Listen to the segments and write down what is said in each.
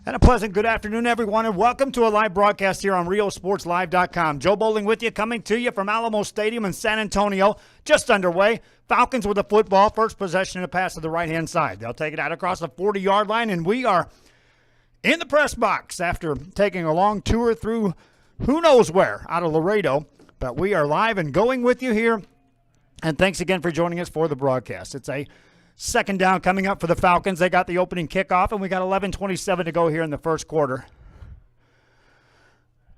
And a pleasant good afternoon, everyone, and welcome to a live broadcast here on RioSportsLive.com. Joe Bowling with you, coming to you from Alamo Stadium in San Antonio, just underway. Falcons with the football, first possession and a pass to the right-hand side. They'll take it out across the 40-yard line, and we are in the press box after taking a long tour through who knows where out of Laredo. But we are live and going with you here, and thanks again for joining us for the broadcast. It's a second down coming up for the Falcons. They got the opening kickoff, and we got 11:27 to go here in the first quarter.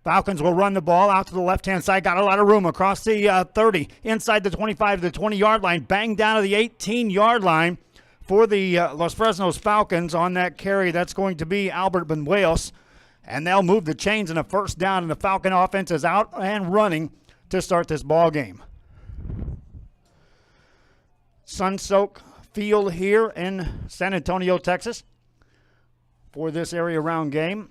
Falcons will run the ball out to the left-hand side. Got a lot of room across the 30, inside the 25 to the 20-yard line. Bang down to the 18-yard line for the Los Fresnos Falcons on that carry. That's going to be Albert Benuelos, and they'll move the chains in a first down, and the Falcon offense is out and running to start this ball game. Sun-soaked field here in San Antonio, Texas for this area round game.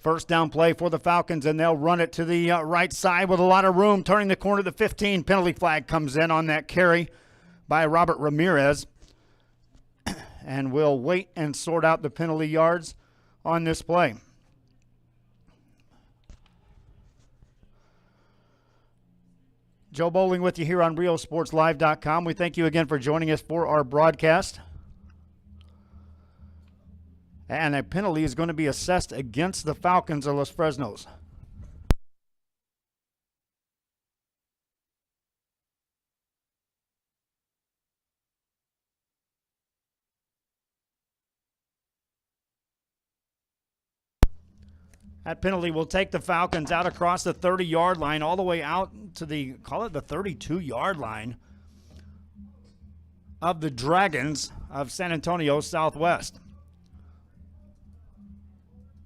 First down play for the Falcons, and they'll run it to the right side with a lot of room. Turning the corner, the 15 penalty flag comes in on that carry by Robert Ramirez. And we'll wait and sort out the penalty yards on this play. Joe Bowling with you here on RioSportsLive.com. We thank you again for joining us for our broadcast. And a penalty is going to be assessed against the Falcons of Los Fresnos. That penalty will take the Falcons out across the 30-yard line, all the way out to the, call it the 32-yard line of the Dragons of San Antonio Southwest.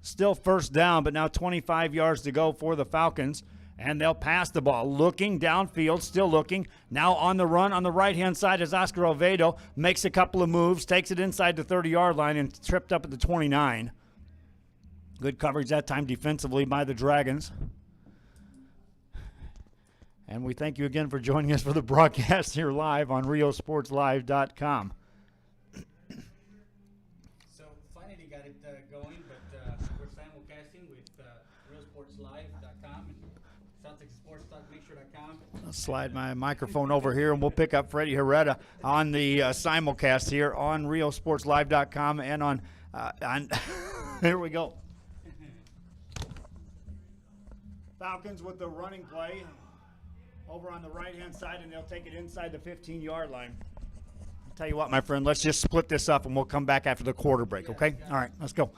Still first down, but now 25 yards to go for the Falcons, and they'll pass the ball. Looking downfield, still looking. Now on the run on the right-hand side is Oscar Oviedo. Makes a couple of moves, takes it inside the 30-yard line, and tripped up at the 29. Good coverage that time defensively by the Dragons. And we thank you again for joining us for the broadcast here live on RioSportsLive.com. So finally got it going, but we're simulcasting with RioSportsLive.com and SouthTexasSportsTalkMakeSure.com. I'll slide my microphone over here, and we'll pick up Freddie Herrera on the simulcast here on RioSportsLive.com and on here we go. Falcons with the running play over on the right-hand side, and they'll take it inside the 15-yard line. I'll tell you what, my friend, let's just split this up, and we'll come back after the quarter break, okay? All right, let's go.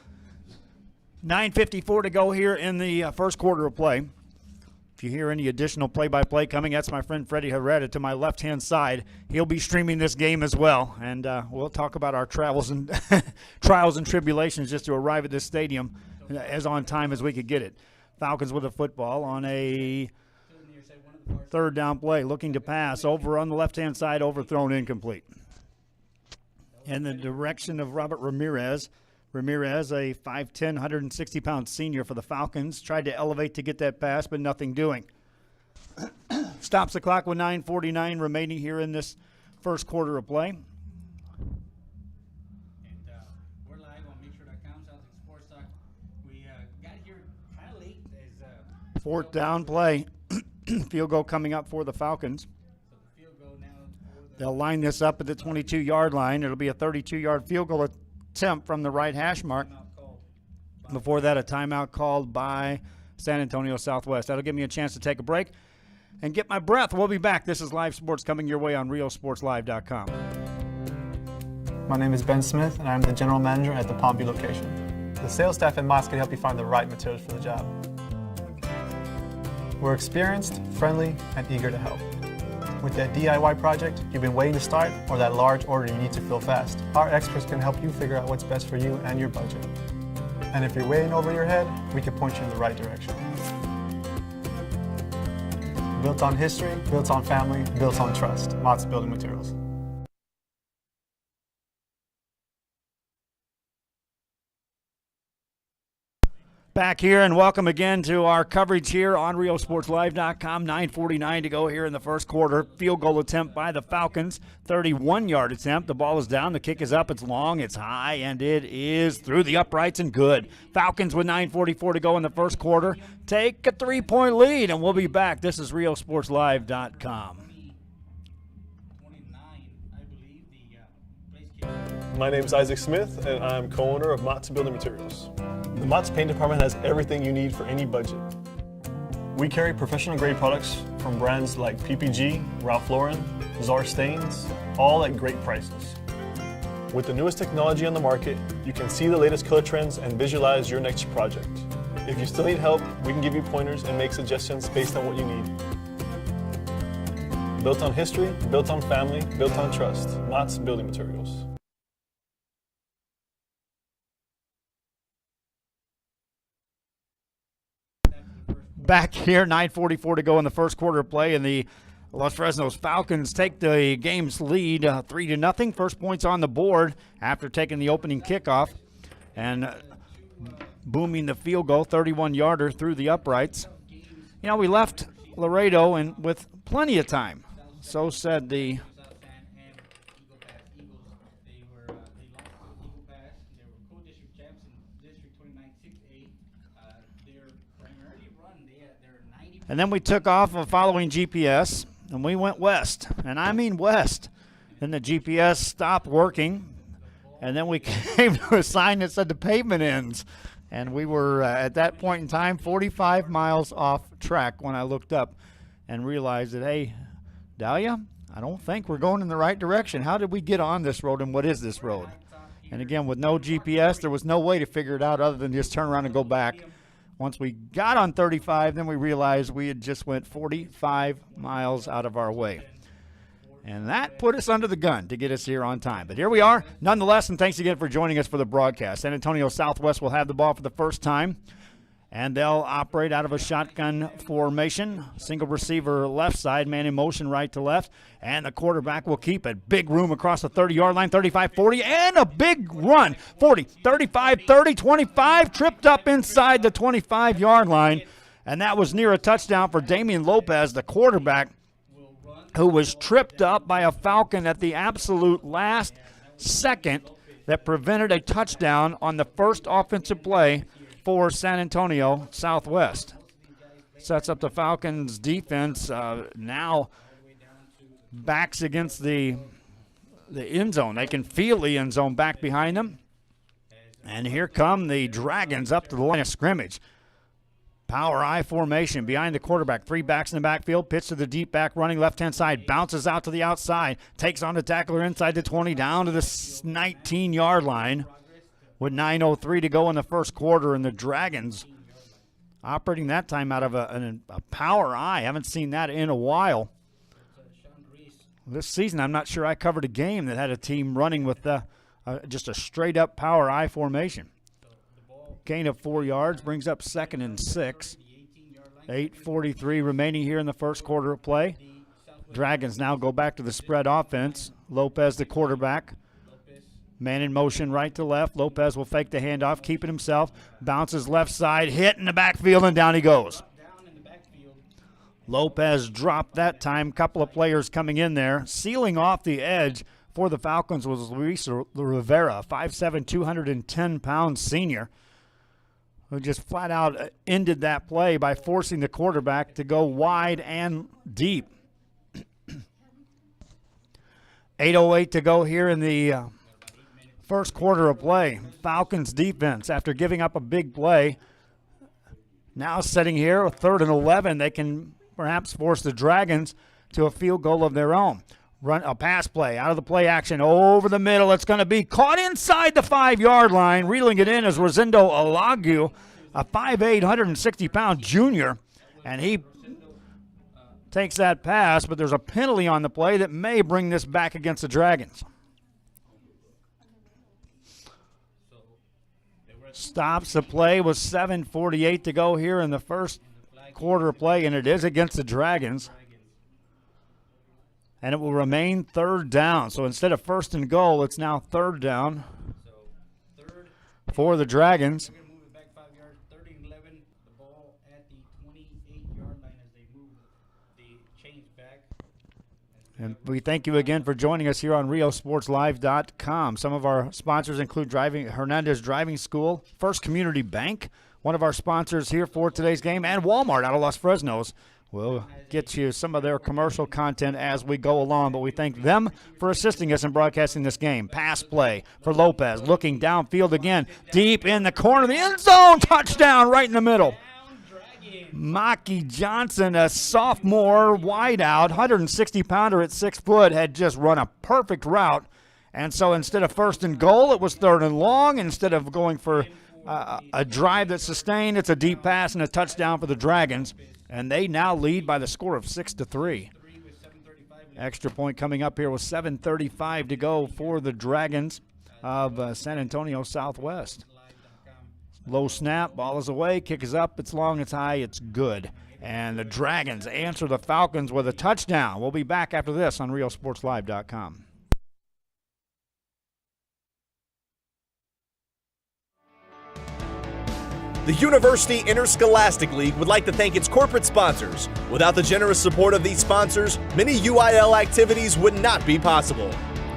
9:54 to go here in the first quarter of play. If you hear any additional play-by-play coming, that's my friend Freddie Herrera to my left-hand side. He'll be streaming this game as well, and we'll talk about our travels and trials and tribulations just to arrive at this stadium as on time as we could get it. Falcons with a football on a third down play, looking to pass over on the left-hand side, overthrown, incomplete. In the direction of Robert Ramirez. Ramirez, a 5'10", 160-pound senior for the Falcons, tried to elevate to get that pass, but nothing doing. Stops the clock with 9:49 remaining here in this first quarter of play. We're live on MakeSure.com, South Sports Talk. We got here kind of late. Fourth down play. Field goal coming up for the Falcons. So the field goal now. They'll line this up at the 22-yard line. It'll be a 32-yard field goal attempt from the right hash mark. Before that, a timeout called by San Antonio Southwest. That'll give me a chance to take a break and get my breath. We'll be back. This is Live Sports coming your way on RioSportsLive.com. My name is Ben Smith, and I'm the general manager at the Palmview location. The sales staff at Mott's can help you find the right materials for the job. We're experienced, friendly, and eager to help. With that DIY project you've been waiting to start, or that large order you need to fill fast, our experts can help you figure out what's best for you and your budget. And if you're way in over your head, we can point you in the right direction. Built on history, built on family, built on trust. Mott's Building Materials. Back here, and welcome again to our coverage here on RioSportsLive.com. 9:49 to go here in the first quarter. Field goal attempt by the Falcons, 31-yard attempt. The ball is down, the kick is up, it's long, it's high, and it is through the uprights and good. Falcons with 9:44 to go in the first quarter take a 3-point lead, and we'll be back. This is RioSportsLive.com. My name is Isaac Smith, and I'm co-owner of Mott's Building Materials. The Mott's Paint Department has everything you need for any budget. We carry professional-grade products from brands like PPG, Ralph Lauren, Czar Stains, all at great prices. With the newest technology on the market, you can see the latest color trends and visualize your next project. If you still need help, we can give you pointers and make suggestions based on what you need. Built on history, built on family, built on trust. Mott's Building Materials. Back here, 9:44 to go in the first quarter of play, and the Los Fresnos Falcons take the game's lead 3-0. First points on the board after taking the opening kickoff and booming the field goal, 31-yarder through the uprights. You know, we left Laredo and with plenty of time. So said the And then we took off following GPS, and we went west. And I mean west. Then the GPS stopped working, and then we came to a sign that said the pavement ends. And we were, at that point in time, 45 miles off track when I looked up and realized that, hey, Dahlia, I don't think we're going in the right direction. How did we get on this road, and what is this road? And again, with no GPS, there was no way to figure it out other than just turn around and go back. Once we got on 35, then we realized we had just went 45 miles out of our way. And that put us under the gun to get us here on time. But here we are, nonetheless, and thanks again for joining us for the broadcast. San Antonio Southwest will have the ball for the first time, and they'll operate out of a shotgun formation. Single receiver left side, man in motion right to left, and the quarterback will keep it. Big room across the 30-yard line, 35-40, and a big run. 40, 35, 30, 25, tripped up inside the 25-yard line, and that was near a touchdown for Damian Lopez, the quarterback, who was tripped up by a Falcon at the absolute last second that prevented a touchdown on the first offensive play for San Antonio Southwest. Sets up the Falcons defense now backs against the end zone. They can feel the end zone back behind them. And here come the Dragons up to the line of scrimmage. Power I formation behind the quarterback. 3 backs in the backfield. Pitch to the deep back running left-hand side. Bounces out to the outside. Takes on the tackler inside the 20 down to the 19-yard line. With 9:03 to go in the first quarter, and the Dragons operating that time out of a power I. Haven't seen that in a while. This season, I'm not sure I covered a game that had a team running with just a straight-up power I formation. Gain of 4 yards brings up 2nd and 6. 8:43 remaining here in the first quarter of play. Dragons now go back to the spread offense. Lopez, the quarterback. Man in motion right to left. Lopez will fake the handoff, keep it himself. Bounces left side, hit in the backfield, and down he goes. Lopez dropped that time. Couple of players coming in there. Sealing off the edge for the Falcons was Luis Rivera, 5'7", 210-pound senior, who just flat out ended that play by forcing the quarterback to go wide and deep. 8:08 to go here in the first quarter of play. Falcons defense, after giving up a big play, now sitting here, a 3rd and 11. They can perhaps force the Dragons to a field goal of their own. Run a pass play out of the play action over the middle. It's going to be caught inside the 5-yard line. Reeling it in is Rosendo Alagu, a 5'8", 160-pound junior, and he takes that pass, but there's a penalty on the play that may bring this back against the Dragons. Stops the play with 7:48 to go here in the first quarter of play, and it is against the Dragons. And it will remain 3rd down. So instead of 1st and goal, it's now 3rd down for the Dragons. And we thank you again for joining us here on RioSportsLive.com. Some of our sponsors include Hernandez Driving School, First Community Bank, one of our sponsors here for today's game, and Walmart out of Los Fresnos. We'll get you some of their commercial content as we go along, but we thank them for assisting us in broadcasting this game. Pass play for Lopez, looking downfield again, deep in the corner of the end zone, touchdown right in the middle. Maki Johnson, a sophomore wideout, 160-pounder at 6 foot, had just run a perfect route. And so instead of first and goal, it was third and long. Instead of going for a drive that's sustained, it's a deep pass and a touchdown for the Dragons. And they now lead by the score of 6-3. Extra point coming up here with 7:35 to go for the Dragons of San Antonio Southwest. Low snap, ball is away, kick is up, it's long, it's high, it's good. And the Dragons answer the Falcons with a touchdown. We'll be back after this on RioSportsLive.com. The University Interscholastic League would like to thank its corporate sponsors. Without the generous support of these sponsors, many UIL activities would not be possible.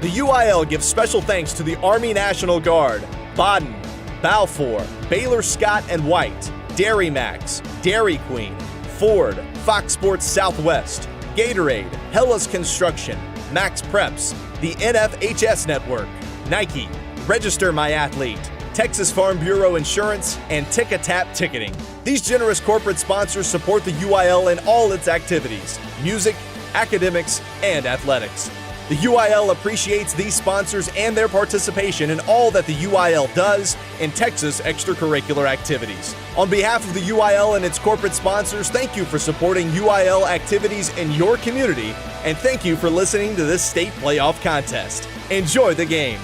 The UIL gives special thanks to the Army National Guard, Baden, Balfour, Baylor Scott and White, Dairy Max, Dairy Queen, Ford, Fox Sports Southwest, Gatorade, Hellas Construction, Max Preps, the NFHS Network, Nike, Register My Athlete, Texas Farm Bureau Insurance, and Tick-A-Tap Ticketing. These generous corporate sponsors support the UIL in all its activities, music, academics, and athletics. The UIL appreciates these sponsors and their participation in all that the UIL does in Texas extracurricular activities. On behalf of the UIL and its corporate sponsors, thank you for supporting UIL activities in your community, and thank you for listening to this state playoff contest. Enjoy the game.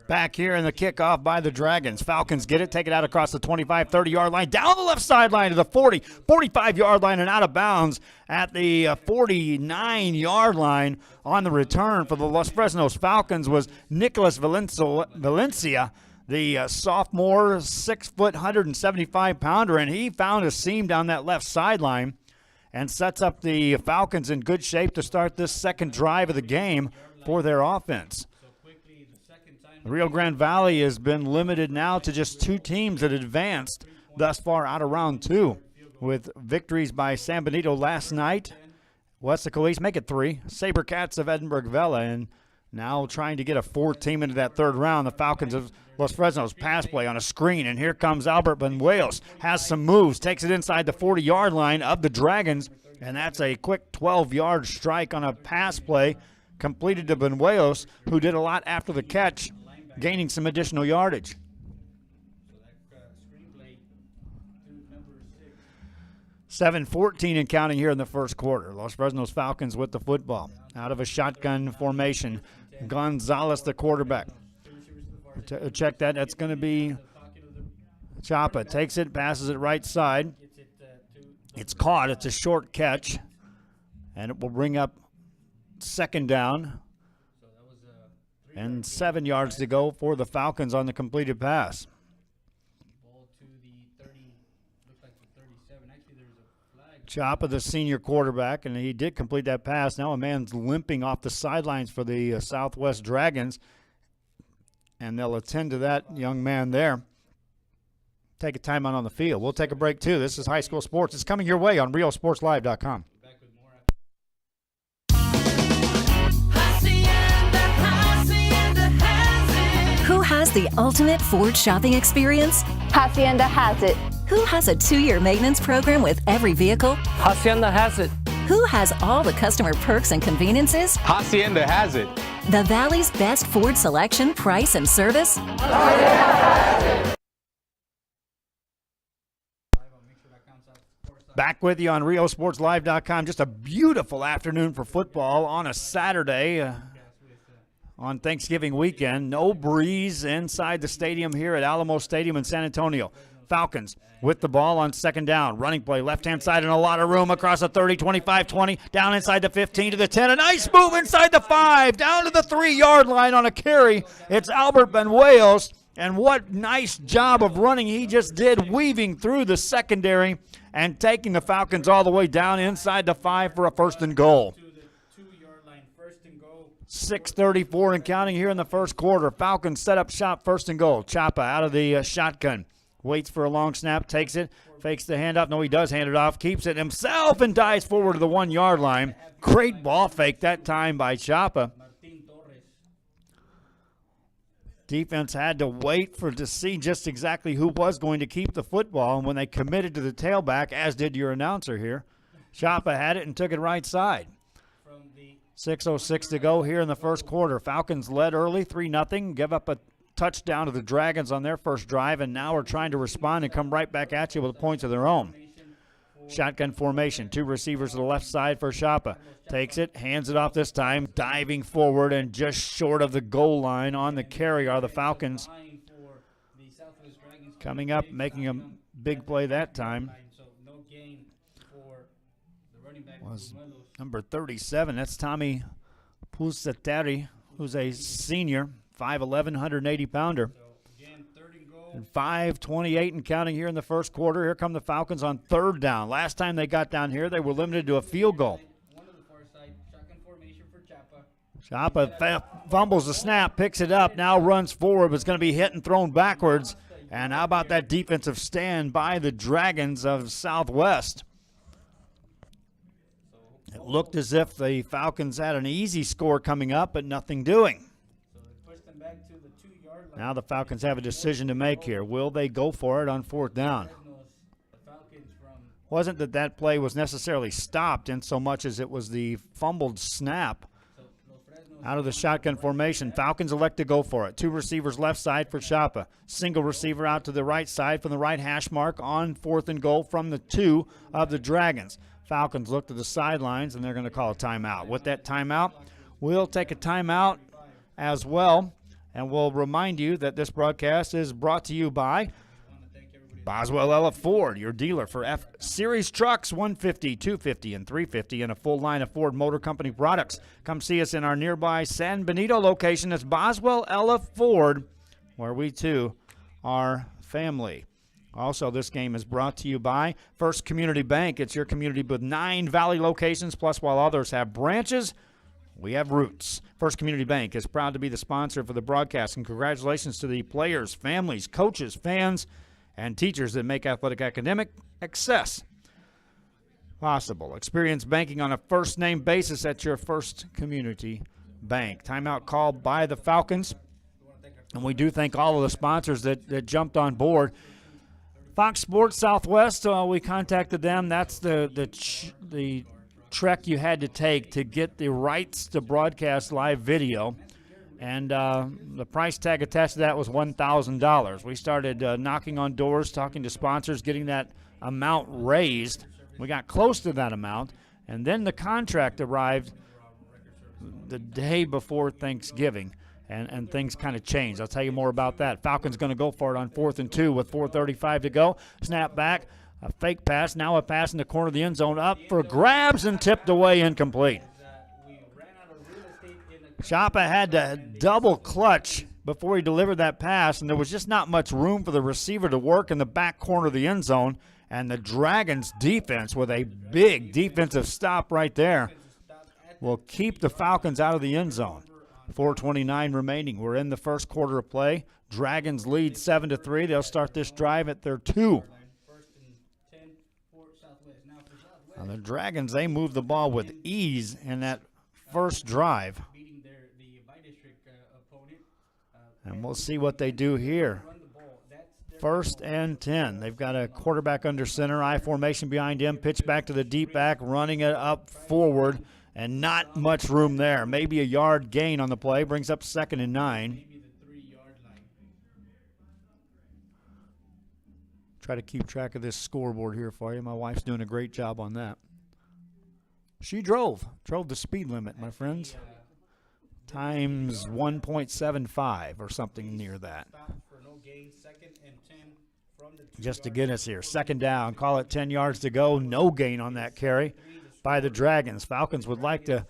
Back here in the kickoff by the Dragons. Falcons get it, take it out across the 25, 30-yard line, down the left sideline to the 40, 45-yard line, and out of bounds at the 49-yard line. On the return for the Los Fresnos Falcons was Nicholas Valencia, the sophomore, 6 foot, 175-pounder, and he found a seam down that left sideline and sets up the Falcons in good shape to start this second drive of the game for their offense. Rio Grande Valley has been limited now to just 2 teams that advanced thus far out of round 2, with victories by San Benito last night. Wesco East make it 3. Sabercats of Edinburgh Vela, and now trying to get a 4th team into that third round. The Falcons of Los Fresnos pass play on a screen, and here comes Albert Benuelos. Has some moves, takes it inside the 40-yard line of the Dragons, and that's a quick 12-yard strike on a pass play completed to Benuelos, who did a lot after the catch, gaining some additional yardage. 7:14 and counting here in the first quarter. Los Fresnos Falcons with the football. Out of a shotgun formation. Gonzalez, the quarterback. Check that. That's going to be Chapa. Takes it, passes it right side. It's caught. It's a short catch. And it will bring up second down. And 7 yards to go for the Falcons on the completed pass. Ball to the 30, looks like the 37. Actually, there's a flag. Chapa, the senior quarterback, and he did complete that pass. Now a man's limping off the sidelines for the Southwest Dragons, and they'll attend to that young man there. Take a timeout on the field. We'll take a break, too. This is high school sports. It's coming your way on RioSportsLive.com. Who has the ultimate Ford shopping experience? Hacienda has it. Who has a 2-year maintenance program with every vehicle? Hacienda has it. Who has all the customer perks and conveniences? Hacienda has it. The Valley's best Ford selection, price, and service? Back with you on RioSportsLive.com. Just a beautiful afternoon for football on a Saturday. On Thanksgiving weekend. No breeze inside the stadium here at Alamo Stadium in San Antonio. Falcons with the ball on second down. Running play, left-hand side, and a lot of room across the 30, 25, 20, down inside the 15 to the 10. A nice move inside the 5, down to the 3-yard line on a carry. It's Albert Benuelos, And what nice job of running he just did, weaving through the secondary and taking the Falcons all the way down inside the 5 for a 1st and goal. To the 2-yard line, 1st and goal. 6:34 and counting here in the first quarter. Falcons set up shop, 1st and goal. Chapa out of the shotgun. Waits for a long snap, takes it, fakes the handoff. No, he does hand it off, keeps it himself, and dives forward to the 1-yard line. Great ball fake that time by Chapa. Martin Torres. Defense had to wait to see just exactly who was going to keep the football, and when they committed to the tailback, as did your announcer here, Chapa had it and took it right side. From the 6:06 to go here in the first quarter. Falcons led early, 3-0, give up a touchdown to the Dragons on their first drive, and now are trying to respond and come right back at you with points of their own. Shotgun formation, 2 receivers to the left side for Chapa. Takes it, hands it off this time, diving forward and just short of the goal line on the carry are the Falcons. line for the Southwest Dragons. Coming up, making a big play that time So no gain for the running back. was Buñuelos. number 37. That's Tommy Pusateri, who's a senior, 5'11", 180-pounder. So again, 3rd and goal. And 5:28 and counting here in the first quarter. Here come the Falcons on 3rd down. Last time they got down here, they were limited to a field goal. One to the far side. Shotgun formation for Chapa. Chapa fumbles the snap, picks it up, now runs forward, but it's going to be hit and thrown backwards. And how about that defensive stand by the Dragons of Southwest? It looked as if the Falcons had an easy score coming up, but nothing doing. So they pushed them back to the 2-yard line. Now the Falcons have a decision to make here. Will they go for it on 4th down? Fresnos, the Falcons from Wasn't that play was necessarily stopped in so much as it was the fumbled snap Los Fresnos. out of the shotgun formation. Falcons elect to go for it. 2 receivers left side for Chapa. Single receiver out to the right side from the right hash mark on 4th and goal from the 2 of the Dragons. Falcons look to the sidelines, and they're going to call a timeout. With that timeout, we'll take a timeout as well, and we'll remind you that this broadcast is brought to you by Boswell Ella Ford, your dealer for F-Series trucks, 150, 250, and 350, and a full line of Ford Motor Company products. Come see us in our nearby San Benito location. That's Boswell Ella Ford, where we, too, are family. Also, this game is brought to you by First Community Bank. It's your community with 9 Valley locations, plus while others have branches, we have roots. First Community Bank is proud to be the sponsor for the broadcast, and congratulations to the players, families, coaches, fans, and teachers that make athletic academic success possible. Experience banking on a first-name basis at your First Community Bank. Timeout called by the Falcons, and we do thank all of the sponsors that jumped on board. Fox Sports Southwest, we contacted them. That's the trek you had to take to get the rights to broadcast live video. And the price tag attached to that was $1,000. We started knocking on doors, talking to sponsors, getting that amount raised. We got close to that amount, and then the contract arrived the day before Thanksgiving, and things kind of changed. I'll tell you more about that. Falcons going to go for it on 4th and 2 with 4:35 to go. Snap back, a fake pass, now a pass in the corner of the end zone, up for grabs and tipped away, incomplete. Chapa had to double clutch before he delivered that pass, and there was just not much room for the receiver to work in the back corner of the end zone, and the Dragons' defense with a big defensive stop right there will keep the Falcons out of the end zone. 4:29 remaining. We're in the first quarter of play. Dragons lead 7-3. They'll start this drive at their 2. Now the Dragons, they move the ball with ease in that first drive. And we'll see what they do here. 1st and 10. They've got a quarterback under center, I formation behind him, pitch back to the deep back, running it up forward, and not much room there. Maybe a yard gain on the play, brings up 2nd and 9. Try to keep track of this scoreboard here for you. My wife's doing a great job on that. She drove the speed limit, my friends. Times 1.75 or something near that. Just to get us here. 2nd down, call it 10 yards to go. No gain on that carry by the Dragons. Falcons would like to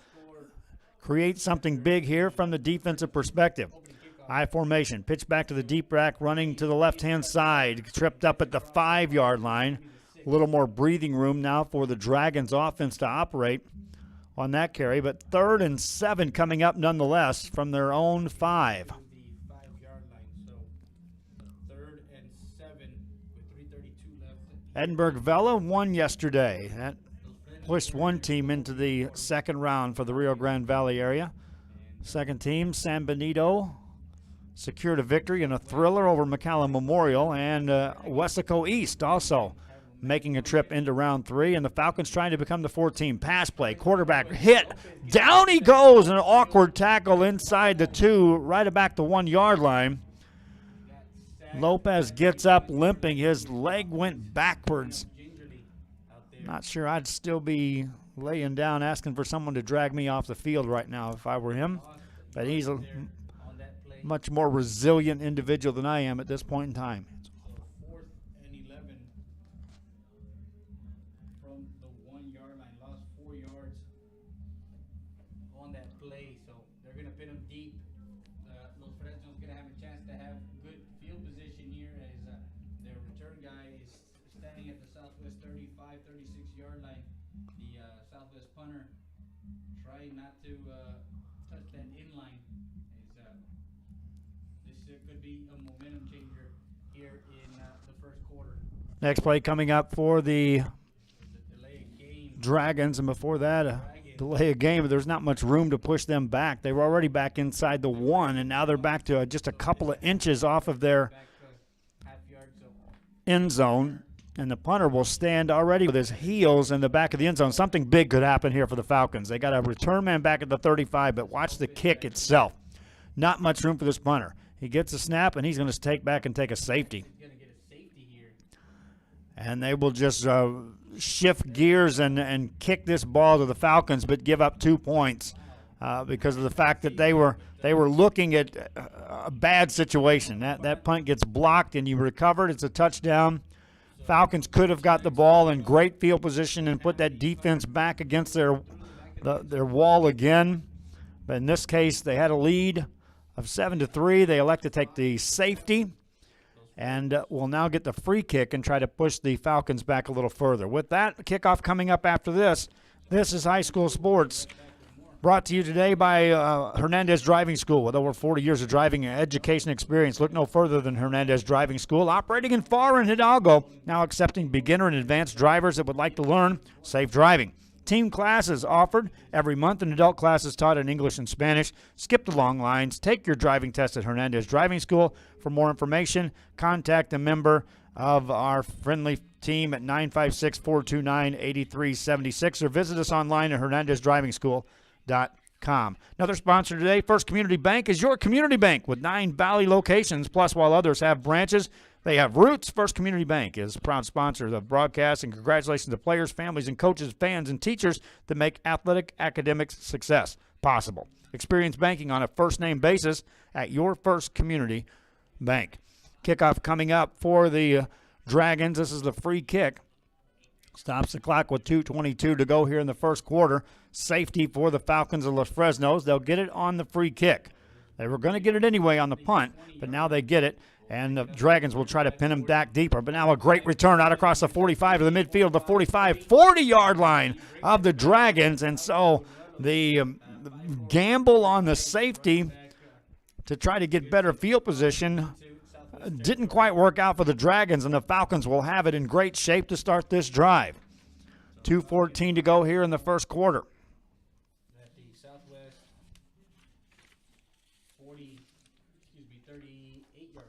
create something big here from the defensive perspective. I formation. Pitch back to the deep rack, running to the left-hand side. Tripped up at the 5-yard line. A little more breathing room now for the Dragons offense to operate on that carry. But 3rd and 7 coming up nonetheless from their own 5. The 5-yard line. So 3rd and 7 with 3:32 left. Edinburgh Vela won yesterday. That pushed one team into the 2nd round for the Rio Grande Valley area. Second team, San Benito, secured a victory in a thriller over McCallum Memorial, and Wesco East also making a trip into round 3, and the Falcons trying to become the 4th-team. Pass play, quarterback hit, down he goes, an awkward tackle inside the 2, right back the 1-yard line. Lopez gets up limping, his leg went backwards. Not sure I'd still be laying down asking for someone to drag me off the field right now if I were him, but he's a much more resilient individual than I am at this point in time. So 4th and 11 from the 1-yard line. Lost 4 yards on that play, so they're going to pin them deep. Los Fresnos going to have a chance to have good field position here as their return guy is standing at the Southwest 35, 36-yard line. The Southwest punter trying not to touch that inline. This could be a momentum changer here in the 1st quarter. Next play coming up for the Delay of game. Dragons, and before that, a delay of game. There's not much room to push them back. They were already back inside the 1, and now they're back to just a couple of inches off of their Back half yard, so end zone, and the punter will stand already with his heels in the back of the end zone. Something big could happen here for the Falcons. They got a return man back at the 35, but watch the kick itself. Not much room for this punter. He gets a snap, and he's going to take back and take a safety. he's going to get a safety here. And they will just shift gears and kick this ball to the Falcons, but give up 2 points because of the fact that they were looking at a bad situation. That punt gets blocked, and you recovered. It's a touchdown. Falcons could have got the ball in great field position and put that defense back against their wall again. But in this case, they had a lead of 7-3. They elect to take the safety and will now get the free kick and try to push the Falcons back a little further. With that, kickoff coming up after this. This is High School Sports, brought to you today by Hernandez Driving School. With over 40 years of driving and education experience, look no further than Hernandez Driving School, operating in Farr and Hidalgo, now accepting beginner and advanced drivers that would like to learn safe driving. Team classes offered every month, and adult classes taught in English and Spanish. Skip the long lines. Take your driving test at Hernandez Driving School. For more information, contact a member of our friendly team at 956-429-8376 or visit us online at hernandezdrivingschool.com. Another sponsor today, First Community Bank, is your community bank with 9 Valley locations. Plus, while others have branches, they have roots. First Community Bank is a proud sponsor of the broadcast, and congratulations to players, families, and coaches, fans, and teachers that make athletic academic success possible. Experience banking on a first-name basis at your First Community Bank. Kickoff coming up for the Dragons. This is the free kick. Stops the clock with 2:22 to go here in the 1st quarter. Safety for the Falcons of Los Fresnos. They'll get it on the free kick. They were going to get it anyway on the punt, but now they get it. And the Dragons will try to pin him back deeper. But now a great return out across the 45 to the midfield, the 45, 40-yard line of the Dragons. And so the gamble on the safety to try to get better field position didn't quite work out for the Dragons, and the Falcons will have it in great shape to start this drive. 2:14 to go here in the 1st quarter. At the Southwest 38-yard line.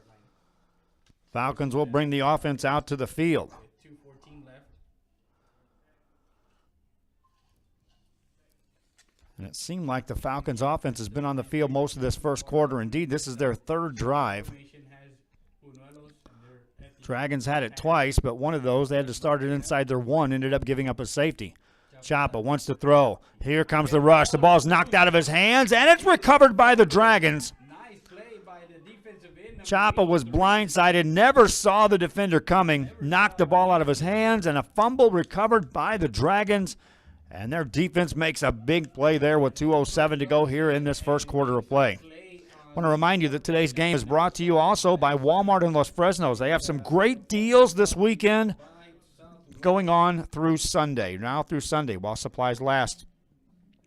Falcons will bring the offense out to the field. 2:14 left. And it seemed like the Falcons offense has been on the field most of this 1st quarter. Indeed, this is their 3rd drive. Formation has Buñuelos, and they're at the Dragons had it twice, but one of those they had to start it inside their 1, ended up giving up a safety. Chapa wants to throw. Here comes the rush. The ball's knocked out of his hands, and it's recovered by the Dragons. nice play by the defensive end. Chapa was blindsided, never saw the defender coming, knocked the ball out of his hands, and a fumble recovered by the Dragons. And their defense makes a big play there with 2:07 to go here in this 1st quarter of play. Want to remind you that today's game is brought to you also by Walmart in Los Fresnos. They have some great deals this weekend going on through Sunday, now through Sunday, while supplies last.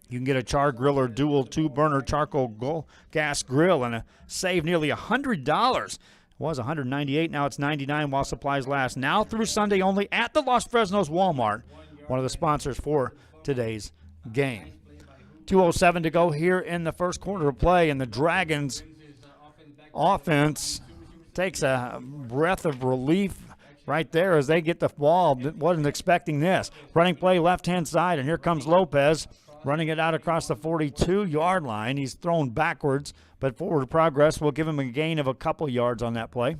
You can get a char grill or dual 2-burner charcoal gas grill and save nearly $100. It was $198, now it's $99 while supplies last. Now through Sunday only at the Los Fresnos Walmart, one of the sponsors for today's game. 2:07 to go here in the first quarter of play, and the Dragons offense takes a breath of relief right there as they get the ball. Wasn't expecting this. Running play left-hand side, and here comes Lopez running it out across the 42-yard line. He's thrown backwards, but forward progress will give him a gain of a couple yards on that play.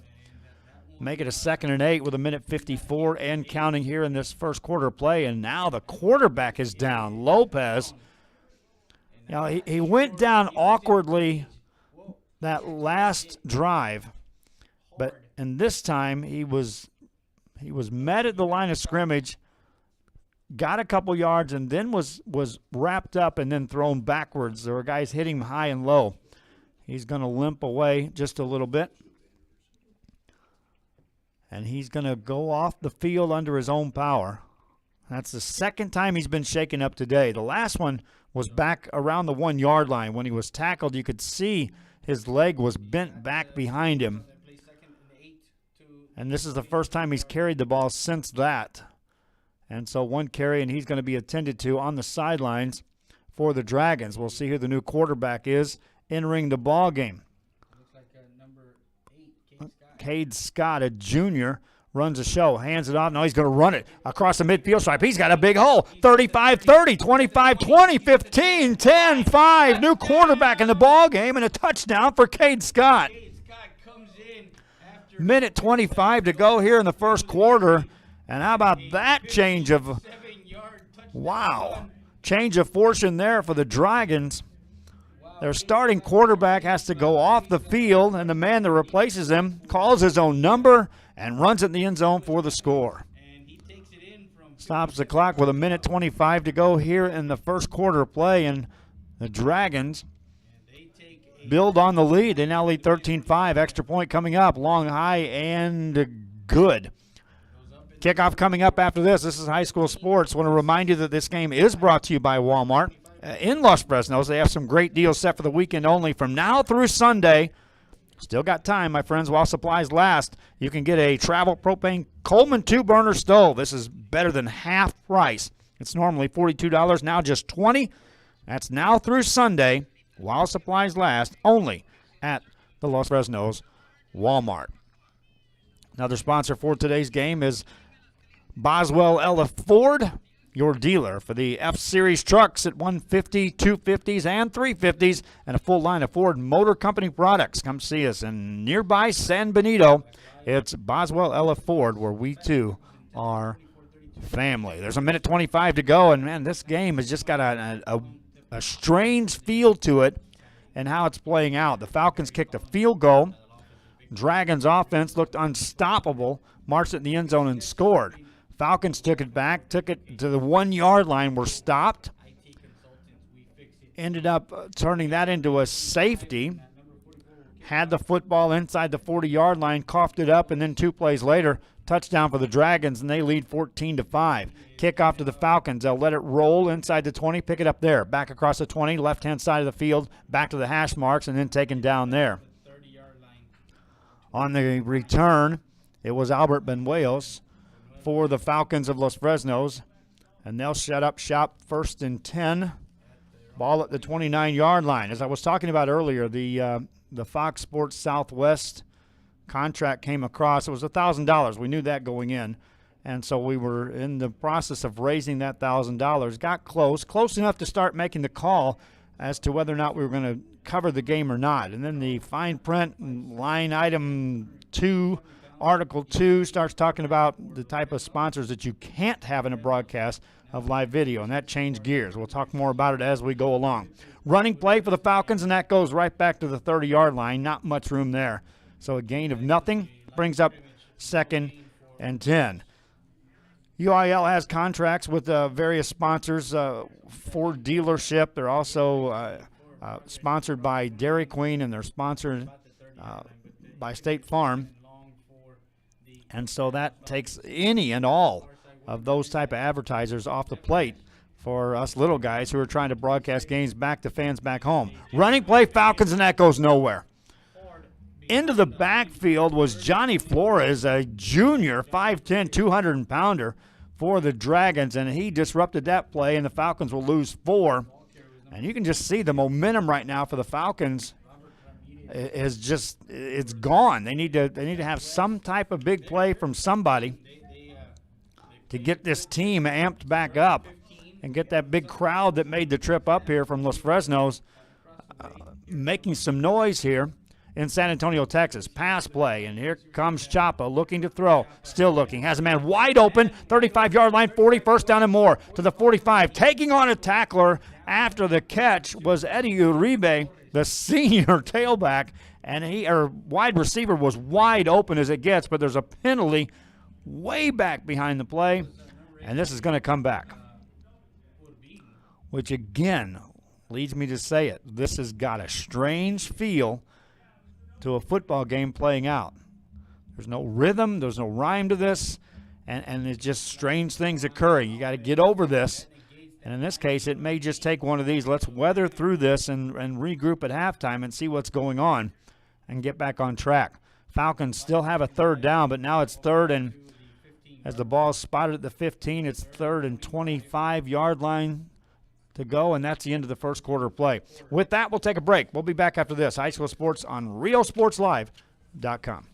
Make it a 2nd and 8 with 1:54 and counting here in this first quarter play, and now the quarterback is down. Lopez, you know, he went down awkwardly that last drive, and this time he was met at the line of scrimmage, got a couple yards, and then was wrapped up and then thrown backwards. There were guys hitting him high and low. He's going to limp away just a little bit, and he's going to go off the field under his own power. That's the second time he's been shaken up today. The last one was back around the 1-yard line. When he was tackled, you could see his leg was bent back behind him. And this is the first time he's carried the ball since that. And so one carry, and he's going to be attended to on the sidelines for the Dragons. We'll see who the new quarterback is entering the ball game. Cade Scott, a junior, runs the show, hands it off. Now he's going to run it across the midfield stripe. He's got a big hole. 35-30, 25-20, 15, 10, 5. New quarterback in the ball game and a touchdown for Cade Scott. Minute 25 to go here in the first quarter. And how about that change of fortune there for the Dragons. Their starting quarterback has to go off the field, and the man that replaces him calls his own number and runs it in the end zone for the score. Stops the clock with 1:25 to go here in the first quarter play, and the Dragons build on the lead. They now lead 13-5. Extra point coming up. Long, high, and good. Kickoff coming up after this. This is high school sports. I want to remind you that this game is brought to you by Walmart. In Los Fresnos, they have some great deals set for the weekend only from now through Sunday. Still got time, my friends, while supplies last. You can get a travel propane Coleman 2-burner stove. This is better than half price. It's normally $42, now just $20. That's now through Sunday while supplies last, only at the Los Fresnos Walmart. Another sponsor for today's game is Boswell Ella Ford, your dealer for the F-Series trucks at 150, 250s, and 350s, and a full line of Ford Motor Company products. Come see us in nearby San Benito. It's Boswell Ella Ford, where we too are family. There's 1:25 to go, and man, this game has just got a strange feel to it and how it's playing out. The Falcons kicked a field goal. Dragons offense looked unstoppable, marched it in the end zone and scored. Falcons took it back, took it to the 1-yard line, were stopped. Ended up turning that into a safety. Had the football inside the 40-yard line, coughed it up, and then 2 plays later, touchdown for the Dragons, and they lead 14-5. Kickoff to the Falcons. They'll let it roll inside the 20, pick it up there. Back across the 20, left-hand side of the field, back to the hash marks, and then taken down there. On the return, it was Albert Benuelos for the Falcons of Los Fresnos, and they'll shut up shop 1st and 10. Ball at the 29-yard line. As I was talking about earlier, the Fox Sports Southwest contract came across. It was $1,000. We knew that going in, and so we were in the process of raising that $1,000. Got close enough to start making the call as to whether or not we were going to cover the game or not. And then the fine print line item 2, Article 2 starts talking about the type of sponsors that you can't have in a broadcast of live video, and that changed gears. We'll talk more about it as we go along. Running play for the Falcons, and that goes right back to the 30-yard line. Not much room there. So a gain of nothing brings up 2nd and 10. UIL has contracts with various sponsors. Ford dealership. They're also sponsored by Dairy Queen, and they're sponsored by State Farm. And so that takes any and all of those type of advertisers off the plate for us little guys who are trying to broadcast games back to fans back home. Running play, Falcons, and that goes nowhere. Into the backfield was Johnny Flores, a junior, 5'10", 200-pounder for the Dragons, and he disrupted that play, and the Falcons will lose 4. And you can just see the momentum right now for the Falcons is just, it's gone. They need to have some type of big play from somebody to get this team amped back up and get that big crowd that made the trip up here from Los Fresnos making some noise here in San Antonio, Texas. Pass play, and here comes Chapa looking to throw. Still looking. Has a man wide open, 35-yard line, 40, first down and more to the 45. Taking on a tackler after the catch was Eddie Uribe, the senior tailback, and wide receiver was wide open as it gets, but there's a penalty way back behind the play, and this is going to come back. Which, again, leads me to say it. This has got a strange feel to a football game playing out. There's no rhythm. There's no rhyme to this. And it's just strange things occurring. You got to get over this. And in this case, it may just take one of these. Let's weather through this and regroup at halftime and see what's going on and get back on track. Falcons still have a third down, but now it's third, and as the ball's spotted at the 15, it's third and 25-yard line to go, and that's the end of the first quarter play. With that, we'll take a break. We'll be back after this. High school sports on RioSportsLive.com.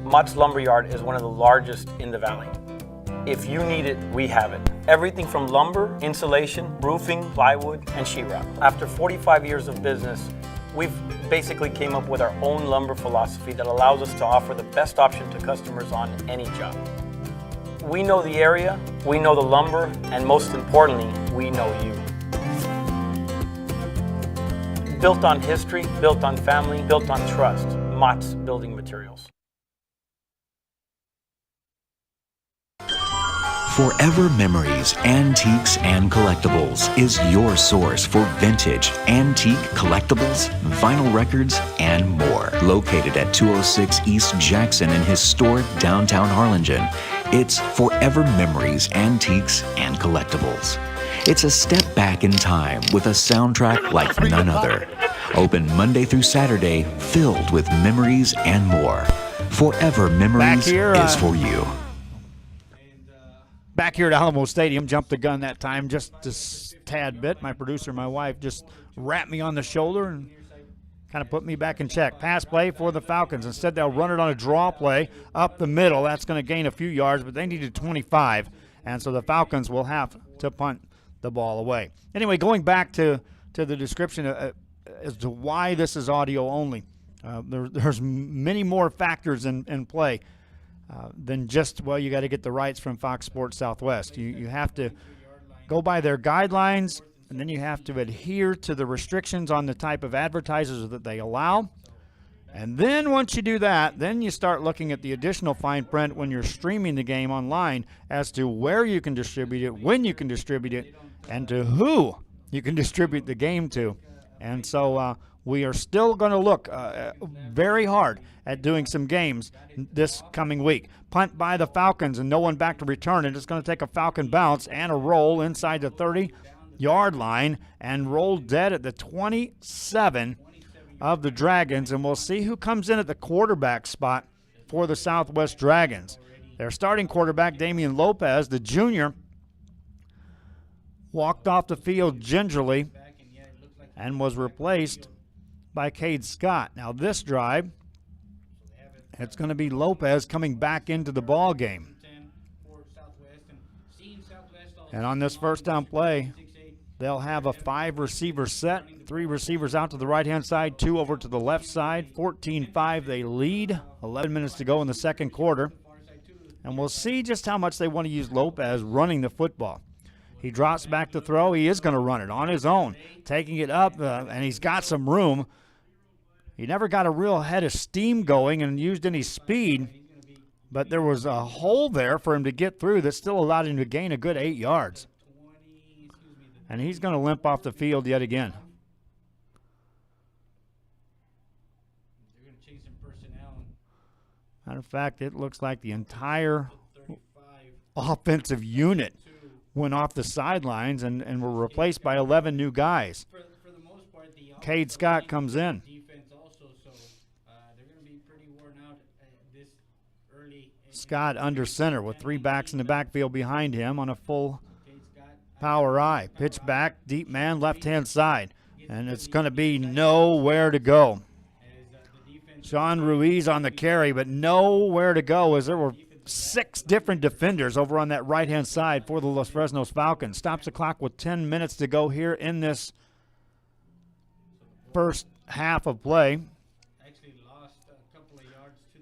Mott's Lumberyard is one of the largest in the valley. If you need it, we have it. Everything from lumber, insulation, roofing, plywood, and sheetrock. After 45 years of business, we've basically came up with our own lumber philosophy that allows us to offer the best option to customers on any job. We know the area, we know the lumber, and most importantly, we know you. Built on history, built on family, built on trust. Mott's Building Materials. Forever Memories, Antiques and Collectibles is your source for vintage, antique collectibles, vinyl records, and more. Located at 206 East Jackson in historic downtown Harlingen, it's Forever Memories, Antiques and Collectibles. It's a step back in time with a soundtrack like none other. Open Monday through Saturday, filled with memories and more. Forever Memories is for you. Back here at Alamo Stadium, jumped the gun that time just a tad bit. My producer, my wife, just wrapped me on the shoulder and kind of put me back in check. Pass play for the Falcons. Instead, they'll run it on a draw play up the middle. That's going to gain a few yards, but they needed 25, and so the Falcons will have to punt the ball away. Anyway, going back to the description as to why this is audio only, there's many more factors in play. Than just, well, you got to get the rights from Fox Sports Southwest. You have to go by their guidelines, and then you have to adhere to the restrictions on the type of advertisers that they allow. And then once you do that, then you start looking at the additional fine print when you're streaming the game online as to where you can distribute it, when you can distribute it, and to who you can distribute the game to. And so we are still going to look very hard at doing some games this coming week. Punt by the Falcons and no one back to return it. It's going to take a Falcon bounce and a roll inside the 30-yard line and roll dead at the 27 of the Dragons. And we'll see who comes in at the quarterback spot for the Southwest Dragons. Their starting quarterback, Damian Lopez, the junior, walked off the field gingerly and was replaced by Cade Scott. Now this drive, it's going to be Lopez coming back into the ball game. And on this first down play, they'll have a 5-receiver set, 3 receivers out to the right-hand side, 2 over to the left side. 14-5 they lead, 11 minutes to go in the second quarter. And we'll see just how much they want to use Lopez running the football. He drops back to throw. He is going to run it on his own, taking it up, and he's got some room. He never got a real head of steam going and used any speed, but there was a hole there for him to get through that still allowed him to gain a good 8 yards. and he's going to limp off the field yet again. They're going to change some personnel. Matter of fact, it looks like the entire offensive unit went off the sidelines and were replaced by 11 new guys. For the most part, the Cade Scott comes in. defense also, so they're going to be pretty worn out this early. Scott under center with 3 backs in the backfield behind him on a full power I. Pitch back, deep man, left-hand side. And it's going to be nowhere to go. Sean Ruiz on the carry, but nowhere to go as there were 6 different defenders over on that right-hand side for the Los Fresnos Falcons. Stops the clock with 10 minutes to go here in this first half of play.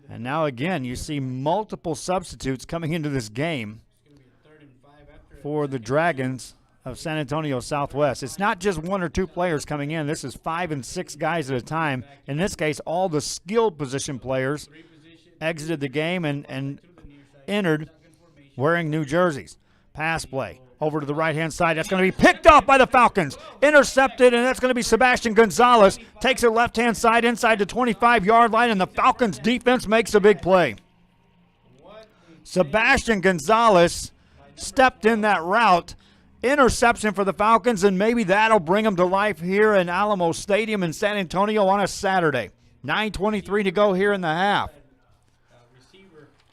And now again, you see multiple substitutes coming into this game for the Dragons of San Antonio Southwest. It's not just 1 or 2 players coming in. This is 5 and 6 guys at a time. In this case, all the skilled position players exited the game and entered wearing new jerseys. Pass play over to the right-hand side. That's going to be picked off by the Falcons. Intercepted, and that's going to be Sebastian Gonzalez. Takes it left-hand side inside the 25-yard line, and the Falcons defense makes a big play. Sebastian Gonzalez stepped in that route. Interception for the Falcons, and maybe that'll bring them to life here in Alamo Stadium in San Antonio on a Saturday. 9:23 to go here in the half.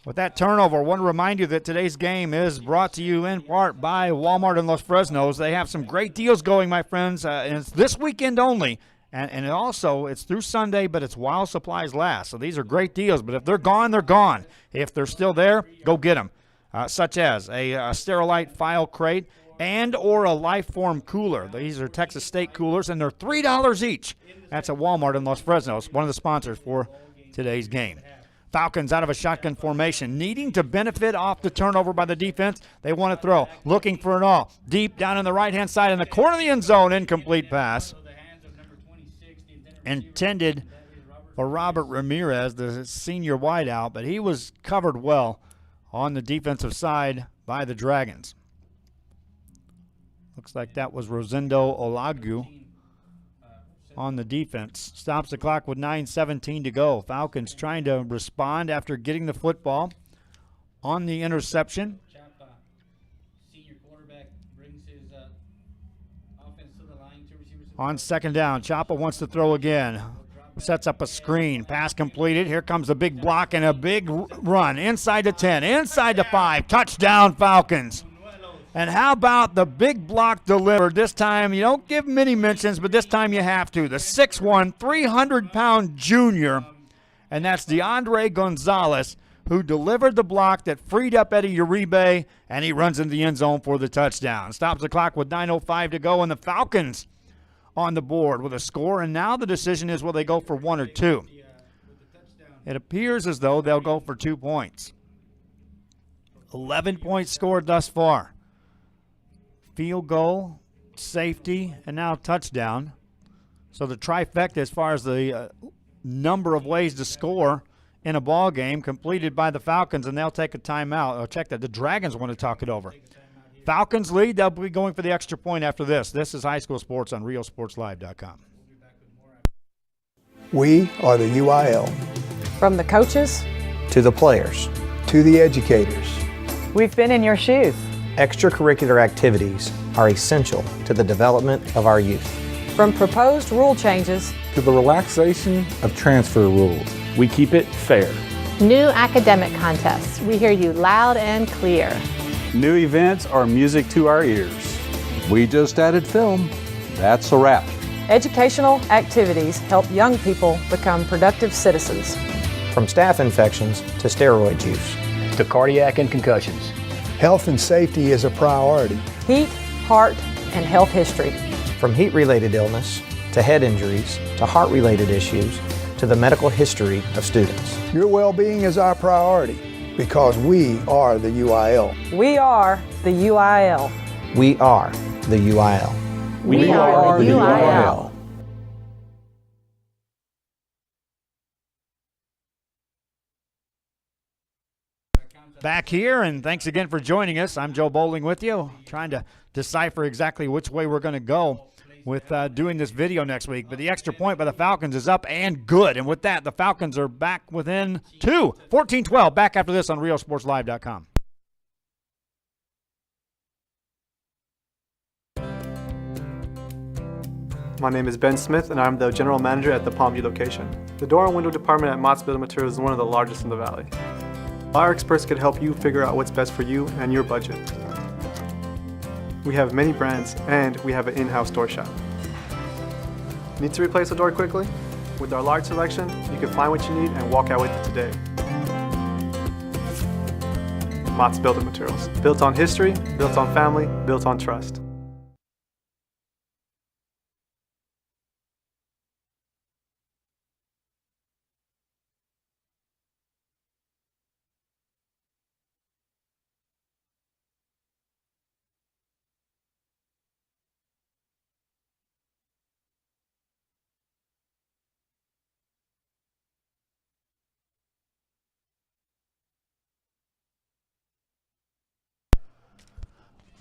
With that turnover, I want to remind you that today's game is brought to you in part by Walmart in Los Fresnos. They have some great deals going, my friends, and it's this weekend only. And it also, it's through Sunday, but it's while supplies last. So these are great deals, but if they're gone, they're gone. If they're still there, go get them, such as a Sterilite file crate and or a Lifeform cooler. These are Texas State coolers, and they're $3 each. That's at Walmart in Los Fresnos, one of the sponsors for today's game. Falcons out of a shotgun formation, needing to benefit off the turnover by the defense. They want to throw, looking for an all. Deep down in the right-hand side in the corner of the end zone, incomplete pass. Intended for Robert Ramirez, the senior wideout, but he was covered well on the defensive side by the Dragons. Looks like that was Rosendo Olagu on the defense. Stops the clock with 9:17 to go. Falcons trying to respond after getting the football on the interception. On second down, Chapa wants to throw again. Sets up a screen. Pass completed. Here comes a big block and a big run. Inside the 10, inside the 5. Touchdown, Falcons. And how about the big block delivered? This time, you don't give many mentions, but this time you have to. The 6'1", 300-pound junior, and that's DeAndre Gonzalez, who delivered the block that freed up Eddie Uribe, and he runs into the end zone for the touchdown. Stops the clock with 9:05 to go, and the Falcons on the board with a score, and now the decision is will they go for 1 or 2. It appears as though they'll go for 2 points. 11 points scored thus far. Field goal, safety, and now touchdown. So the trifecta as far as the number of ways to score in a ball game completed by the Falcons, and they'll take a timeout. Oh, check that. The Dragons want to talk it over. Falcons lead. They'll be going for the extra point after this. This is High School Sports on RealSportsLive.com. We are the UIL. From the coaches to the players to the educators. We've been in your shoes. Extracurricular activities are essential to the development of our youth. From proposed rule changes to the relaxation of transfer rules, we keep it fair. New academic contests, we hear you loud and clear. New events are music to our ears. We just added film. That's a wrap. Educational activities help young people become productive citizens. From staph infections to steroid use, to cardiac and concussions. Health and safety is a priority. Heat, heart, and health history. From heat-related illness to head injuries to heart-related issues to the medical history of students. Your well-being is our priority because we are the UIL. We are the UIL. We are the UIL. We are the UIL. Back here, and thanks again for joining us. I'm Joe Bowling with you, trying to decipher exactly which way we're going to go with doing this video next week. But the extra point by the Falcons is up and good. And with that, the Falcons are back within 2. 14-12, back after this on RioSportsLive.com. My name is Ben Smith, and I'm the general manager at the Palmview location. The door and window department at Mott's Building Materials is one of the largest in the valley. Our experts can help you figure out what's best for you and your budget. We have many brands, and we have an in-house door shop. Need to replace a door quickly? With our large selection, you can find what you need and walk out with it today. Mott's Building Materials. Built on history, built on family, built on trust.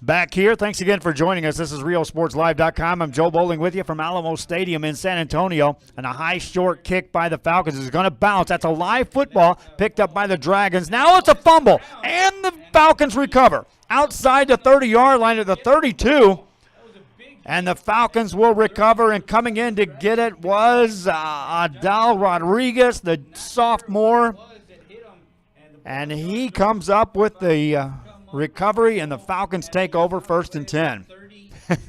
Back here, thanks again for joining us. This is RioSportsLive.com. I'm Joe Bowling with you from Alamo Stadium in San Antonio. And a high short kick by the Falcons is going to bounce. That's a live football picked up by the Dragons. Now it's a fumble, and the Falcons recover. Outside the 30-yard line at the 32. And the Falcons will recover, and coming in to get it was Adal Rodriguez, the sophomore. And he comes up with the recovery, and the Falcons take over 1st and 10.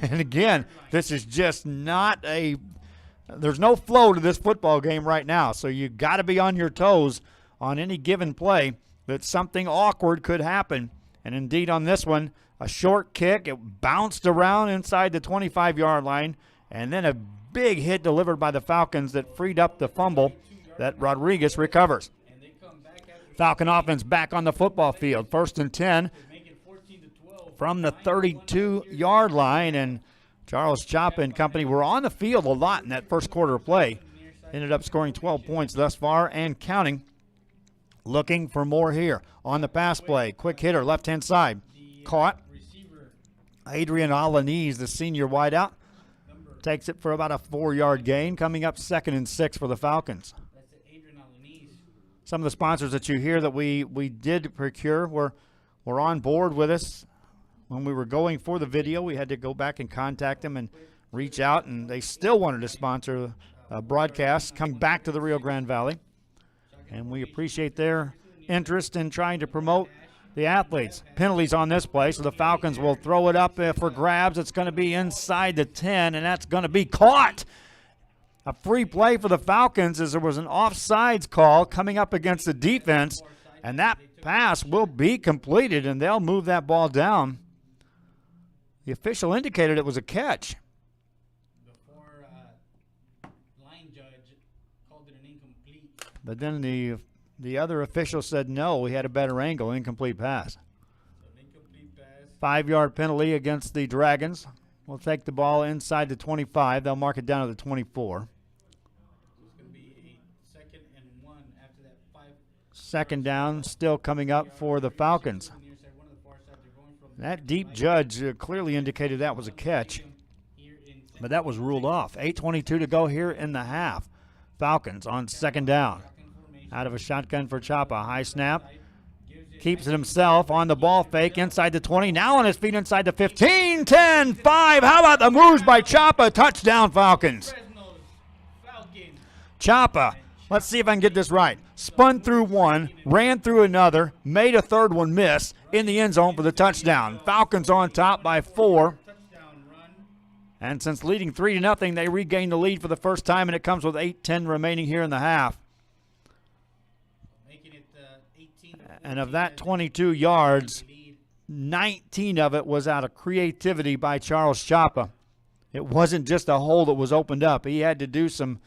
And again, this is just not there's no flow to this football game right now, so you got to be on your toes on any given play that something awkward could happen. And indeed on this one, a short kick, it bounced around inside the 25-yard line, and then a big hit delivered by the Falcons that freed up the fumble that Rodriguez recovers. Falcon offense back on the football field, 1st and 10 from the 32-yard line, and Charles Chapa and company were on the field a lot in that first quarter of play. Ended up scoring 12 points thus far and counting. Looking for more here on the pass play. Quick hitter, left-hand side. Caught. Adrian Alanis, the senior wideout, takes it for about a 4-yard gain, coming up 2nd and 6 for the Falcons. Some of the sponsors that you hear that we did procure were on board with us. When we were going for the video, we had to go back and contact them and reach out, and they still wanted to sponsor a broadcast, come back to the Rio Grande Valley. And we appreciate their interest in trying to promote the athletes. Penalties on this play, so the Falcons will throw it up for grabs. It's going to be inside the 10, and that's going to be caught. A free play for the Falcons as there was an offsides call coming up against the defense, and that pass will be completed, and they'll move that ball down. The official indicated it was a catch. Before line judge called it an incomplete. But then the other official said no, we had a better angle, incomplete pass. 5-yard penalty against the Dragons. We'll take the ball inside the 25. They'll mark it down to the 24. It's going to be a 2nd and 1 after that 5. Second down still coming up for the Falcons. That deep judge clearly indicated that was a catch, but that was ruled off. 8:22 to go here in the half. Falcons on 2nd down. Out of a shotgun for Chapa. High snap. Keeps it himself on the ball fake inside the 20. Now on his feet inside the 15, 10, 5. How about the moves by Chapa? Touchdown, Falcons. Chapa, let's see if I can get this right. Spun through one, ran through another, made a third one miss in the end zone for the touchdown. Falcons on top by 4. And since leading 3-0, they regain the lead for the first time, and it comes with 8:10 remaining here in the half. And of that 22 yards, 19 of it was out of creativity by Charles Chapa. It wasn't just a hole that was opened up. He had to do some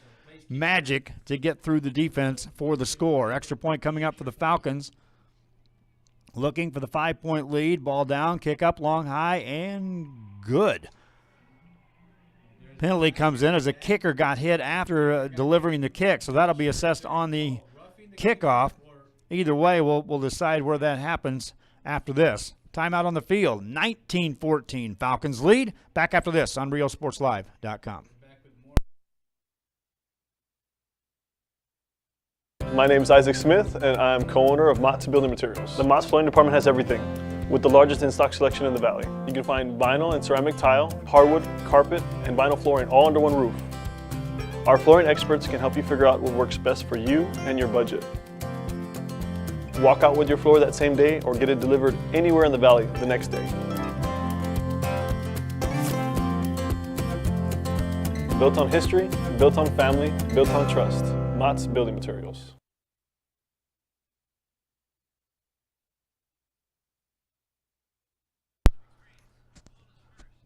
magic to get through the defense for the score. Extra point coming up for the Falcons. Looking for the 5-point lead. Ball down, kick up, long, high, and good. Penalty comes in as a kicker got hit after delivering the kick, so that'll be assessed on the kickoff. Either way, we'll decide where that happens after this. Timeout on the field. 19-14. Falcons lead. Back after this on RioSportsLive.com. My name is Isaac Smith, and I'm co-owner of Mott's Building Materials. The Mott's Flooring Department has everything, with the largest in-stock selection in the Valley. You can find vinyl and ceramic tile, hardwood, carpet, and vinyl flooring all under one roof. Our flooring experts can help you figure out what works best for you and your budget. Walk out with your floor that same day or get it delivered anywhere in the Valley the next day. Built on history, built on family, built on trust. Mott's Building Materials.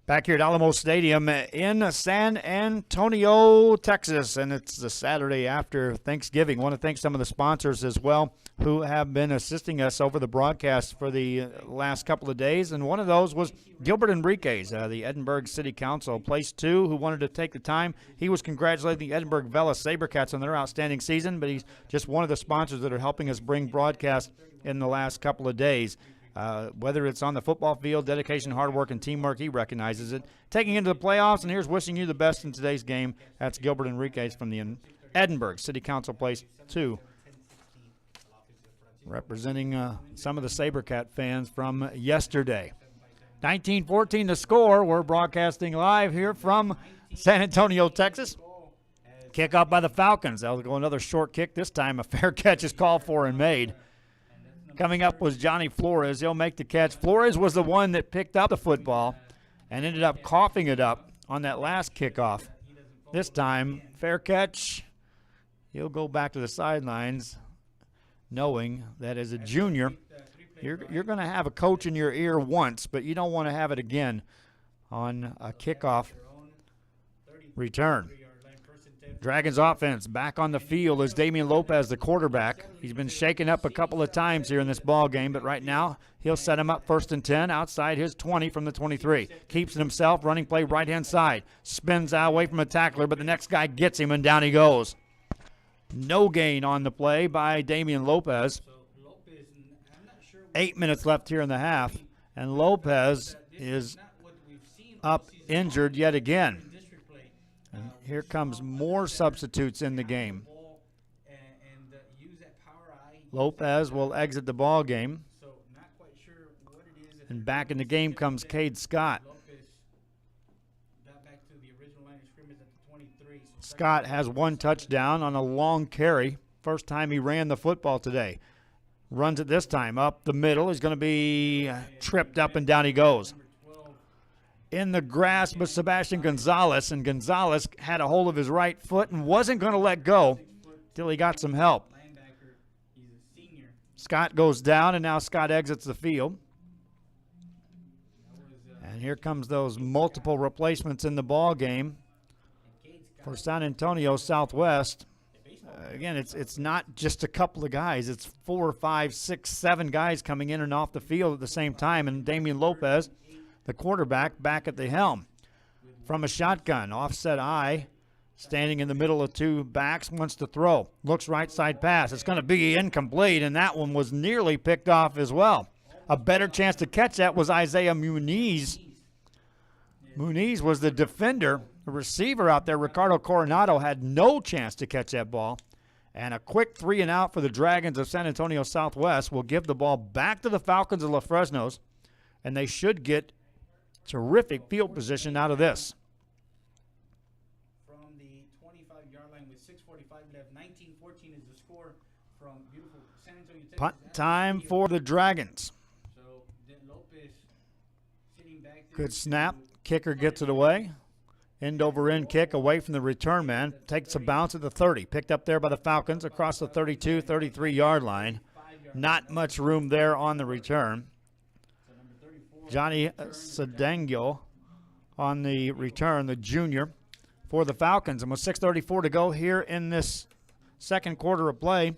Back here at Alamo Stadium in San Antonio, Texas, and it's the Saturday after Thanksgiving. I want to thank some of the sponsors as well who have been assisting us over the broadcast for the last couple of days, and one of those was Gilbert Enriquez, the Edinburgh City Council, place 2, who wanted to take the time. He was congratulating the Edinburgh Vela Sabercats on their outstanding season, but he's just one of the sponsors that are helping us bring broadcast in the last couple of days. Whether it's on the football field, dedication, hard work, and teamwork, he recognizes it. Taking into the playoffs, and here's wishing you the best in today's game. That's Gilbert Enriquez from the Edinburgh City Council Place 2, representing some of the Sabercat fans from yesterday. 19-14 to score. We're broadcasting live here from San Antonio, Texas. Kickoff by the Falcons. They'll go another short kick. This time a fair catch is called for and made. Coming up was Johnny Flores. He'll make the catch. Flores was the one that picked up the football and ended up coughing it up on that last kickoff. This time, fair catch. He'll go back to the sidelines knowing that as a junior, you're going to have a coach in your ear once, but you don't want to have it again on a kickoff return. Dragons offense back on the field is Damian Lopez, the quarterback. He's been shaken up a couple of times here in this ball game, but right now he'll set him up 1st and 10 outside his 20 from the 23. Keeps it himself, running play right-hand side. Spins out away from a tackler, but the next guy gets him, and down he goes. No gain on the play by Damian Lopez. 8 minutes left here in the half, and Lopez is up injured yet again. And here comes more substitutes in the game. Lopez will exit the ball game. And back in the game comes Cade Scott. Scott has 1 touchdown on a long carry. First time he ran the football today. Runs it this time up the middle. He's going to be tripped up and down he goes. In the grasp of Sebastian Gonzalez, and Gonzalez had a hold of his right foot and wasn't going to let go till he got some help. Scott goes down, and now Scott exits the field. And here comes those multiple replacements in the ball game for San Antonio Southwest. Again, it's not just a couple of guys. It's 4, 5, 6, 7 guys coming in and off the field at the same time, and Damian Lopez, the quarterback, back at the helm. From a shotgun, offset eye, standing in the middle of 2 backs, wants to throw. Looks right side pass. It's going to be incomplete, and that one was nearly picked off as well. A better chance to catch that was Isaiah Muniz. Muniz was the defender. The receiver out there, Ricardo Coronado, had no chance to catch that ball. And a quick 3 and out for the Dragons of San Antonio Southwest will give the ball back to the Falcons of Los Fresnos, and they should get terrific field position out of this. From the 25-yard line with 6:45 left, 19-14 is the score from beautiful San Antonio, Texas. Punt time for the Dragons. So Lopez sitting back there. Good snap. Kicker gets it away. End over end kick away from the return man. Takes a bounce at the 30. Picked up there by the Falcons across the 32, 33-yard line. Not much room there on the return. Johnny Cedengio on the return, the junior, for the Falcons. And with 6:34 to go here in this second quarter of play,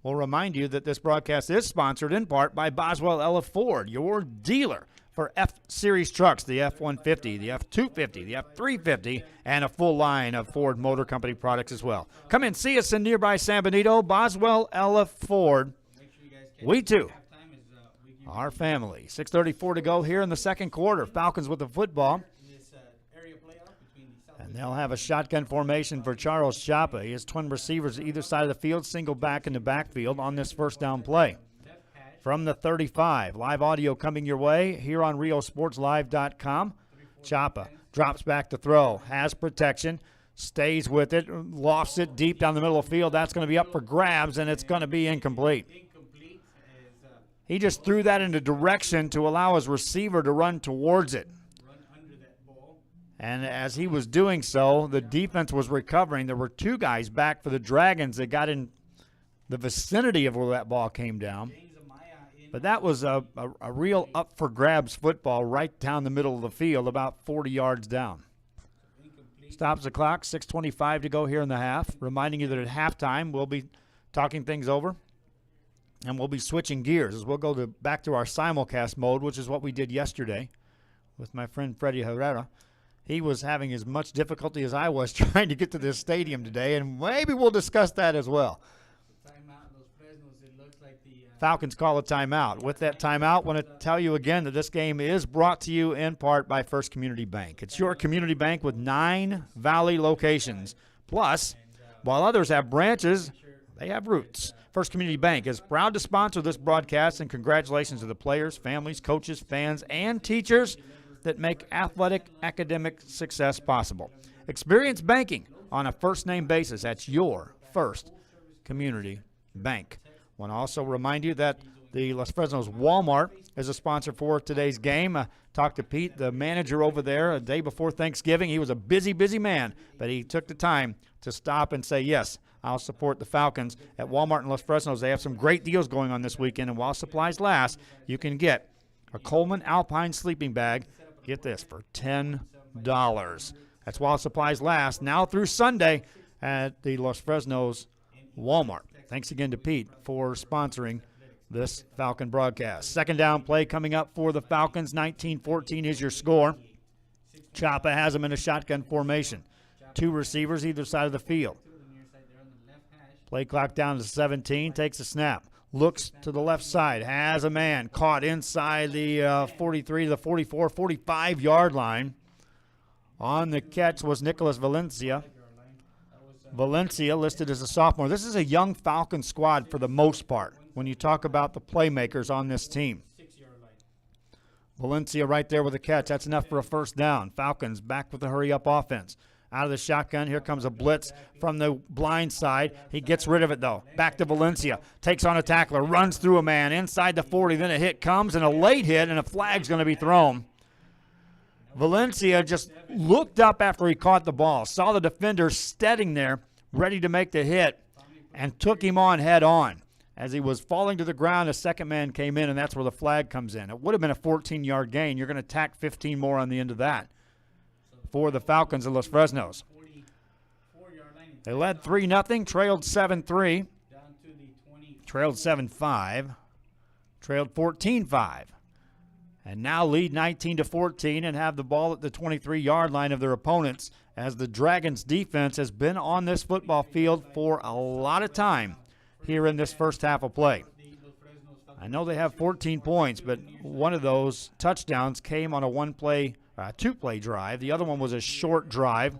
we'll remind you that this broadcast is sponsored in part by Boswell Ella Ford, your dealer for F-Series trucks, the F-150, the F-250, the F-350, and a full line of Ford Motor Company products as well. Come and see us in nearby San Benito, Boswell Ella Ford. We, too, our family. 6:34 to go here in the second quarter. Falcons with the football. And they'll have a shotgun formation for Charles Chapa. He has twin receivers either side of the field, single back in the backfield on this first down play. From the 35, live audio coming your way here on RioSportsLive.com. Chapa drops back to throw, has protection, stays with it, lofts it deep down the middle of the field. That's going to be up for grabs, and it's going to be incomplete. He just threw that into direction to allow his receiver to run towards it. And as he was doing so, the defense was recovering. There were two guys back for the Dragons that got in the vicinity of where that ball came down. But that was a real up-for-grabs football right down the middle of the field, about 40 yards down. Stops the clock, 6:25 to go here in the half. Reminding you that at halftime we'll be talking things over, and we'll be switching gears as we'll go back to our simulcast mode, which is what we did yesterday with my friend Freddie Herrera. He was having as much difficulty as I was trying to get to this stadium today, and maybe we'll discuss that as well. Falcons call a timeout. With that timeout, I want to tell you again that this game is brought to you in part by First Community Bank. It's your community bank with 9 Valley locations. Plus, while others have branches, they have roots. First Community Bank is proud to sponsor this broadcast, and congratulations to the players, families, coaches, fans, and teachers that make athletic academic success possible. Experience banking on a first-name basis. That's your First Community Bank. I want to also remind you that the Los Fresnos Walmart is a sponsor for today's game. Talked to Pete, the manager over there, a day before Thanksgiving. He was a busy, busy man, but he took the time to stop and say, yes, I'll support the Falcons at Walmart in Los Fresnos. They have some great deals going on this weekend, and while supplies last, you can get a Coleman Alpine sleeping bag. Get this, for $10. That's while supplies last, now through Sunday at the Los Fresnos Walmart. Thanks again to Pete for sponsoring this Falcon broadcast. Second down play coming up for the Falcons. 19-14 is your score. Chapa has them in a shotgun formation. 2 receivers either side of the field. Play clock down to 17, takes a snap. Looks to the left side, has a man caught inside the 43 to the 44, 45-yard line. On the catch was Nicholas Valencia. Valencia listed as a sophomore. This is a young Falcon squad for the most part when you talk about the playmakers on this team. Valencia right there with a catch. That's enough for a first down. Falcons back with the hurry-up offense. Out of the shotgun, here comes a blitz from the blind side. He gets rid of it, though. Back to Valencia. Takes on a tackler, runs through a man inside the 40. Then a hit comes, and a late hit, and a flag's going to be thrown. Valencia just looked up after he caught the ball, saw the defender steading there, ready to make the hit, and took him on head on. As he was falling to the ground, a second man came in, and that's where the flag comes in. It would have been a 14-yard gain. You're going to tack 15 more on the end of that for the Falcons of Los Fresnos. They led 3-0, trailed 7-3, trailed 7-5, trailed 14-5, and now lead 19-14 and have the ball at the 23-yard line of their opponents as the Dragons defense has been on this football field for a lot of time here in this first half of play. I know they have 14 points, but one of those touchdowns came on a two-play drive. The other one was a short drive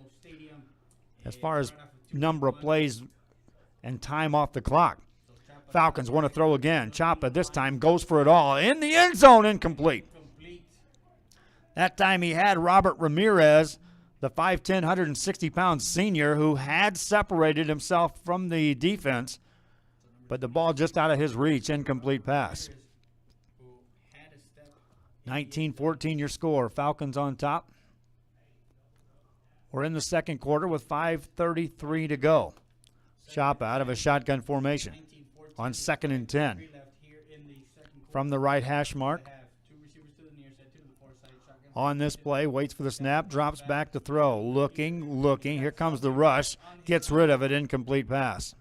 as far as number of plays and time off the clock. Falcons want to throw again. Chapa this time goes for it all. In the end zone, incomplete. That time he had Robert Ramirez, the 5'10", 160-pound senior who had separated himself from the defense, but the ball just out of his reach, incomplete pass. 19-14 your score. Falcons on top. We're in the second quarter with 5:33 to go. Chapa out of a shotgun formation on 2nd and 10. From the right hash mark. On this play, waits for the snap, drops back to throw. Looking. Here comes the rush. Gets rid of it, incomplete pass.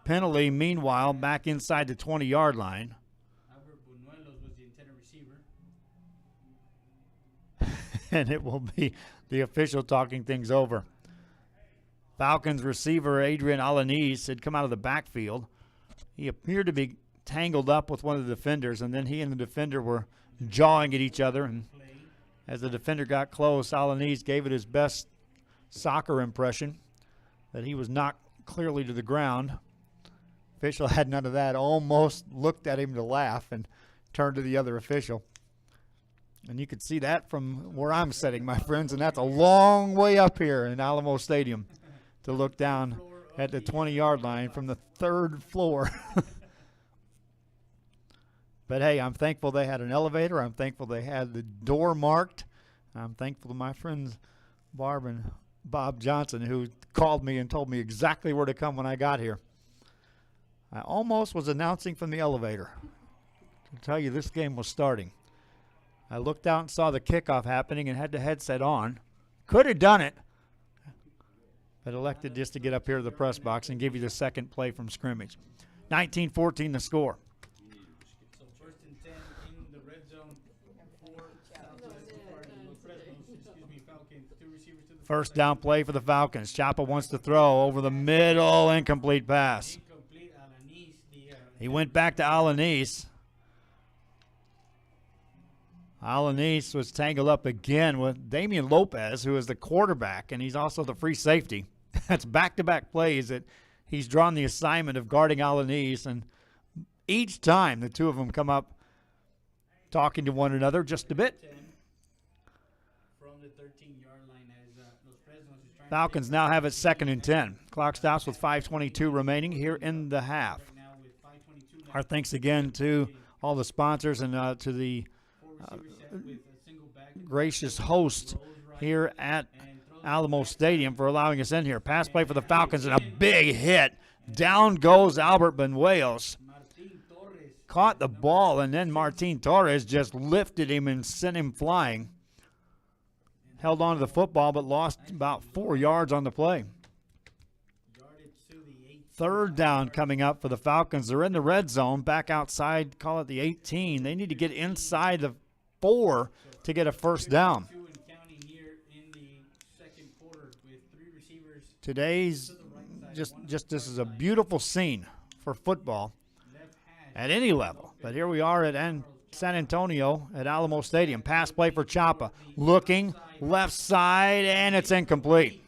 Penalty, meanwhile, back inside the 20-yard line. And it will be the official talking things over. Falcons receiver Adrian Alanis had come out of the backfield. He appeared to be tangled up with one of the defenders, and then he and the defender were jawing at each other. And as the defender got close, Alanis gave it his best soccer impression, that he was knocked clearly to the ground. Official had none of that, almost looked at him to laugh and turned to the other official. And you could see that from where I'm sitting, my friends, and that's a long way up here in Alamo Stadium to look down at the 20-yard line from the third floor. But, hey, I'm thankful they had an elevator. I'm thankful they had the door marked. I'm thankful to my friends Barb and Bob Johnson, who called me and told me exactly where to come when I got here. I almost was announcing from the elevator to tell you this game was starting. I looked out and saw the kickoff happening and had the headset on. Could have done it, but elected just to get up here to the press box and give you the second play from scrimmage. 19-14 the score. So 1st and 10 in the red zone for Falcons. 2 receivers to the First down play for the Falcons. Chapa wants to throw over the middle, incomplete pass. He went back to Alanis. Alanis was tangled up again with Damian Lopez, who is the quarterback, and he's also the free safety. That's back-to-back plays that he's drawn the assignment of guarding Alanis, and each time the two of them come up talking to one another just a bit. From the 13-yard line as Los Fresnos is trying Falcons now have it 2nd and 10. Clock stops with 5:22 remaining here in the half. Our thanks again to all the sponsors and to the gracious host here at Alamo Stadium for allowing us in here. Pass play for the Falcons and a big hit. Down goes Albert Benuelos. Caught the ball, and then Martin Torres just lifted him and sent him flying. Held on to the football, but lost about 4 yards on the play. 3rd down coming up for the Falcons. They're in the red zone, back outside, call it the 18. They need to get inside the 4 to get a first down. Today's just this is a beautiful scene for football at any level. But here we are at San Antonio at Alamo Stadium. Pass play for Chapa. Looking left side, and it's incomplete.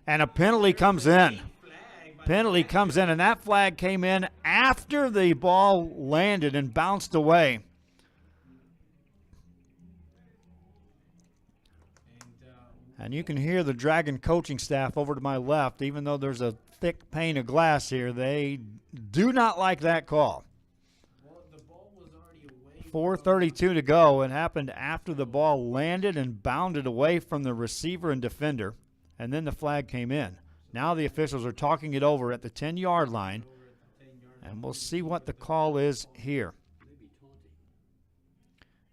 And a penalty comes in. Penalty comes in, and that flag came in after the ball landed and bounced away. And you can hear the Dragon coaching staff over to my left. Even though there's a thick pane of glass here, they do not like that call. 4:32 to go. It happened after the ball landed and bounded away from the receiver and defender, and then the flag came in. Now the officials are talking it over at the 10-yard line, and we'll see what the call is here.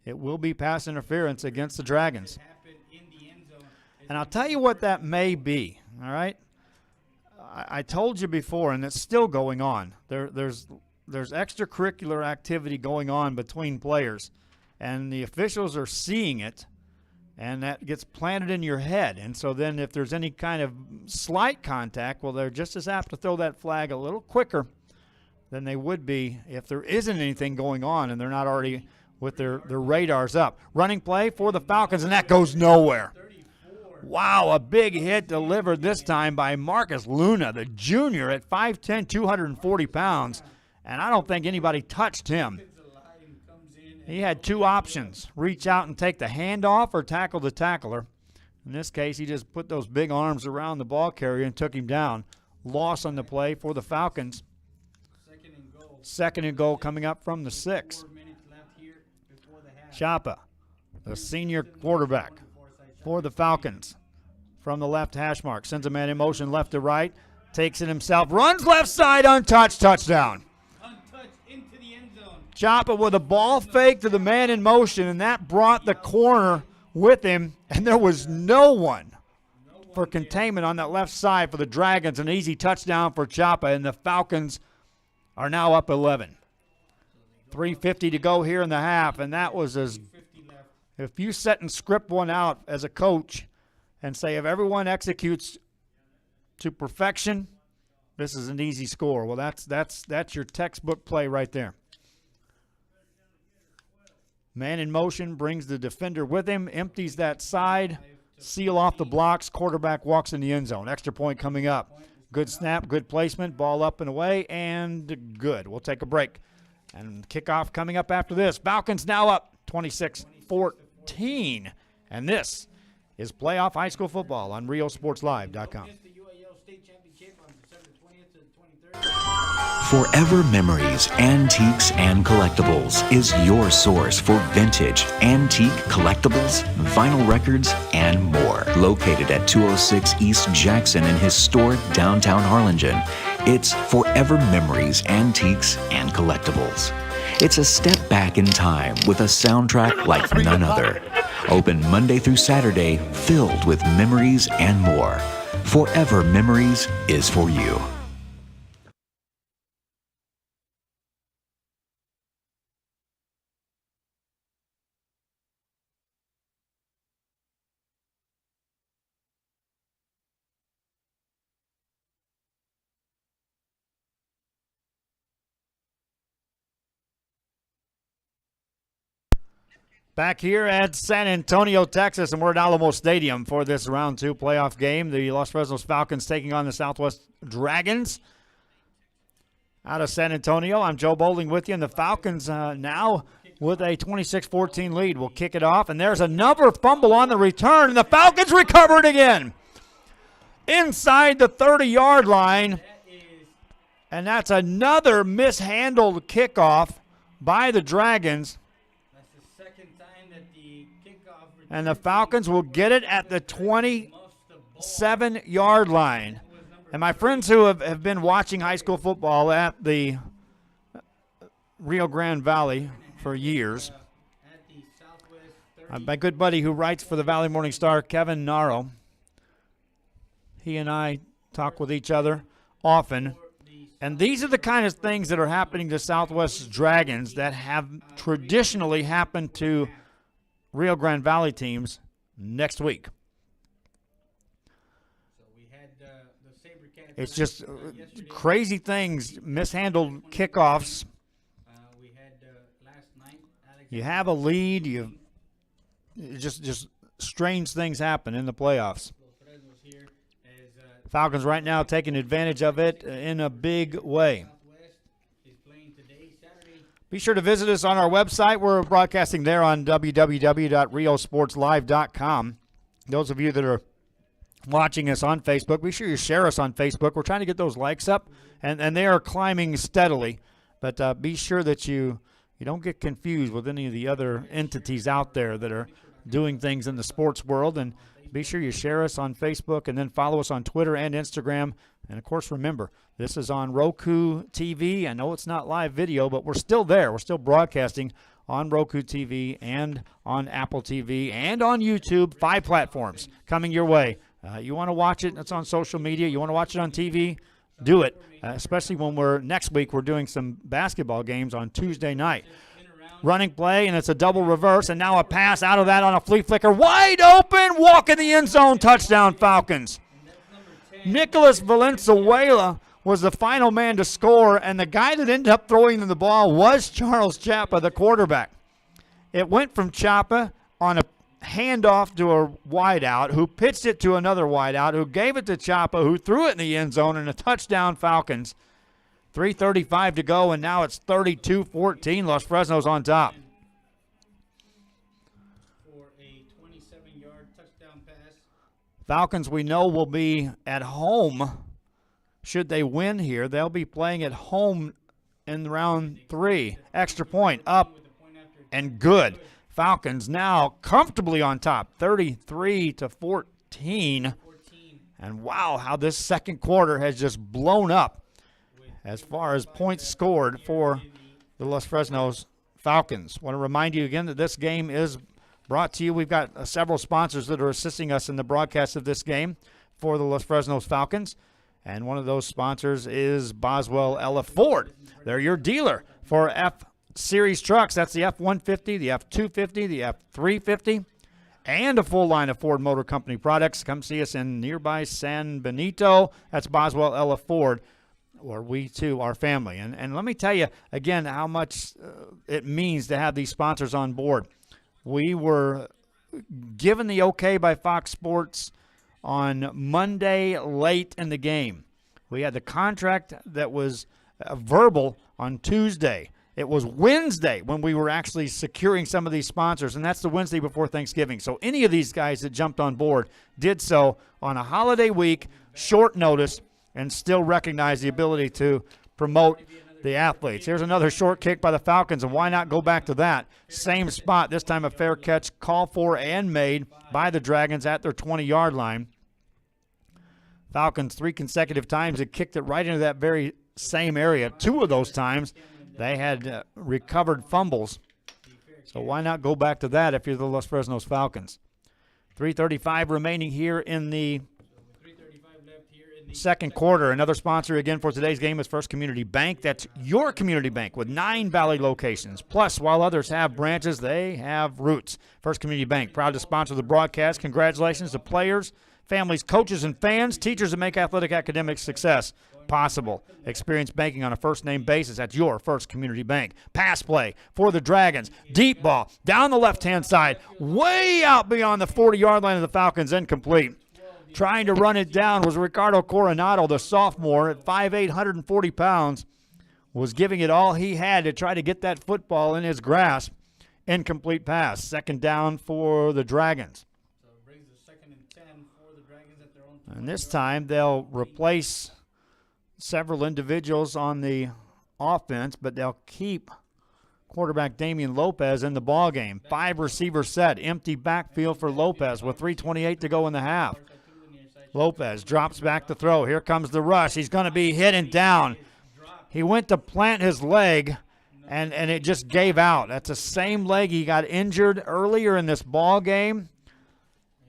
It will be pass interference against the Dragons. And I'll tell you what that may be, all right? I told you before, and it's still going on. There's extracurricular activity going on between players, and the officials are seeing it, and that gets planted in your head. And so then if there's any kind of slight contact, well, they're just as apt to throw that flag a little quicker than they would be if there isn't anything going on and they're not already with their radars up. Running play for the Falcons, and that goes nowhere. Wow, a big hit delivered this time by Marcus Luna, the junior at 5'10", 240 pounds. And I don't think anybody touched him. He had 2 options, reach out and take the handoff or tackle the tackler. In this case, he just put those big arms around the ball carrier and took him down. Loss on the play for the Falcons. 2nd and goal coming up from the 6. Chapa, the senior quarterback for the Falcons. From the left hash mark, sends a man in motion left to right, takes it himself, runs left side, untouched, touchdown. Chapa with a ball fake to the man in motion, and that brought the corner with him, and there was no one for containment on that left side for the Dragons. An easy touchdown for Chapa, and the Falcons are now up 11. 3:50 to go here in the half, and that was as if you set and script one out as a coach and say if everyone executes to perfection, This is an easy score. Well, that's your textbook play right there. Man in motion, brings the defender with him, empties that side, seal off the blocks, quarterback walks in the end zone. Extra point coming up. Good snap, good placement, ball up and away, and good. We'll take a break. And kickoff coming up after this. Falcons now up 26-14. And this is playoff high school football on RioSportsLive.com. Forever Memories, Antiques, and Collectibles is your source for vintage, antique collectibles, vinyl records, and more. Located at 206 East Jackson in historic downtown Harlingen, it's Forever Memories, Antiques, and Collectibles. It's a step back in time with a soundtrack like none other. Open Monday through Saturday, filled with memories and more. Forever Memories is for you. Back here at San Antonio, Texas, and we're at Alamo Stadium for this round 2 playoff game. The Los Fresnos Falcons taking on the Southwest Dragons. Out of San Antonio, I'm Joe Bowling with you, and the Falcons now with a 26-14 lead. We'll kick it off, and there's another fumble on the return, and the Falcons recover it again. Inside the 30-yard line, and that's another mishandled kickoff by the Dragons. And the Falcons will get it at the 27-yard line. And my friends who have been watching high school football at the Rio Grande Valley for years, my good buddy who writes for the Valley Morning Star, Kevin Naro, he and I talk with each other often. And these are the kind of things that are happening to Southwest Dragons that have traditionally happened to Rio Grande Valley teams next week. It's just crazy things, mishandled kickoffs. You have a lead, just strange things happen in the playoffs. Falcons right now taking advantage of it in a big way. Be sure to visit us on our website. We're broadcasting there on www.riosportslive.com. Those of you that are watching us on Facebook, be sure you share us on Facebook. We're trying to get those likes up, and they are climbing steadily. But be sure that you don't get confused with any of the other entities out there that are doing things in the sports world. And be sure you share us on Facebook and then follow us on Twitter and Instagram. And, of course, remember, this is on Roku TV. I know it's not live video, but we're still there. We're still broadcasting on Roku TV and on Apple TV and on YouTube. 5 platforms coming your way. You want to watch it, it's on social media. You want to watch it on TV, do it, especially when next week we're doing some basketball games on Tuesday night. Running play, and it's a double reverse, and now a pass out of that on a flea flicker. Wide open, walk in the end zone, touchdown Falcons. Nicholas Valenzuela was the final man to score, and the guy that ended up throwing the ball was Charles Chapa, the quarterback. It went from Chapa on a handoff to a wideout, who pitched it to another wideout, who gave it to Chapa, who threw it in the end zone, and a touchdown Falcons. 3:35 to go, and now it's 32-14. Los Fresnos on top. For a 27-yard touchdown pass. Falcons, we know, will be at home. Should they win here, they'll be playing at home in round 3. Extra point up and good. Falcons now comfortably on top, 33-14. And wow, how this second quarter has just blown up as far as points scored for the Los Fresnos Falcons. Want to remind you again that this game is brought to you. We've got several sponsors that are assisting us in the broadcast of this game for the Los Fresnos Falcons. And one of those sponsors is Boswell Ella Ford. They're your dealer for F-Series trucks. That's the F-150, the F-250, the F-350, and a full line of Ford Motor Company products. Come see us in nearby San Benito. That's Boswell Ella Ford. or we too are family. And let me tell you again how much it means to have these sponsors on board. We were given the okay by Fox Sports on Monday late in the game. We had the contract that was verbal on Tuesday. It was Wednesday when we were actually securing some of these sponsors, and that's the Wednesday before Thanksgiving. So any of these guys that jumped on board did so on a holiday week, short notice, and still recognize the ability to promote the athletes. Here's another short kick by the Falcons, and why not go back to that? Same spot, this time a fair catch, called for and made by the Dragons at their 20-yard line. Falcons 3 consecutive times had kicked it right into that very same area. 2 of those times they had recovered fumbles. So why not go back to that if you're the Los Fresnos Falcons? 3:35 remaining here in the second quarter. Another sponsor again for today's game is First Community Bank. That's your community bank with 9 Valley locations. Plus, while others have branches, they have roots. First Community Bank, proud to sponsor the broadcast. Congratulations to players, families, coaches, and fans, teachers that make athletic academic success possible. Experience banking on a first-name basis at your First Community Bank. Pass play for the Dragons. Deep ball down the left-hand side, way out beyond the 40-yard line of the Falcons, incomplete. Trying to run it down was Ricardo Coronado, the sophomore at 5'8", 140 pounds, was giving it all he had to try to get that football in his grasp. Incomplete pass. Second down for the Dragons. So it brings the 2nd and 10 for the Dragons at their own. And this time they'll replace several individuals on the offense, but they'll keep quarterback Damian Lopez in the ball game. 5 receiver set, empty backfield for Lopez with 3:28 to go in the half. Lopez drops back to throw. Here comes the rush. He's going to be hit and down. He went to plant his leg, and it just gave out. That's the same leg he got injured earlier in this ball game.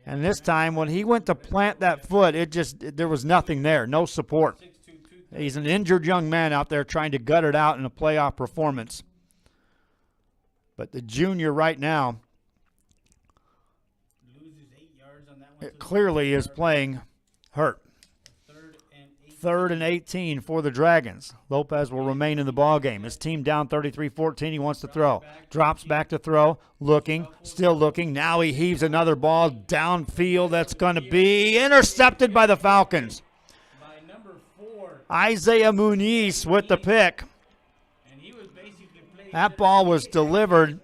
And this time when he went to plant that foot, there was nothing there, no support. He's an injured young man out there trying to gut it out in a playoff performance. But the junior right now clearly is playing hurt. 3rd and 18 for the Dragons. Lopez will remain in the ball game. His team down 33-14. He wants to throw. Drops back to throw. Looking. Still looking. Now he heaves another ball downfield. That's going to be intercepted by the Falcons. Isaiah Muniz with the pick. That ball was delivered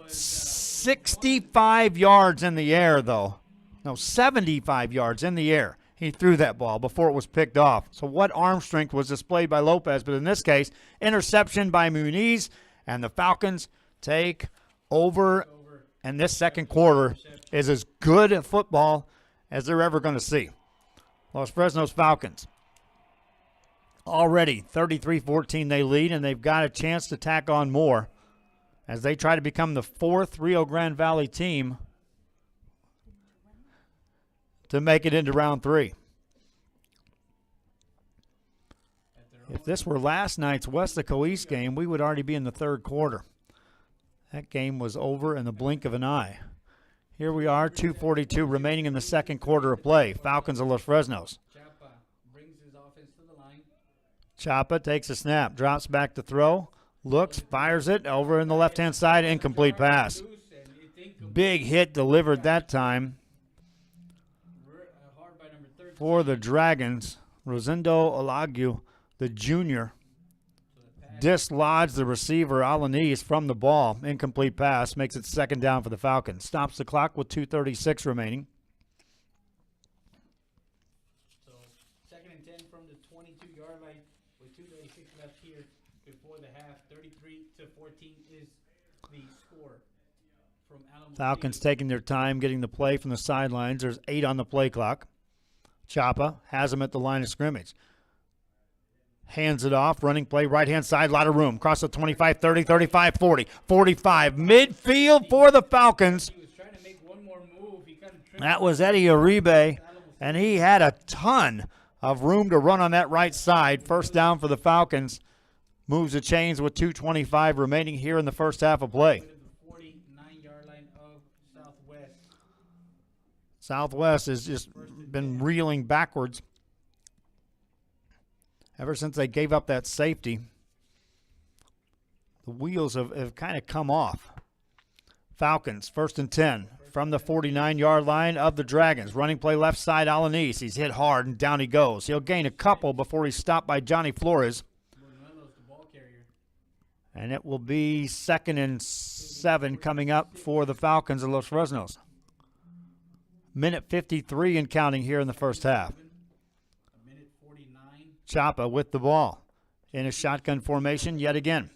65 yards in the air, though. No, 75 yards in the air. He threw that ball before it was picked off. So what arm strength was displayed by Lopez? But in this case, interception by Muniz, and the Falcons take over. And this second quarter is as good a football as they're ever going to see. Los Fresnos Falcons. Already 33-14 they lead, and they've got a chance to tack on more as they try to become the 4th Rio Grande Valley team to make it into round 3. If this were last night's Westaco East game, we would already be in the 3rd quarter. That game was over in the blink of an eye. Here we are, 2:42 remaining in the second quarter of play. Falcons of Los Fresnos. Chapa takes a snap, drops back to throw, looks, fires it over in the left-hand side, incomplete pass. Big hit delivered that time for the Dragons. Rosendo Olagu, the junior, dislodged the receiver Alanis from the ball. Incomplete pass makes it 2nd down for the Falcons. Stops the clock with 2:36 remaining. So 2nd and 10 from the 22-yard line with 2:36 left here before the half. 33-14 is the score from Alamo. Falcons taking their time getting the play from the sidelines. There's 8 on the play clock. Chapa has him at the line of scrimmage. Hands it off, running play, right-hand side, a lot of room. Across the 25, 30, 35, 40, 45. Midfield for the Falcons. That was Eddie Uribe, and he had a ton of room to run on that right side. First down for the Falcons. Moves the chains with 2:25 remaining here in the first half of play. 49-yard line of Southwest. Southwest has just been reeling backwards. Ever since they gave up that safety, the wheels have kind of come off. Falcons, 1st and 10 from the 49-yard line of the Dragons. Running play left side, Alanis. He's hit hard, and down he goes. He'll gain a couple before he's stopped by Johnny Flores. And it will be 2nd and 7 coming up for the Falcons of Los Fresnos. Minute 53 and counting here in the first half. Chapa with the ball in a shotgun formation yet again.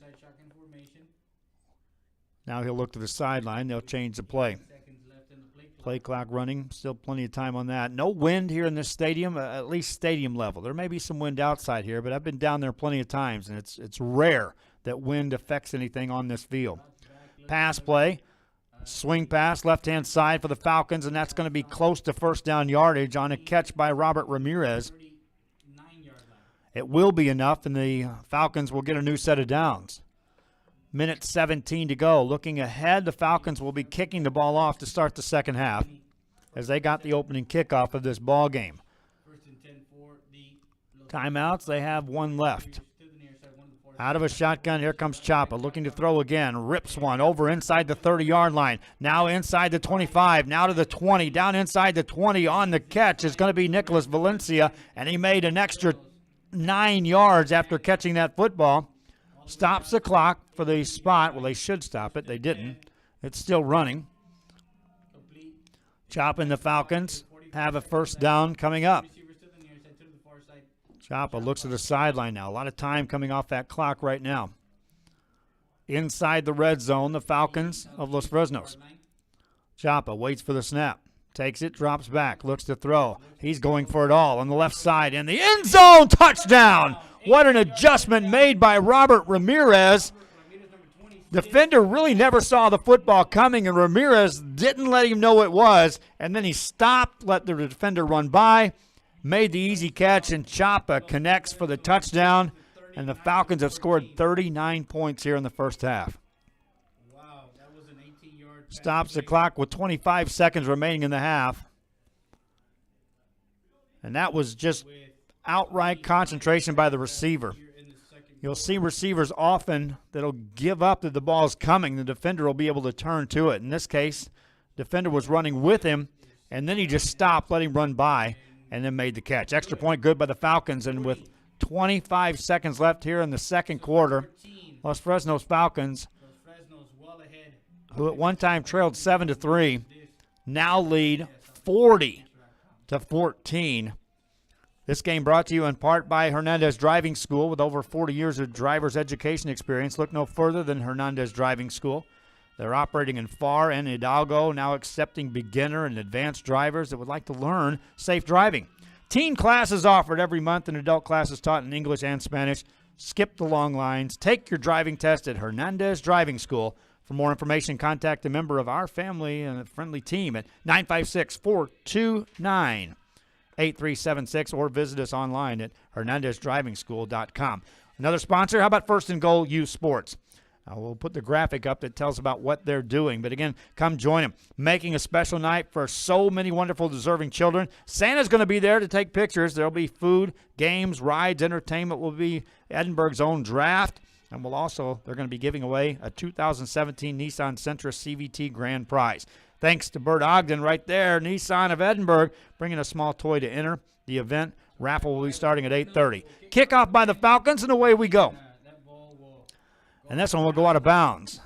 Now he'll look to the sideline. They'll change the play. Play clock running. Still plenty of time on that. No wind here in this stadium, at least stadium level. There may be some wind outside here, but I've been down there plenty of times, and it's rare that wind affects anything on this field. Pass play. Swing pass, left-hand side for the Falcons, and that's going to be close to first down yardage on a catch by Robert Ramirez. It will be enough, and the Falcons will get a new set of downs. Minute 17 to go. Looking ahead, the Falcons will be kicking the ball off to start the second half as they got the opening kickoff of this ball game. Timeouts, they have one left. Out of a shotgun, here comes Chapa, looking to throw again. Rips one over inside the 30-yard line. Now inside the 25, now to the 20. Down inside the 20 on the catch is going to be Nicholas Valencia, and he made an extra 9 yards after catching that football. Stops the clock for the spot. Well, they should stop it. They didn't. It's still running. Chapa and the Falcons have a first down coming up. Chapa looks at the sideline now. A lot of time coming off that clock right now. Inside the red zone, the Falcons of Los Fresnos. Chapa waits for the snap. Takes it, drops back, looks to throw. He's going for it all on the left side. In the end zone, touchdown! What an adjustment made by Robert Ramirez. Defender really never saw the football coming, and Ramirez didn't let him know it was. And then he stopped, let the defender run by. Made the easy catch, and Chapa connects for the touchdown, and the Falcons have scored 39 points here in the first half. Stops the clock with 25 seconds remaining in the half. And that was just outright concentration by the receiver. You'll see receivers often that'll give up that the ball's coming. The defender will be able to turn to it. In this case, defender was running with him, and then he just stopped, let him run by, and then made the catch. Extra point good by the Falcons, and with 25 seconds left here in the second quarter, Los Fresnos Falcons, who at one time trailed 7-3, now lead 40-14. This game brought to you in part by Hernandez Driving School. With over 40 years of driver's education experience, look no further than Hernandez Driving School. They're operating in Far and Hidalgo, now accepting beginner and advanced drivers that would like to learn safe driving. Teen classes offered every month and adult classes taught in English and Spanish. Skip the long lines. Take your driving test at Hernandez Driving School. For more information, contact a member of our family and a friendly team at 956-429-8376 or visit us online at HernandezDrivingSchool.com. Another sponsor, how about First and Goal Youth Sports? We'll put the graphic up that tells about what they're doing. But again, come join them. Making a special night for so many wonderful, deserving children. Santa's going to be there to take pictures. There'll be food, games, rides, entertainment. Will be Edinburgh's own draft. And they're going to be giving away a 2017 Nissan Sentra CVT Grand Prize. Thanks to Bert Ogden right there, Nissan of Edinburgh, bringing a small toy to enter the event. Raffle will be starting at 8:30. Kickoff by the Falcons, and away we go. And this one will go out of bounds.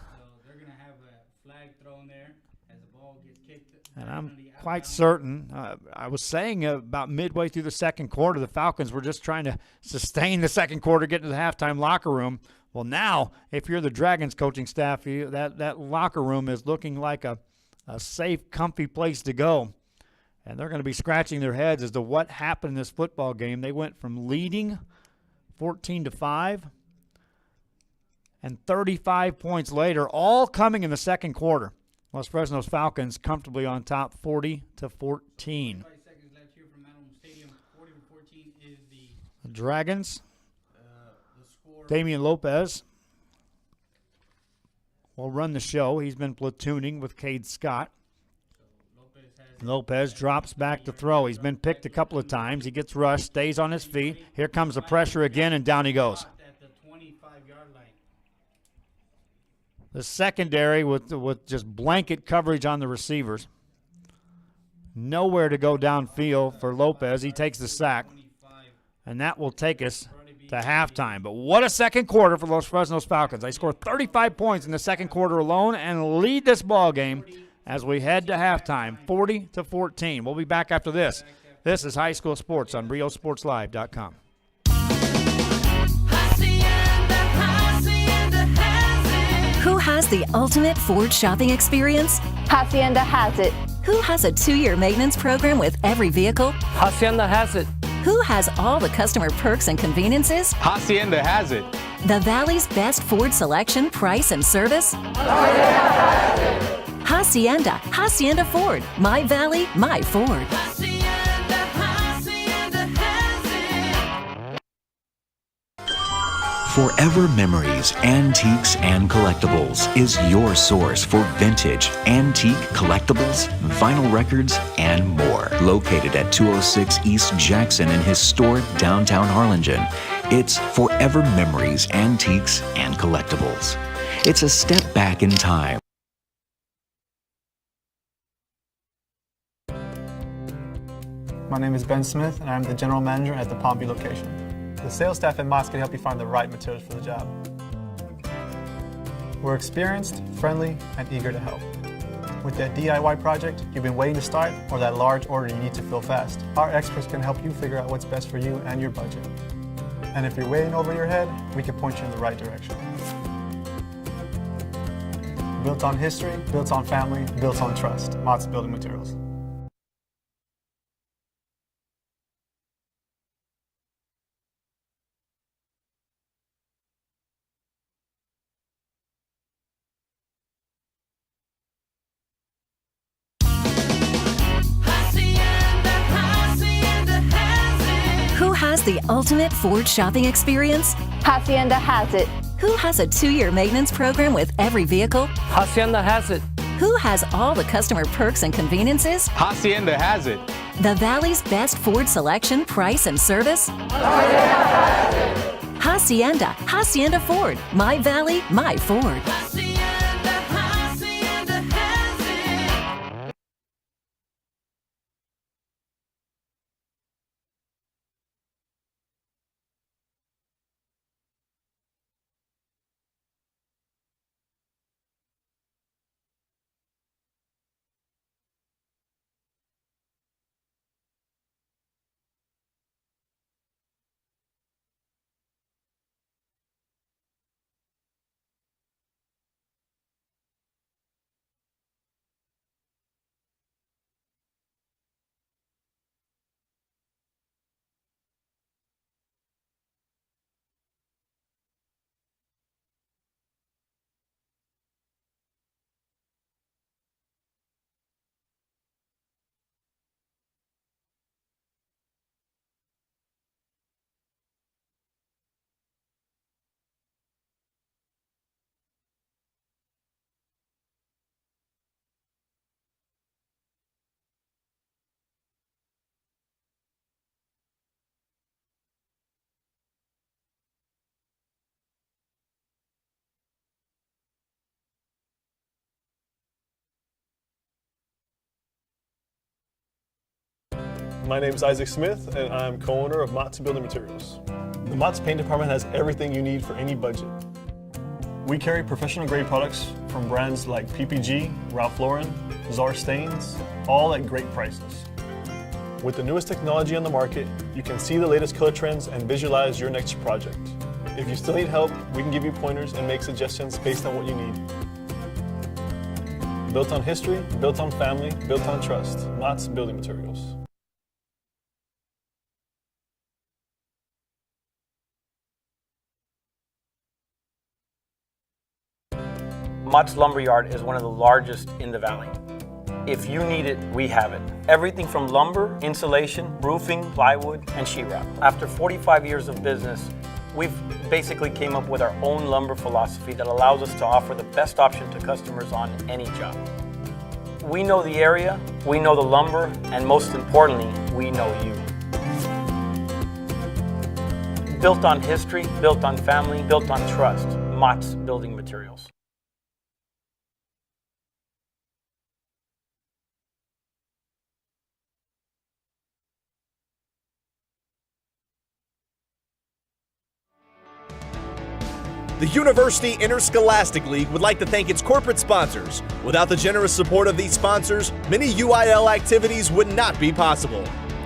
They're going to have a flag thrown there as the ball gets kicked. And I'm quite certain, I was saying about midway through the second quarter, the Falcons were just trying to sustain the second quarter, get to the halftime locker room. Well, now, if you're the Dragons coaching staff, that locker room is looking like a safe, comfy place to go. And they're going to be scratching their heads as to what happened in this football game. They went from leading 14-5 and 35 points later, all coming in the second quarter. Los Fresnos Falcons comfortably on top, 40-14. 5 seconds left here from Alamo Stadium. 40-14 is the Dragons. The score. Damian Lopez will run the show. He's been platooning with Cade Scott. So Lopez has Lopez drops back to throw. He's been picked a couple of times. He gets rushed, stays on his feet. Here comes the pressure again, and down he goes. At the 25-yard line. The secondary with just blanket coverage on the receivers. Nowhere to go downfield for Lopez. He takes the sack, and that will take us to halftime. But what a second quarter for Los Fresnos Falcons. They score 35 points in the second quarter alone and lead this ball game as we head to halftime, 40-14. We'll be back after this. This is High School Sports on RioSportsLive.com. Who has the ultimate Ford shopping experience? Hacienda has it. Who has a 2-year maintenance program with every vehicle? Hacienda has it. Who has all the customer perks and conveniences? Hacienda has it. The Valley's best Ford selection, price, and service? Hacienda. Hacienda Ford. My Valley, my Ford. Forever Memories, Antiques, and Collectibles is your source for vintage, antique collectibles, vinyl records, and more. Located at 206 East Jackson in historic downtown Harlingen, it's Forever Memories, Antiques, and Collectibles. It's a step back in time. My name is Ben Smith, and I'm the general manager at the Pompey location. The sales staff at Mott's can help you find the right materials for the job. We're experienced, friendly, and eager to help. With that DIY project you've been waiting to start, or that large order you need to fill fast, our experts can help you figure out what's best for you and your budget. And if you're waiting over your head, we can point you in the right direction. Built on history, built on family, built on trust. Mott's Building Materials. Who has the ultimate Ford shopping experience? Hacienda has it. Who has a 2-year maintenance program with every vehicle? Hacienda has it. Who has all the customer perks and conveniences? Hacienda has it. The Valley's best Ford selection, price, and service? Hacienda. Hacienda Ford. My Valley, my Ford. My name is Isaac Smith, and I'm co-owner of Mott's Building Materials. The Mott's paint department has everything you need for any budget. We carry professional grade products from brands like PPG, Ralph Lauren, Czar Stains, all at great prices. With the newest technology on the market, you can see the latest color trends and visualize your next project. If you still need help, we can give you pointers and make suggestions based on what you need. Built on history, built on family, built on trust. Mott's Building Materials. Mott's Lumberyard is one of the largest in the valley. If you need it, we have it. Everything from lumber, insulation, roofing, plywood, and sheetrock. After 45 years of business, we've basically came up with our own lumber philosophy that allows us to offer the best option to customers on any job. We know the area, we know the lumber, and most importantly, we know you. Built on history, built on family, built on trust. Mott's Building Materials. The University Interscholastic League would like to thank its corporate sponsors. Without the generous support of these sponsors, many UIL activities would not be possible.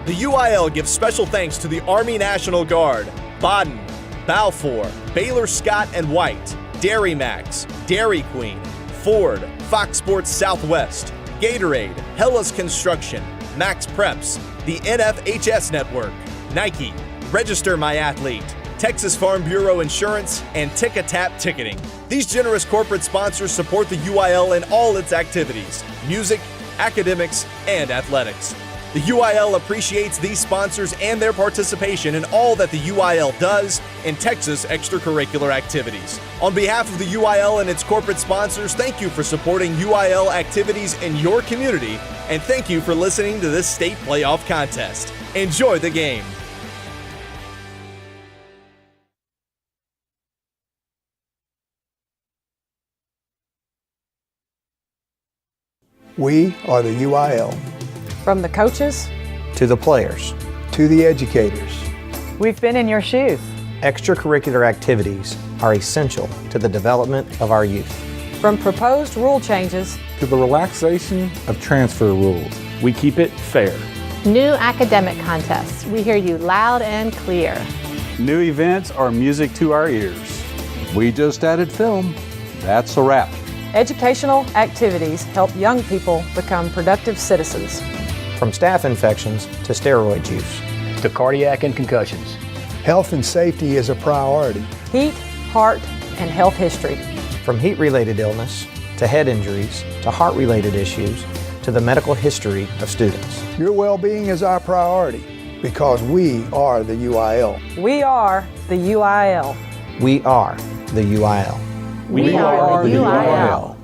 The UIL gives special thanks to the Army National Guard, Baden, Balfour, Baylor Scott and White, Dairy Max, Dairy Queen, Ford, Fox Sports Southwest, Gatorade, Hellas Construction, Max Preps, the NFHS Network, Nike, Register My Athlete, Texas Farm Bureau Insurance, and Tick-A-Tap Ticketing. These generous corporate sponsors support the UIL in all its activities, music, academics, and athletics. The UIL appreciates these sponsors and their participation in all that the UIL does in Texas extracurricular activities. On behalf of the UIL and its corporate sponsors, thank you for supporting UIL activities in your community, and thank you for listening to this state playoff contest. Enjoy the game. We are the UIL. From the coaches to the players, to the educators. We've been in your shoes. extracurricular activities are essential to the development of our youth. From proposed rule changes to the relaxation of transfer rules, we keep it fair. New academic contests. We hear you loud and clear. New events are music to our ears. We just added film. That's a wrap. Educational activities help young people become productive citizens. From staph infections to steroid use, to cardiac and concussions. Health and safety is a priority. Heat, heart, and health history. From heat-related illness to head injuries to heart-related issues to the medical history of students. Your well-being is our priority because we are the UIL. We are the UIL. We are the UIL. We are the UIL.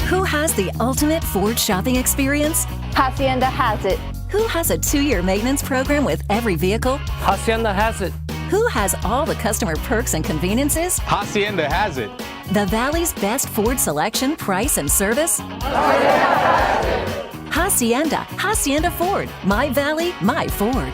Who has the ultimate Ford shopping experience? Hacienda has it. Who has a 2-year maintenance program with every vehicle? Hacienda has it. Who has all the customer perks and conveniences? Hacienda has it. The Valley's best Ford selection, price, and service? Hacienda. Hacienda Ford. My Valley, my Ford.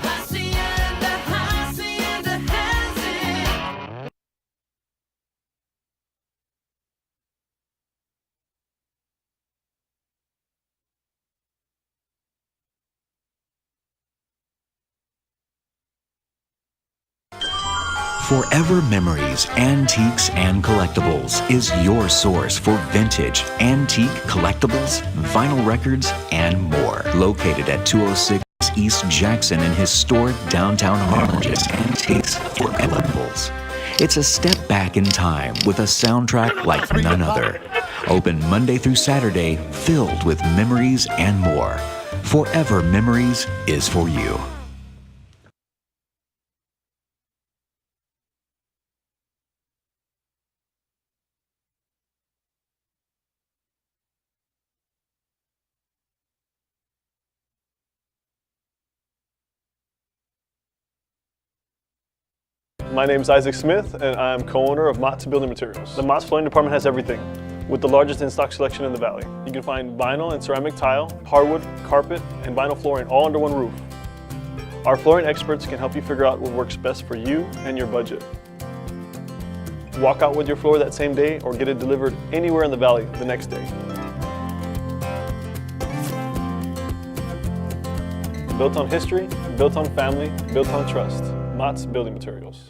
Forever Memories, Antiques, and Collectibles is your source for vintage, antique, collectibles, vinyl records, and more. Located at 206 East Jackson in historic downtown Harlem. Antiques for collectibles. It's a step back in time with a soundtrack like none other. Open Monday through Saturday, filled with memories and more. Forever Memories is for you. My name is Isaac Smith, and I'm co-owner of Mott's Building Materials. The Mott's flooring department has everything, with the largest in-stock selection in the Valley. You can find vinyl and ceramic tile, hardwood, carpet, and vinyl flooring all under one roof. Our flooring experts can help you figure out what works best for you and your budget. Walk out with your floor that same day or get it delivered anywhere in the Valley the next day. Built on history, built on family, built on trust. Mott's Building Materials.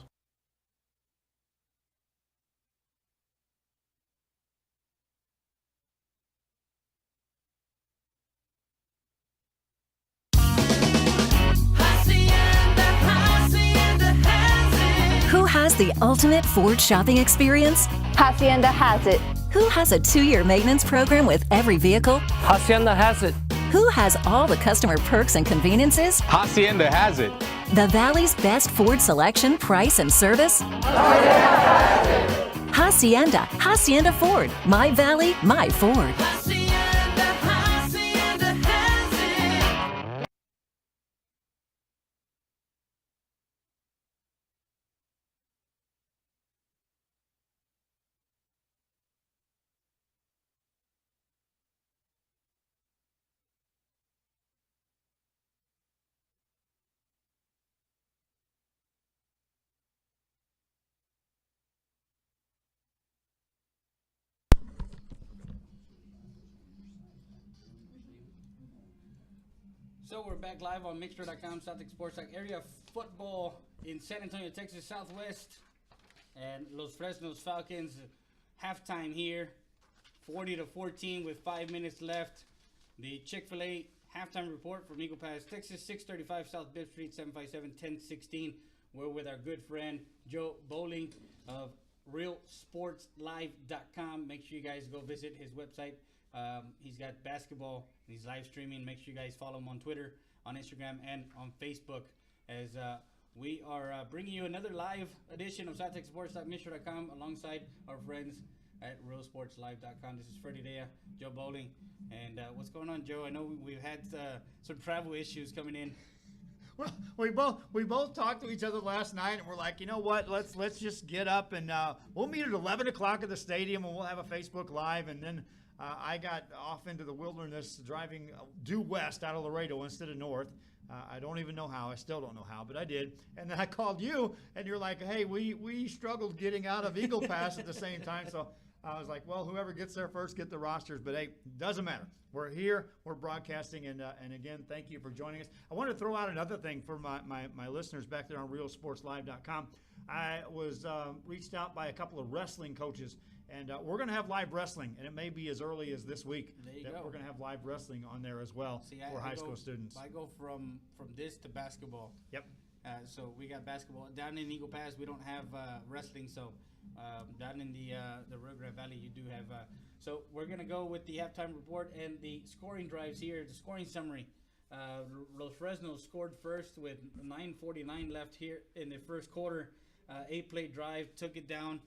Who has the ultimate Ford shopping experience? Hacienda has it. Who has a 2-year maintenance program with every vehicle? Hacienda has it. Who has all the customer perks and conveniences? Hacienda has it. The Valley's best Ford selection, price, and service? Hacienda. Hacienda Ford. My Valley, my Ford. So we're back live on Mixer.com, South Sports Talk area football in San Antonio, Texas Southwest, and Los Fresnos Falcons halftime here, 40-14 with 5 minutes left. The Chick-fil-A halftime report from Eagle Pass, Texas, 635 South Bibb Street, 757-1016. We're with our good friend Joe Bowling of RealSportsLive.com. Make sure you guys go visit his website. He's got basketball. He's live streaming. Make sure you guys follow him on Twitter, on Instagram, and on Facebook as we are bringing you another live edition of SouthTexasSports.Mixer.com alongside our friends at RealSportsLive.com. This is Freddie Dea, Joe Bowling. And what's going on, Joe? I know we've had some travel issues coming in. Well, we both talked to each other last night, and we're like, you know what? Let's just get up and we'll meet at 11 o'clock at the stadium, and we'll have a Facebook Live, and then. I got off into the wilderness driving due west out of Laredo instead of north. I don't even know how. I still don't know how, but I did. And then I called you, and you're like, hey, we struggled getting out of Eagle Pass at the same time. So I was like, well, whoever gets there first, get the rosters. But, hey, doesn't matter. We're here. We're broadcasting. And again, thank you for joining us. I want to throw out another thing for my listeners back there on RealSportsLive.com. I was reached out by a couple of wrestling coaches. And we're going to have live wrestling, and it may be as early as this week that we're going to have live wrestling on there as well for high school students. I go from this to basketball. Yep. So we got basketball. Down in Eagle Pass, we don't have wrestling. So down in the Rio Grande Valley, you do have. So we're going to go with the halftime report and the scoring drives here, the scoring summary. Los Fresnos scored first with 9:49 left here in the first quarter. 8-play drive, took it down.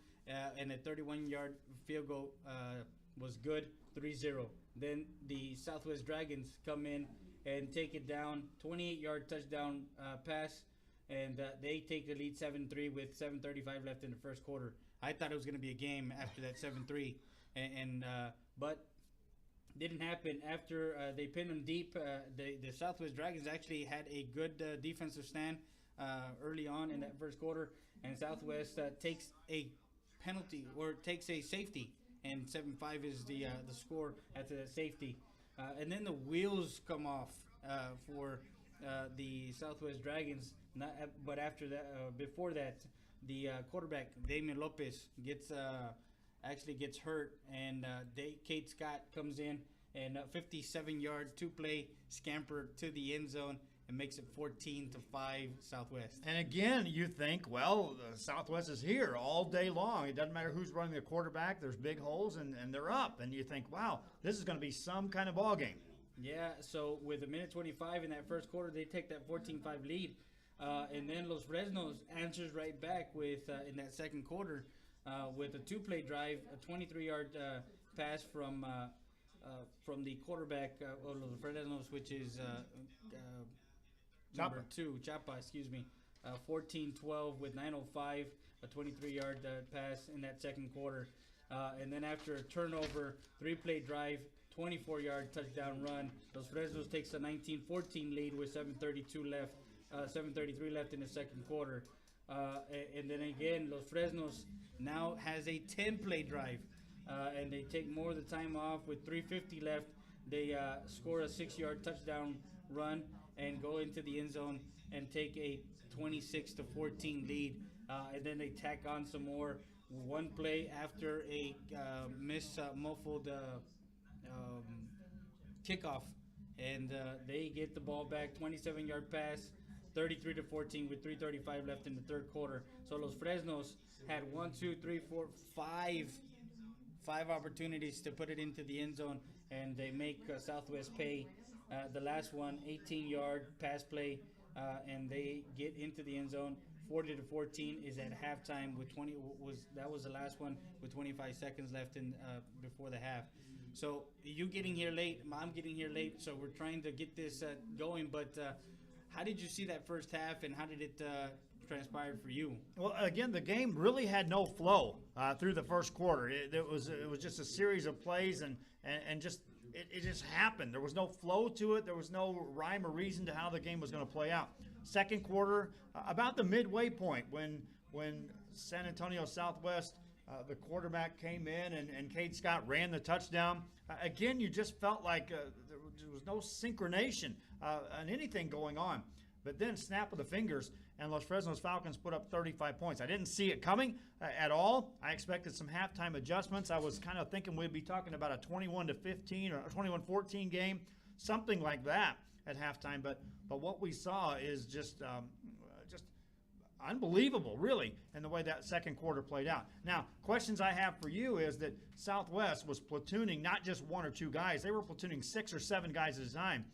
And a 31-yard field goal was good, 3-0. Then the Southwest Dragons come in and take it down, 28-yard touchdown pass, and they take the lead 7-3 with 7:35 left in the first quarter. I thought it was going to be a game after that 7-3, but didn't happen. After they pinned them deep, the Southwest Dragons actually had a good defensive stand early on in that first quarter, and Southwest takes a penalty or takes a safety, and 7-5 is the score after that safety, and then the wheels come off for the Southwest Dragons. But after that, before that, the quarterback Damian Lopez gets hurt, and Kate Scott comes in and 57-yard 2-play scamper to the end zone. and makes it 14-5 Southwest. And again, you think, well, the Southwest is here all day long. It doesn't matter who's running the quarterback. There's big holes, and they're up. And you think, wow, this is going to be some kind of ball game. Yeah, so with a minute 25 in that first quarter, they take that 14-5 lead. And then Los Fresnos answers right back with in that second quarter with a two-play drive, a 23-yard pass from the quarterback of Los Fresnos, which is number 2, Chapa, 14-12 with 9:05, a 23-yard pass in that second quarter. And then after a turnover, 3-play drive, 24-yard touchdown run, Los Fresnos takes a 19-14 lead with 7:33 left in the second quarter. And then again, Los Fresnos now has a 10-play drive, and they take more of the time off with 3:50 left. They score a 6-yard touchdown run and go into the end zone and take a 26-14 lead. And then they tack on some more. One play after a muffled kickoff, and they get the ball back, 27-yard pass, 33-14 with 3:35 left in the third quarter. So Los Fresnos had 5 opportunities to put it into the end zone, and they make Southwest pay The last one, 18-yard pass play, and they get into the end zone. 40-14 is at halftime with 20. That was the last one with 25 seconds left in before the half. So you getting here late, I'm getting here late. So we're trying to get this going. But how did you see that first half, and how did it transpire for you? Well, again, the game really had no flow through the first quarter. It was just a series of plays, and just it just happened. There was no flow to it. There was no rhyme or reason to how the game was going to play out. Second quarter, about the midway point, when San Antonio Southwest, the quarterback came in and Cade Scott ran the touchdown. Again, you just felt like there was no synchronization on anything going on. But then snap of the fingers, and Los Fresnos Falcons put up 35 points. I didn't see it coming at all. I expected some halftime adjustments. I was kind of thinking we'd be talking about a 21-15 or a 21-14 game, something like that at halftime. But what we saw is just unbelievable, really, in the way that second quarter played out. Now, questions I have for you is that Southwest was platooning not just one or two guys. They were platooning 6 or 7 guys at a time.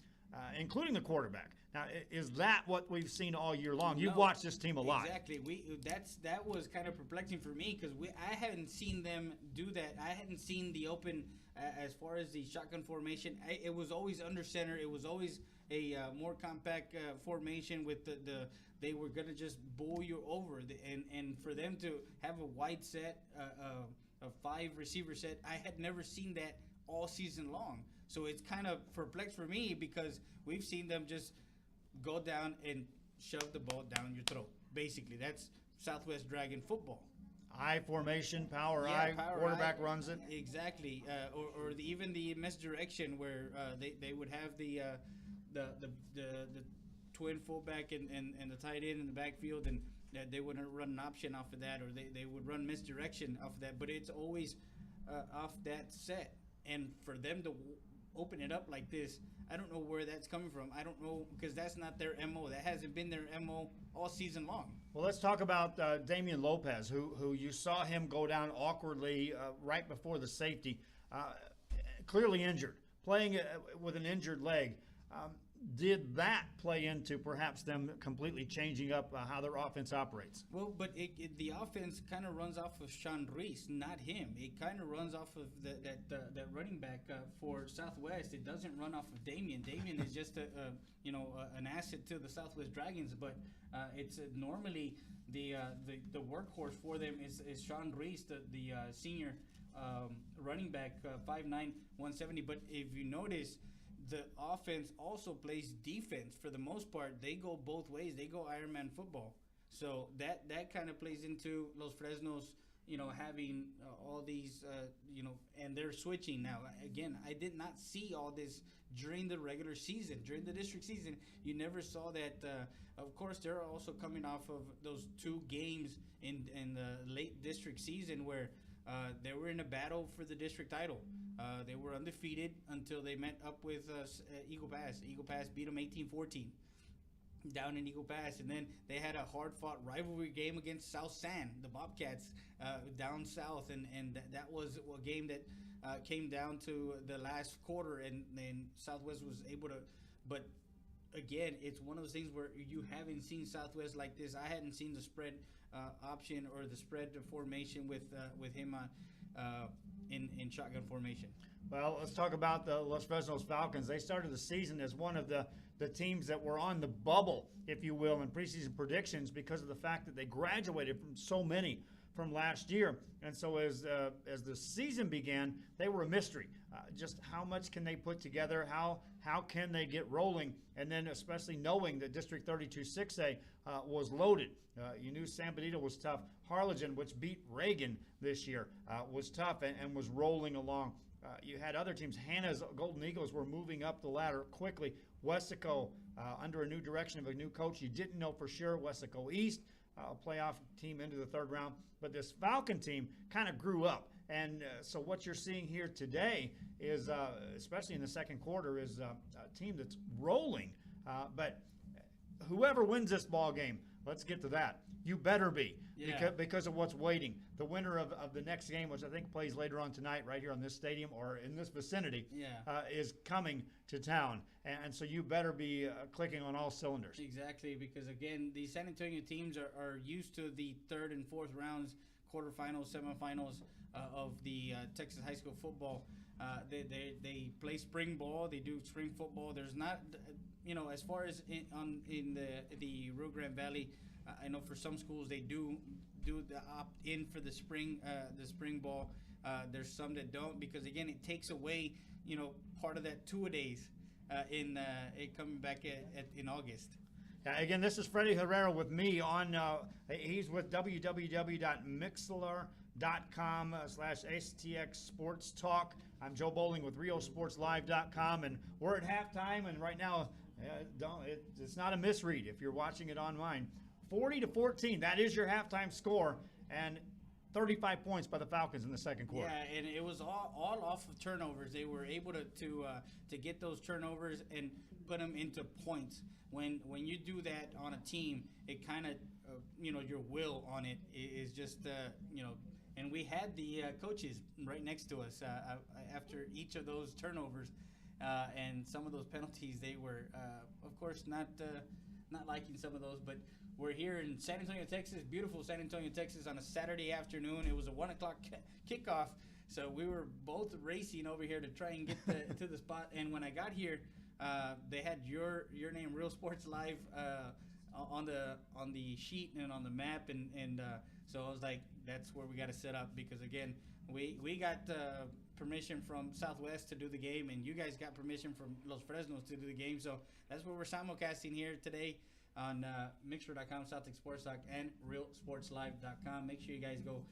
Including the quarterback. Now, is that what we've seen all year long? You've watched this team a lot. Exactly. That was kind of perplexing for me because I hadn't seen them do that. I hadn't seen the open as far as the shotgun formation. It was always under center. It was always a more compact formation with they were going to just bowl you over. And for them to have a wide set, a 5 receiver set, I had never seen that all season long. So it's kind of perplexed for me because we've seen them just go down and shove the ball down your throat. Basically, that's Southwest Dragon football. I formation, power quarterback runs it. Exactly. Or even the misdirection where they would have the twin fullback and the tight end in the backfield, and they wouldn't run an option off of that, or they would run misdirection off of that. But it's always off that set. And for them to open it up like this, I don't know where that's coming from. I don't know, because that's not their MO. That hasn't been their MO all season long. Well, let's talk about Damian Lopez, who you saw him go down awkwardly right before the safety, clearly injured, playing with an injured leg. Did that play into perhaps them completely changing up how their offense operates? Well, but the offense kind of runs off of Sean Reese, not him. It kind of runs off of that running back for Southwest. It doesn't run off of Damian. Damian is just an asset to the Southwest Dragons, but it's normally the workhorse for them is Sean Reese, the senior running back, 5'9", 170. But if you notice, the offense also plays defense for the most part. They go both ways. They go Ironman football. So that kind of plays into Los Fresnos, having all these, and they're switching now. Again, I did not see all this during the regular season. During the district season, you never saw that. Of course, they're also coming off of those 2 games in the late district season where they were in a battle for the district title. They were undefeated until they met up with Eagle Pass. Eagle Pass beat them 18-14 down in Eagle Pass. And then they had a hard-fought rivalry game against South San, the Bobcats, down south. And that was a game that came down to the last quarter, and then Southwest was able to – but again, it's one of those things where you haven't seen Southwest like this. I hadn't seen the spread option or the spread formation with him in shotgun formation. Well, let's talk about the Los Fresnos Falcons. They started the season as one of the teams that were on the bubble, if you will, in preseason predictions because of the fact that they graduated from so many from last year. And so as the season began, they were a mystery. Just how much can they put together? How can they get rolling? And then especially knowing that District 32 6A was loaded. You knew San Benito was tough. Harlingen, which beat Reagan this year, was tough and was rolling along. You had other teams. Hannah's Golden Eagles were moving up the ladder quickly. Wessico, under a new direction of a new coach, you didn't know for sure. Wessico East, a playoff team into the third round. But this Falcon team kind of grew up. And so what you're seeing here today is, especially in the second quarter, is a team that's rolling. But whoever wins this ball game, let's get to that. You better be, Yeah. because of what's waiting. The winner of the next game, which I think plays later on tonight right here on this stadium or in this vicinity, is coming to town. And so you better be clicking on all cylinders. Exactly, because again, the San Antonio teams are used to the third and fourth rounds, quarterfinals, semifinals of the Texas high school football. They play spring ball. They do spring football. There's not, as far as in the Rio Grande Valley, I know for some schools they do the opt in for the spring ball. There's some that don't, because again, it takes away part of that two-a-days in coming back in August. Again, this is Freddie Herrera with me on. He's with www.mixlr.com/STX Sports Talk. I'm Joe Bowling with RioSportsLive.com, and we're at halftime. And right now, it's not a misread if you're watching it online. 40-14. That is your halftime score, and 35 points by the Falcons in the second quarter. Yeah, and it was all off of turnovers. They were able to get those turnovers and put them into points. When you do that on a team, it kind of your will on it is just and we had the coaches right next to us after each of those turnovers and some of those penalties. They were of course not liking some of those, but we're here in San Antonio, Texas, beautiful San Antonio, Texas, on a Saturday afternoon. It was a 1 o'clock kickoff, so we were both racing over here to try and get to the spot. And when I got here, they had your name, Real Sports Live, on the sheet and on the map, and so I was like, that's where we got to set up, because again, we got permission from Southwest to do the game, and you guys got permission from Los Fresnos to do the game. So that's where we're simulcasting here today on Mixer.com, South Sports Talk, and RealSportsLive.com. Make sure you guys go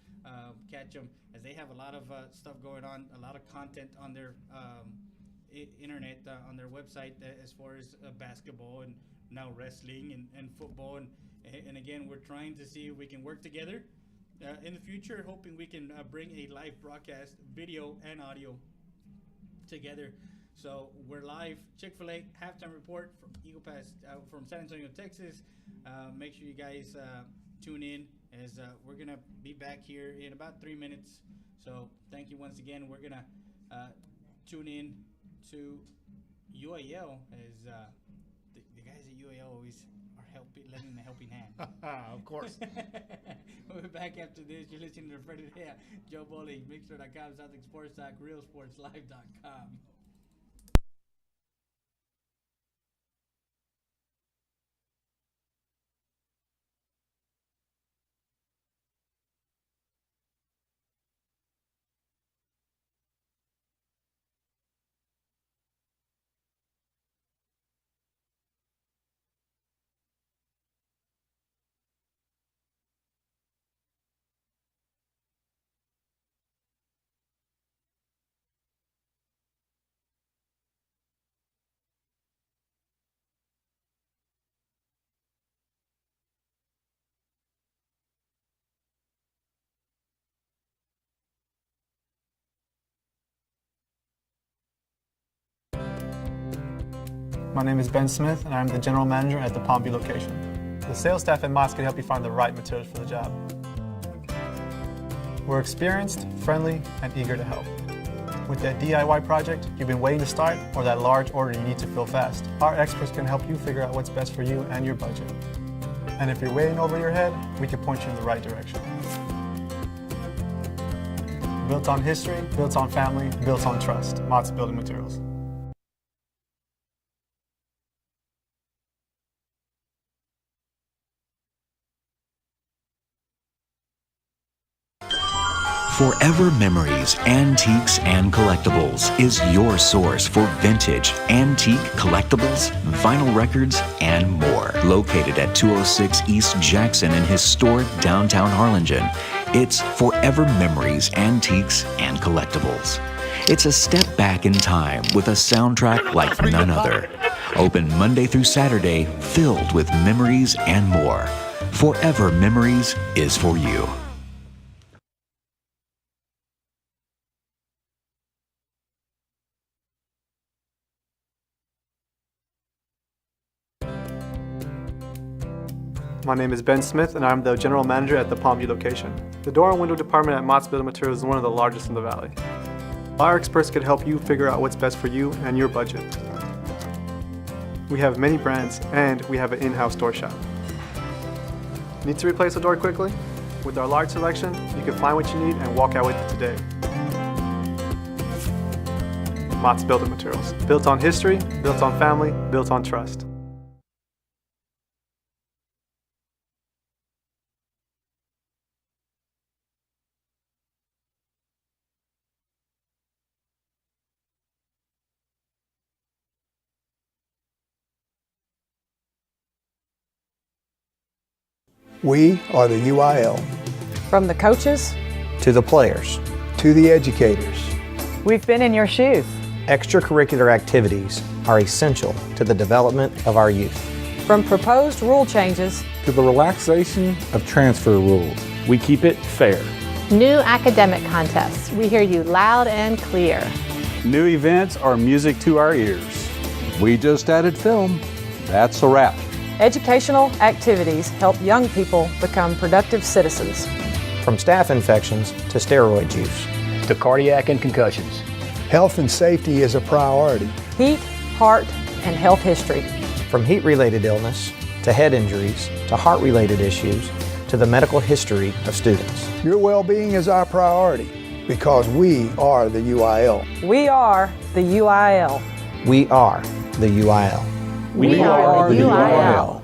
catch them, as they have a lot of stuff going on, a lot of content on their internet, on their website, as far as basketball and now wrestling and football. And again, we're trying to see if we can work together in the future, hoping we can bring a live broadcast, video and audio together. So we're live. Chick-fil-A halftime report from Eagle Pass, from San Antonio, Texas. Make sure you guys tune in, as we're going to be back here in about 3 minutes. So thank you once again. We're going to tune in to UAL, as the guys at UAL always are lending a helping hand. Of course. We'll be back after this. You're listening to Freddie Herrera, Joe Bowling, Mixer.com, South Sports Talk, RealSportsLive.com. My name is Ben Smith, and I'm the general manager at the Palmview location. The sales staff at Mott's can help you find the right materials for the job. We're experienced, friendly, and eager to help. With that DIY project you've been waiting to start, or that large order you need to fill fast, our experts can help you figure out what's best for you and your budget. And if you're waiting over your head, we can point you in the right direction. Built on history, built on family, built on trust. Mott's Building Materials. Forever Memories, Antiques, and Collectibles is your source for vintage, antique, collectibles, vinyl records, and more. Located at 206 East Jackson in historic downtown Harlingen, it's Forever Memories, Antiques, and Collectibles. It's a step back in time with a soundtrack like none other. Open Monday through Saturday, filled with memories and more. Forever Memories is for you. My name is Ben Smith, and I'm the General Manager at the Palmview location. The door and window department at Mott's Building Materials is one of the largest in the valley. Our experts can help you figure out what's best for you and your budget. We have many brands, and we have an in-house door shop. Need to replace a door quickly? With our large selection, you can find what you need and walk out with it today. Mott's Building Materials. Built on history, built on family, built on trust. We are the UIL. From the coaches To the players, To the educators. we've been in your shoes. extracurricular activities are essential to the development of our youth. From proposed rule changes To the relaxation of transfer rules, we keep it fair. New academic contests. We hear you loud and clear. New events are music to our ears. We just added film. That's a wrap. Educational activities help young people become productive citizens. From staph infections to steroid use. To cardiac and concussions. Health and safety is a priority. Heat, heart, and health history. From heat-related illness to head injuries to heart-related issues to the medical history of students. Your well-being is our priority because we are the UIL. We are the UIL. We are the UIL. We are the UIL.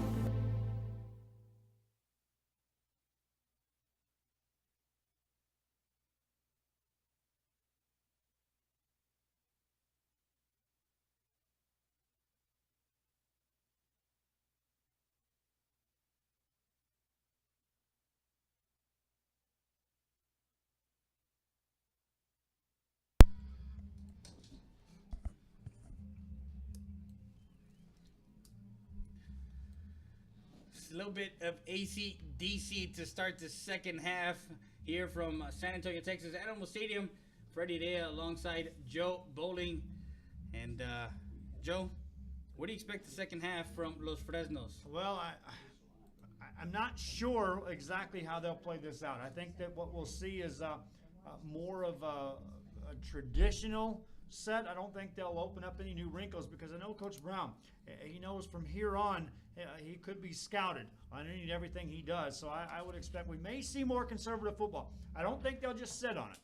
A little bit of AC/DC to start the second half here from San Antonio, Texas, Animal Stadium. Freddie Day alongside Joe Bowling. And Joe, what do you expect the second half from Los Fresnos? Well, I'm not sure exactly how they'll play this out. I think that what we'll see is more of a traditional set. I don't think they'll open up any new wrinkles because I know Coach Brown, he knows from here on he could be scouted on any and everything he does. So I would expect we may see more conservative football. I don't think they'll just sit on it.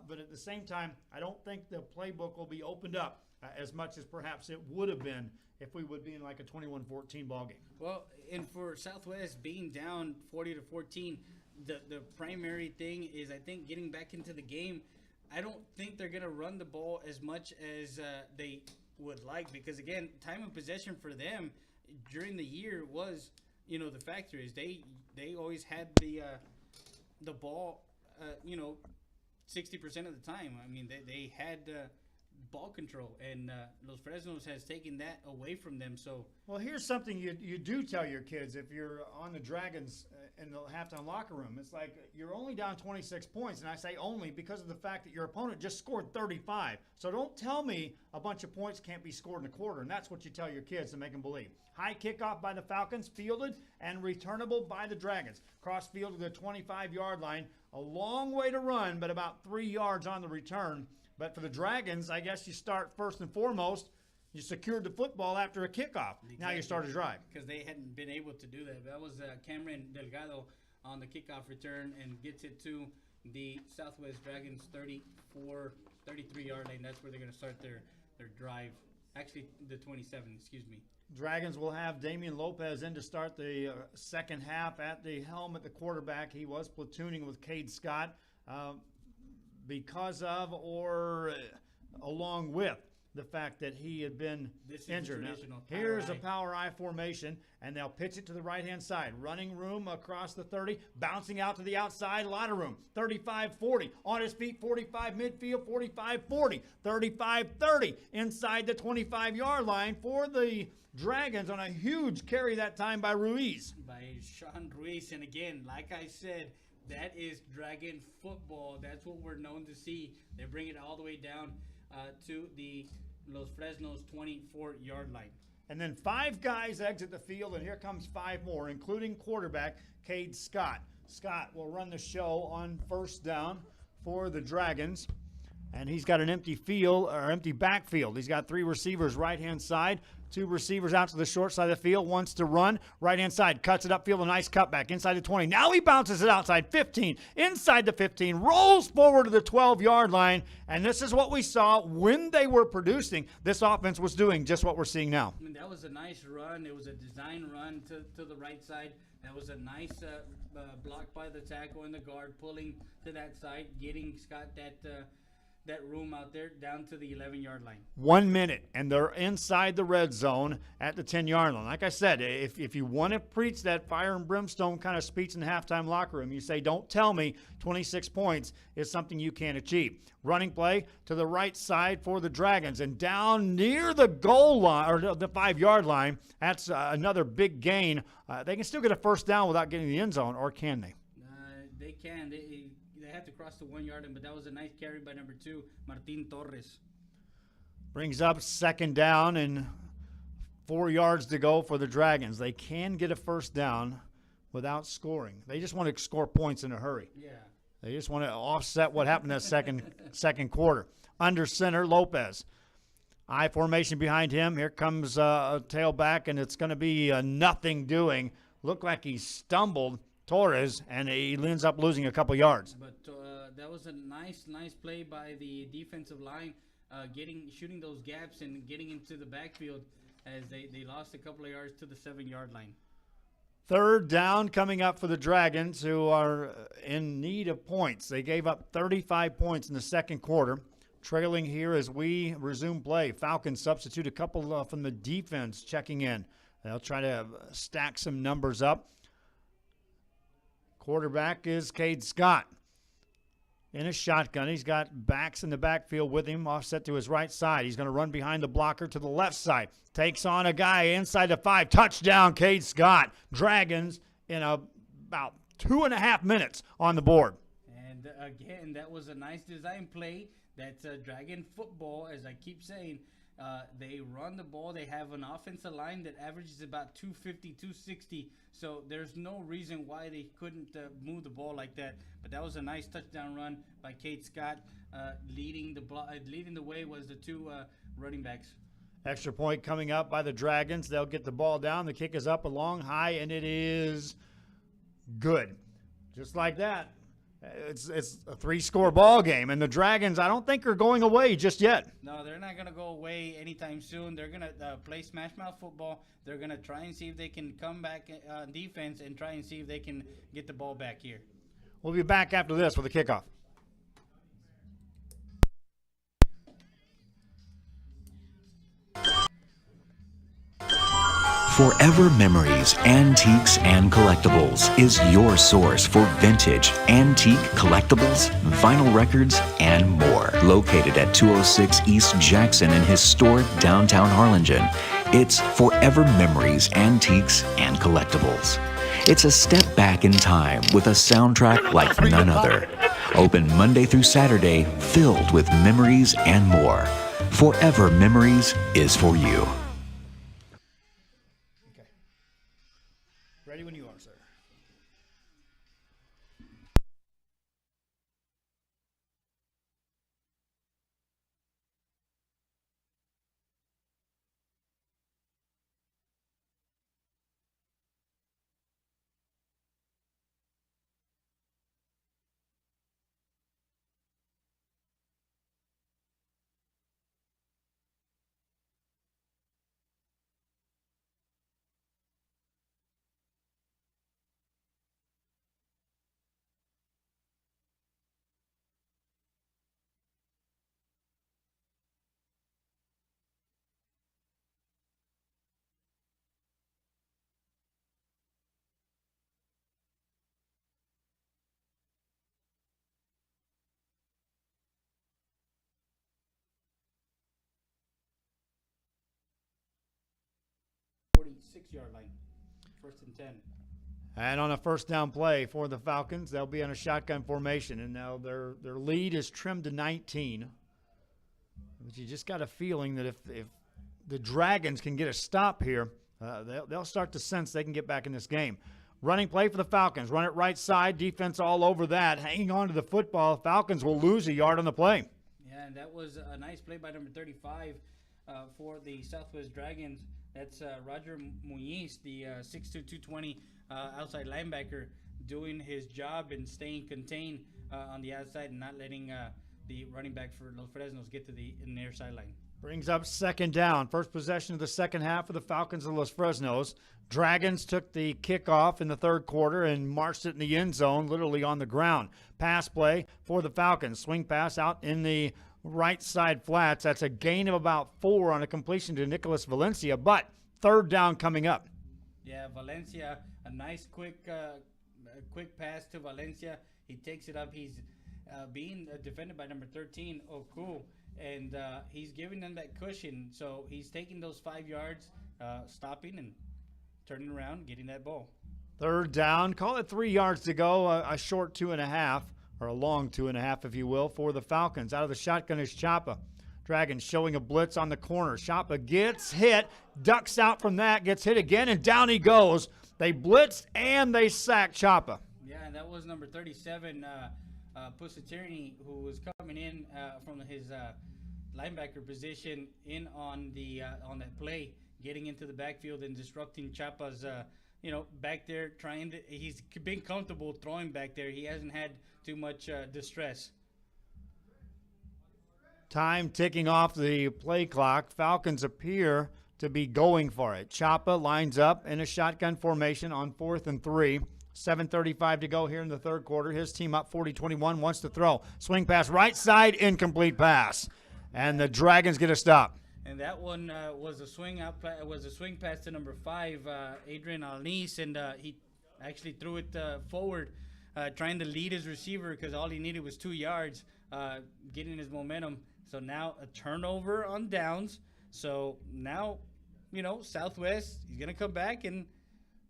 But at the same time, I don't think the playbook will be opened up as much as perhaps it would have been if we would be in like a 21-14 ball game. Well, and for Southwest being down 40-14, the primary thing is I think getting back into the game. I don't think they're going to run the ball as much as they would like because, again, time of possession for them during the year was, the factor is they always had the ball, 60% of the time. I mean, they had ball control, and Los Fresnos has taken that away from them. So, well, here's something you do tell your kids if you're on the Dragons in the halftime locker room. It's like you're only down 26 points, and I say only because of the fact that your opponent just scored 35. So don't tell me a bunch of points can't be scored in a quarter, and that's what you tell your kids to make them believe. High kickoff by the Falcons, fielded and returnable by the Dragons. Cross field to the 25-yard line. A long way to run, but about 3 yards on the return. But for the Dragons, I guess you start first and foremost. You secured the football after a kickoff. Exactly. Now you start a drive. Because they hadn't been able to do that. That was Cameron Delgado on the kickoff return and gets it to the Southwest Dragons 33-yard line. That's where they're going to start their drive. Actually, the 27, excuse me. Dragons will have Damian Lopez in to start the second half at the helm at the quarterback. He was platooning with Cade Scott. Because of or along with the fact that he had been injured. Now, here's a power I formation, and they'll pitch it to the right-hand side. Running room across the 30, bouncing out to the outside, a lot of room. 35-40, on his feet, 45 midfield, 45-40, 35-30, inside the 25-yard line for the Dragons on a huge carry that time by Ruiz. By Sean Ruiz, and again, like I said, that is Dragon football. That's what we're known to see. They bring it all the way down to the Los Fresnos 24-yard line. And then 5 guys exit the field, and here comes 5 more, including quarterback Cade Scott. Scott will run the show on first down for the Dragons. And he's got an empty backfield. He's got 3 receivers right-hand side, 2 receivers out to the short side of the field, wants to run. Right-hand side, cuts it upfield, a nice cutback inside the 20. Now he bounces it outside 15, inside the 15, rolls forward to the 12-yard line. And this is what we saw when they were producing. This offense was doing just what we're seeing now. I mean, that was a nice run. It was a design run to the right side. That was a nice block by the tackle and the guard, pulling to that side, getting Scott that room out there down to the 11-yard line. 1 minute, and they're inside the red zone at the 10-yard line. Like I said, if you want to preach that fire and brimstone kind of speech in the halftime locker room, you say, don't tell me 26 points is something you can't achieve. Running play to the right side for the Dragons, and down near the goal line, or the 5-yard line, that's another big gain. They can still get a first down without getting the end zone, or can they? They can. They have to cross the 1 yard line, but that was a nice carry by number 2, Martin Torres. Brings up second down and 4 yards to go for the Dragons. They can get a first down without scoring. They just want to score points in a hurry. Yeah. They just want to offset what happened in that second quarter. Under center, Lopez. I formation behind him. Here comes a tailback, and it's going to be a nothing doing. Looked like he stumbled, Torres, and he ends up losing a couple yards. But that was a nice play by the defensive line, shooting those gaps and getting into the backfield as they lost a couple of yards to the 7-yard line. Third down coming up for the Dragons, who are in need of points. They gave up 35 points in the second quarter. Trailing here as we resume play. Falcons substitute a couple from the defense checking in. They'll try to stack some numbers up. Quarterback is Cade Scott. In a shotgun, he's got backs in the backfield with him, offset to his right side. He's going to run behind the blocker to the left side. Takes on a guy inside the 5. Touchdown, Cade Scott. Dragons in about 2.5 minutes on the board. And again, that was a nice design play. That's Dragon football, as I keep saying. They run the ball. They have an offensive line that averages about 250, 260. So there's no reason why they couldn't move the ball like that. But that was a nice touchdown run by Cade Scott. Leading the way was the 2 running backs. Extra point coming up by the Dragons. They'll get the ball down. The kick is up a long high, and it is good. Just like that. It's a 3-score ball game, and the Dragons, I don't think, are going away just yet. No, they're not going to go away anytime soon. They're going to play smash mouth football. They're going to try and see if they can come back on defense and try and see if they can get the ball back here. We'll be back after this with a kickoff. Forever Memories, Antiques, and Collectibles is your source for vintage, antique collectibles, vinyl records, and more. Located at 206 East Jackson in historic downtown Harlingen, it's Forever Memories, Antiques, and Collectibles. It's a step back in time with a soundtrack like none other. Open Monday through Saturday, filled with memories and more. Forever Memories is for you. Ready when you are, sir. Yard line, 1st and 10. And on a first down play for the Falcons, they'll be on a shotgun formation. And now their lead is trimmed to 19. But you just got a feeling that if the Dragons can get a stop here, they'll start to sense they can get back in this game. Running play for the Falcons. Run it right side. Defense all over that. Hanging on to the football. Falcons will lose a yard on the play. Yeah, and that was a nice play by number 35 for the Southwest Dragons. That's Roger Muñiz, the 6'2", 220 outside linebacker, doing his job and staying contained on the outside and not letting the running back for Los Fresnos get to the near sideline. Brings up second down. First possession of the second half for the Falcons of Los Fresnos. Dragons took the kickoff in the third quarter and marched it in the end zone, literally on the ground. Pass play for the Falcons. Swing pass out in the right side flats. That's a gain of about 4 on a completion to Nicholas Valencia, but third down coming up. Yeah, Valencia, a nice quick pass to Valencia. He takes it up. He's being defended by number 13, Oku, and he's giving them that cushion. So he's taking those 5 yards, stopping and turning around, getting that ball. Third down, call it 3 yards to go, a short 2.5, or a long 2.5, if you will, for the Falcons. Out of the shotgun is Chapa. Dragons showing a blitz on the corner. Chapa gets hit, ducks out from that, gets hit again, and down he goes. They blitzed and they sacked Chapa. Yeah, and that was number 37, Pusatini, who was coming in from his linebacker position in on that play, getting into the backfield and disrupting Chapa's, back there he's been comfortable throwing back there. He hasn't had too much distress. Time ticking off the play clock. Falcons appear to be going for it. Chapa lines up in a shotgun formation on 4th and 3. 7:35 to go here in the third quarter. His team up 40-21, wants to throw. Swing pass right side, incomplete pass. And the Dragons get a stop. And that one was a swing pass to number 5, Adrian Alniz, and he actually threw it forward, trying to lead his receiver because all he needed was 2 yards, getting his momentum. So now a turnover on downs. So now, Southwest, he's going to come back, and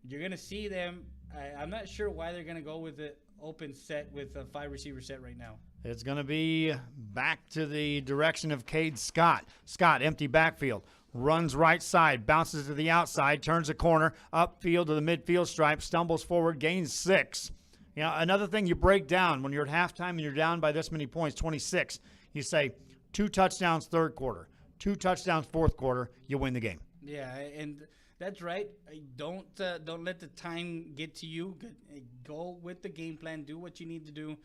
you're going to see them. I'm not sure why they're going to go with the open set with a 5-receiver set right now. It's going to be back to the direction of Cade Scott. Scott, empty backfield. Runs right side, bounces to the outside, turns a corner, upfield to the midfield stripe, stumbles forward, gains 6. Another thing you break down when you're at halftime and you're down by this many points, 26, you say 2 touchdowns third quarter, 2 touchdowns fourth quarter, you win the game. Yeah, and that's right. Don't let the time get to you. Go with the game plan. Do what you need to do.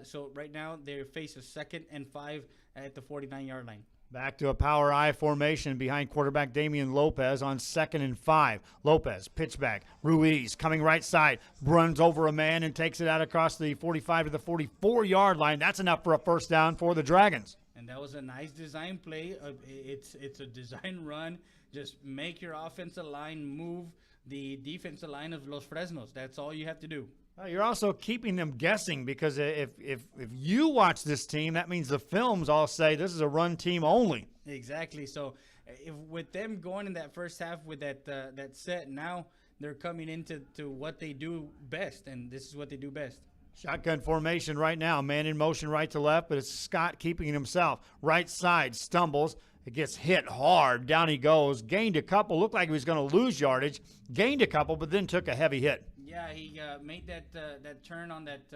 So right now they face a 2nd and 5 at the 49-yard line. Back to a power I formation behind quarterback Damian Lopez on 2nd and 5. Lopez, pitch back. Ruiz coming right side, runs over a man and takes it out across the 45 to the 44-yard line. That's enough for a first down for the Dragons. And that was a nice design play. It's a design run. Just make your offensive line move the defensive line of Los Fresnos. That's all you have to do. You're also keeping them guessing because if you watch this team, that means the films all say this is a run team only. Exactly. So with them going in that first half with that set, now they're coming into what they do best, and this is what they do best. Shotgun formation right now. Man in motion right to left, but it's Scott keeping himself. Right side, stumbles. It gets hit hard. Down he goes. Gained a couple. Looked like he was going to lose yardage. Gained a couple, but then took a heavy hit. Yeah, he made that turn on that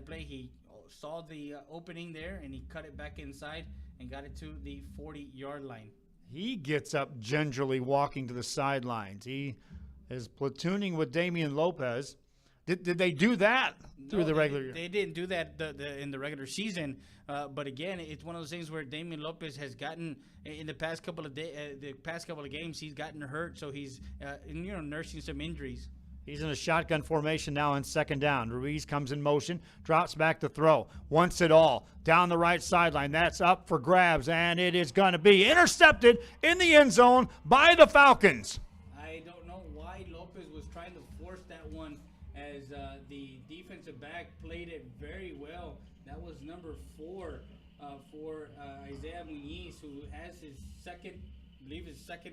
play. He saw the opening there, and he cut it back inside and got it to the 40-yard line. He gets up gingerly walking to the sidelines. He is platooning with Damian Lopez. Did they do that through the regular year? They didn't do that in the regular season. But again, it's one of those things where Damian Lopez has gotten in the past couple of games. He's gotten hurt, so he's nursing some injuries. He's in a shotgun formation now on 2nd down. Ruiz comes in motion, drops back to throw, wants it all down the right sideline. That's up for grabs, and it is going to be intercepted in the end zone by the Falcons. I don't know why Lopez was trying to force that one, as the defensive back played it very well. That was number 4 for Isaiah Muñiz, who has his second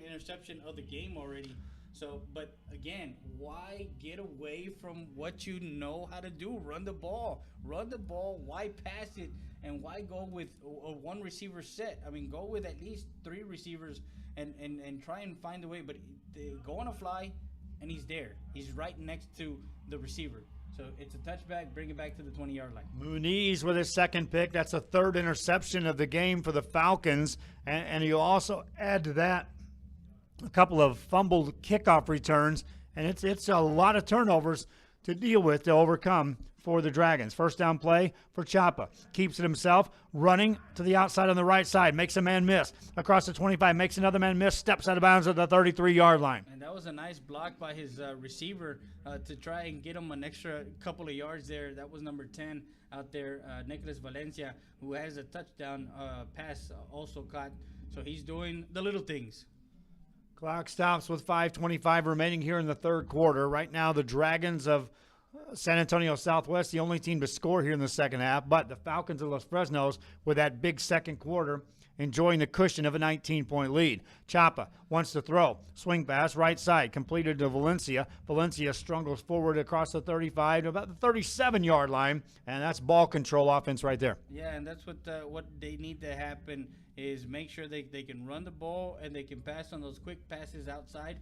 interception of the game already. So, but again, why get away from what you know how to do? Run the ball. Why pass it And why go with a one receiver set? I mean, go with at least 3 receivers and try and find a way. But they go on a fly, and he's there. He's right next to the receiver. So it's a touchback, bring it back to the 20-yard line. Muniz with his second pick. That's a 3rd interception of the game for the Falcons. And you also add to that a couple of fumbled kickoff returns. And it's a lot of turnovers to deal with, to overcome for the Dragons. First down play for Chapa. Keeps it himself, running to the outside on the right side. Makes a man miss. Across the 25, makes another man miss. Steps out of bounds at the 33-yard line. And that was a nice block by his receiver to try and get him an extra couple of yards there. That was number 10 out there, Nicholas Valencia, who has a touchdown pass also caught. So he's doing the little things. Clock stops with 5:25 remaining here in the third quarter. Right now, the Dragons of San Antonio Southwest, the only team to score here in the second half, but the Falcons of Los Fresnos, with that big second quarter, enjoying the cushion of a 19-point lead. Chapa wants to throw. Swing pass, right side, completed to Valencia. Valencia struggles forward across the 35 to about the 37-yard line, and that's ball control offense right there. Yeah, and that's what they need to happen is make sure they can run the ball and they can pass on those quick passes outside,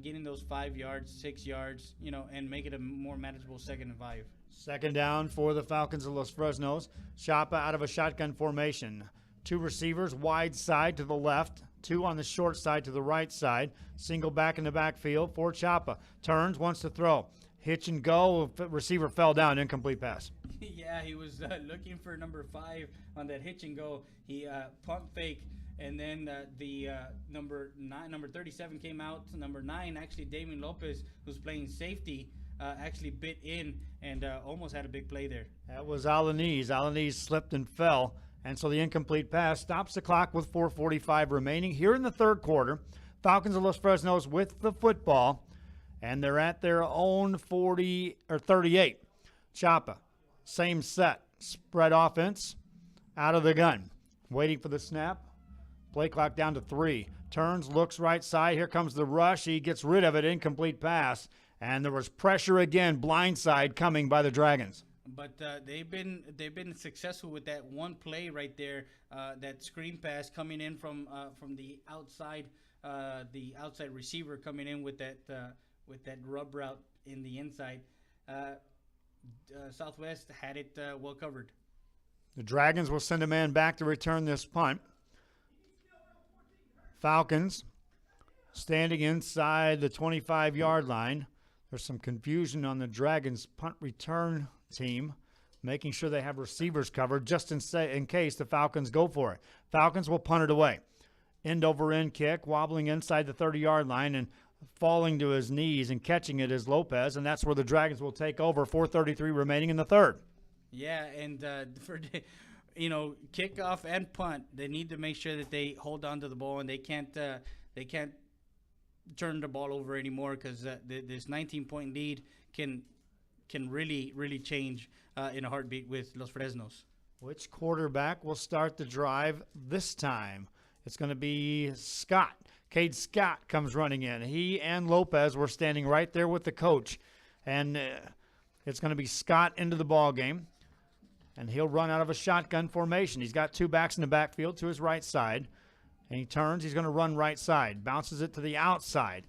getting those 5 yards, 6 yards, and make it a more manageable 2nd and 5. Second down for the Falcons of Los Fresnos. Chapa out of a shotgun formation. 2 receivers wide side to the left, 2 on the short side to the right side. Single back in the backfield for Chapa. Turns, wants to throw. Hitch and go. Receiver fell down. Incomplete pass. Yeah, he was looking for number 5 on that hitch and go. He pump fake, and then the number 37 came out. Number 9, actually, Damien Lopez, who's playing safety, actually bit in and almost had a big play there. That was Alaniz. Alaniz slipped and fell. And so the incomplete pass stops the clock with 4:45 remaining here in the third quarter. Falcons of Los Fresnos with the football, and they're at their own 38. Chapa, same set, spread offense, out of the gun, waiting for the snap. Play clock down to 3. Turns, looks right side. Here comes the rush. He gets rid of it. Incomplete pass, and there was pressure again. Blindside coming by the Dragons. But they've been successful with that one play right there, that screen pass coming in from the outside receiver coming in with that rub route in the inside. Southwest had it well covered. The Dragons will send a man back to return this punt. Falcons standing inside the 25-yard line. There's some confusion on the Dragons punt return team, making sure they have receivers covered just in case the Falcons go for it. Falcons will punt it away. End over end kick, wobbling inside the 30-yard line and falling to his knees and catching it is Lopez, and that's where the Dragons will take over. 4:33 remaining in the third. Yeah, and for kickoff and punt, they need to make sure that they hold on to the ball and they can't turn the ball over anymore, because this 19-point lead can really change in a heartbeat with Los Fresnos. Which quarterback will start the drive this time? It's going to be Scott. Cade Scott comes running in. He and Lopez were standing right there with the coach, and it's going to be Scott into the ball game, and he'll run out of a shotgun formation. He's got 2 backs in the backfield to his right side, and he turns. He's going to run right side, bounces it to the outside.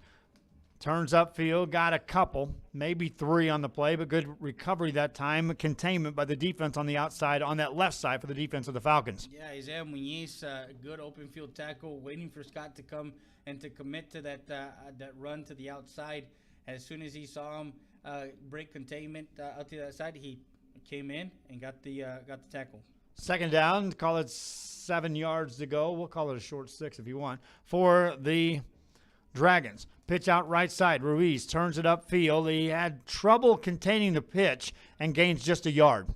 Turns upfield, got a couple, maybe 3 on the play, but good recovery that time. Containment by the defense on the outside, on that left side for the defense of the Falcons. Yeah, Isaiah Muñiz, good open field tackle, waiting for Scott to come and to commit to that run to the outside. As soon as he saw him break containment out to that side, he came in and got the tackle. Second down, call it 7 yards to go. We'll call it a short 6 if you want. For the Dragons. Pitch out right side. Ruiz turns it upfield. He had trouble containing the pitch and gains just a yard.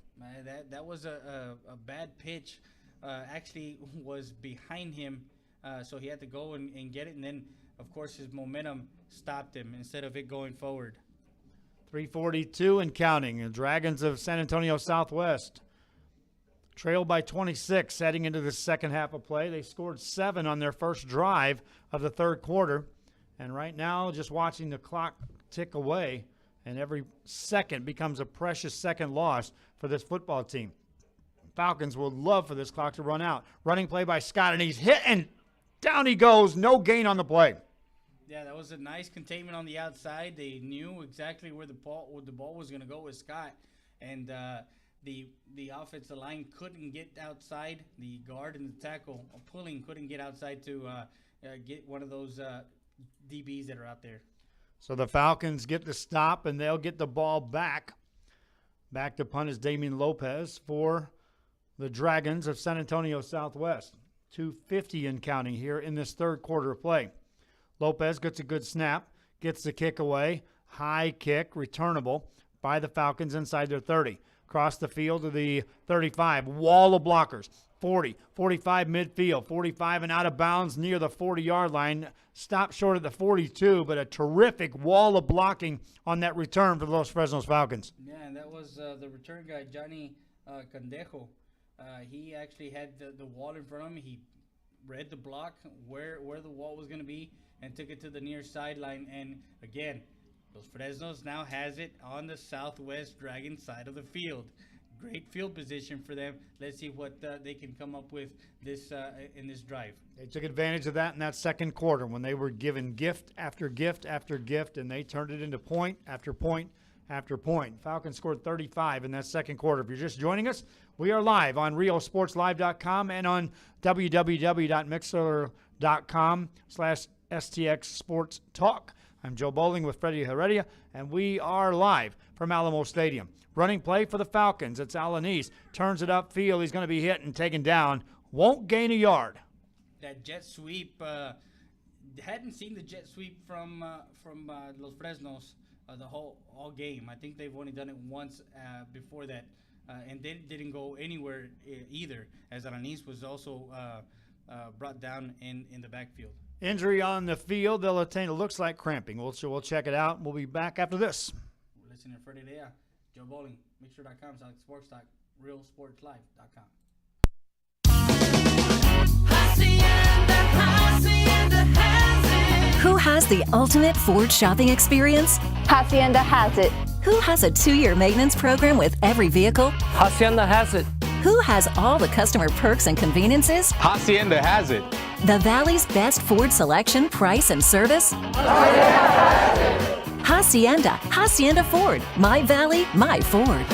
That was a bad pitch. Actually was behind him, so he had to go and get it. And then, of course, his momentum stopped him instead of it going forward. 3:42 and counting. The Dragons of San Antonio Southwest trailed by 26 heading into the second half of play. They scored 7 on their first drive of the third quarter. And right now, just watching the clock tick away, and every second becomes a precious second loss for this football team. Falcons would love for this clock to run out. Running play by Scott, and he's hit, and down he goes. No gain on the play. Yeah, that was a nice containment on the outside. They knew exactly where the ball was going to go with Scott, and the offensive line couldn't get outside. The guard and the tackle pulling couldn't get outside to get one of those DBs that are out there. So the Falcons get the stop, and they'll get the ball back. Back to punt is Damian Lopez for the Dragons of San Antonio Southwest. 2:50 and counting here in this third quarter of play. Lopez gets a good snap, gets the kick away. High kick, returnable by the Falcons inside their 30. Across the field to the 35. Wall of blockers. 40, 45 midfield, 45 and out of bounds near the 40-yard line. Stopped short at the 42, but a terrific wall of blocking on that return for the Los Fresnos Falcons. Yeah, and that was the return guy, Johnny Candejo. He actually had the wall in front of him. He read the block, where the wall was going to be, and took it to the near sideline. And again, Los Fresnos now has it on the Southwest Dragon side of the field. Great field position for them. Let's see what they can come up with this in this drive. They took advantage of that in that second quarter when they were given gift after gift after gift, and they turned it into point after point after point. Falcons scored 35 in that second quarter. If you're just joining us, we are live on RioSportsLive.com and on www.mixler.com/STX Sports Talk. I'm Joe Bowling with Freddie Heredia, and we are live from Alamo Stadium. Running play for the Falcons. It's Alanis. Turns it upfield. He's going to be hit and taken down. Won't gain a yard. That jet sweep, hadn't seen the jet sweep from Los Fresnos all game. I think they've only done it once before that, and they didn't go anywhere either, as Alanis was also brought down in the backfield. Injury on the field. They'll attain, it looks like cramping. We'll check it out. We'll be back after this. We're listening to Freddie Dea, Joe Bowling, Mixer.com, South Sports Talk, RealSportsLive.com. Who has the ultimate Ford shopping experience? Hacienda has it. Who has a 2-year maintenance program with every vehicle? Hacienda has it. Who has all the customer perks and conveniences? Hacienda has it. The Valley's best Ford selection, price, and service? Hacienda. Hacienda Ford. My Valley, my Ford.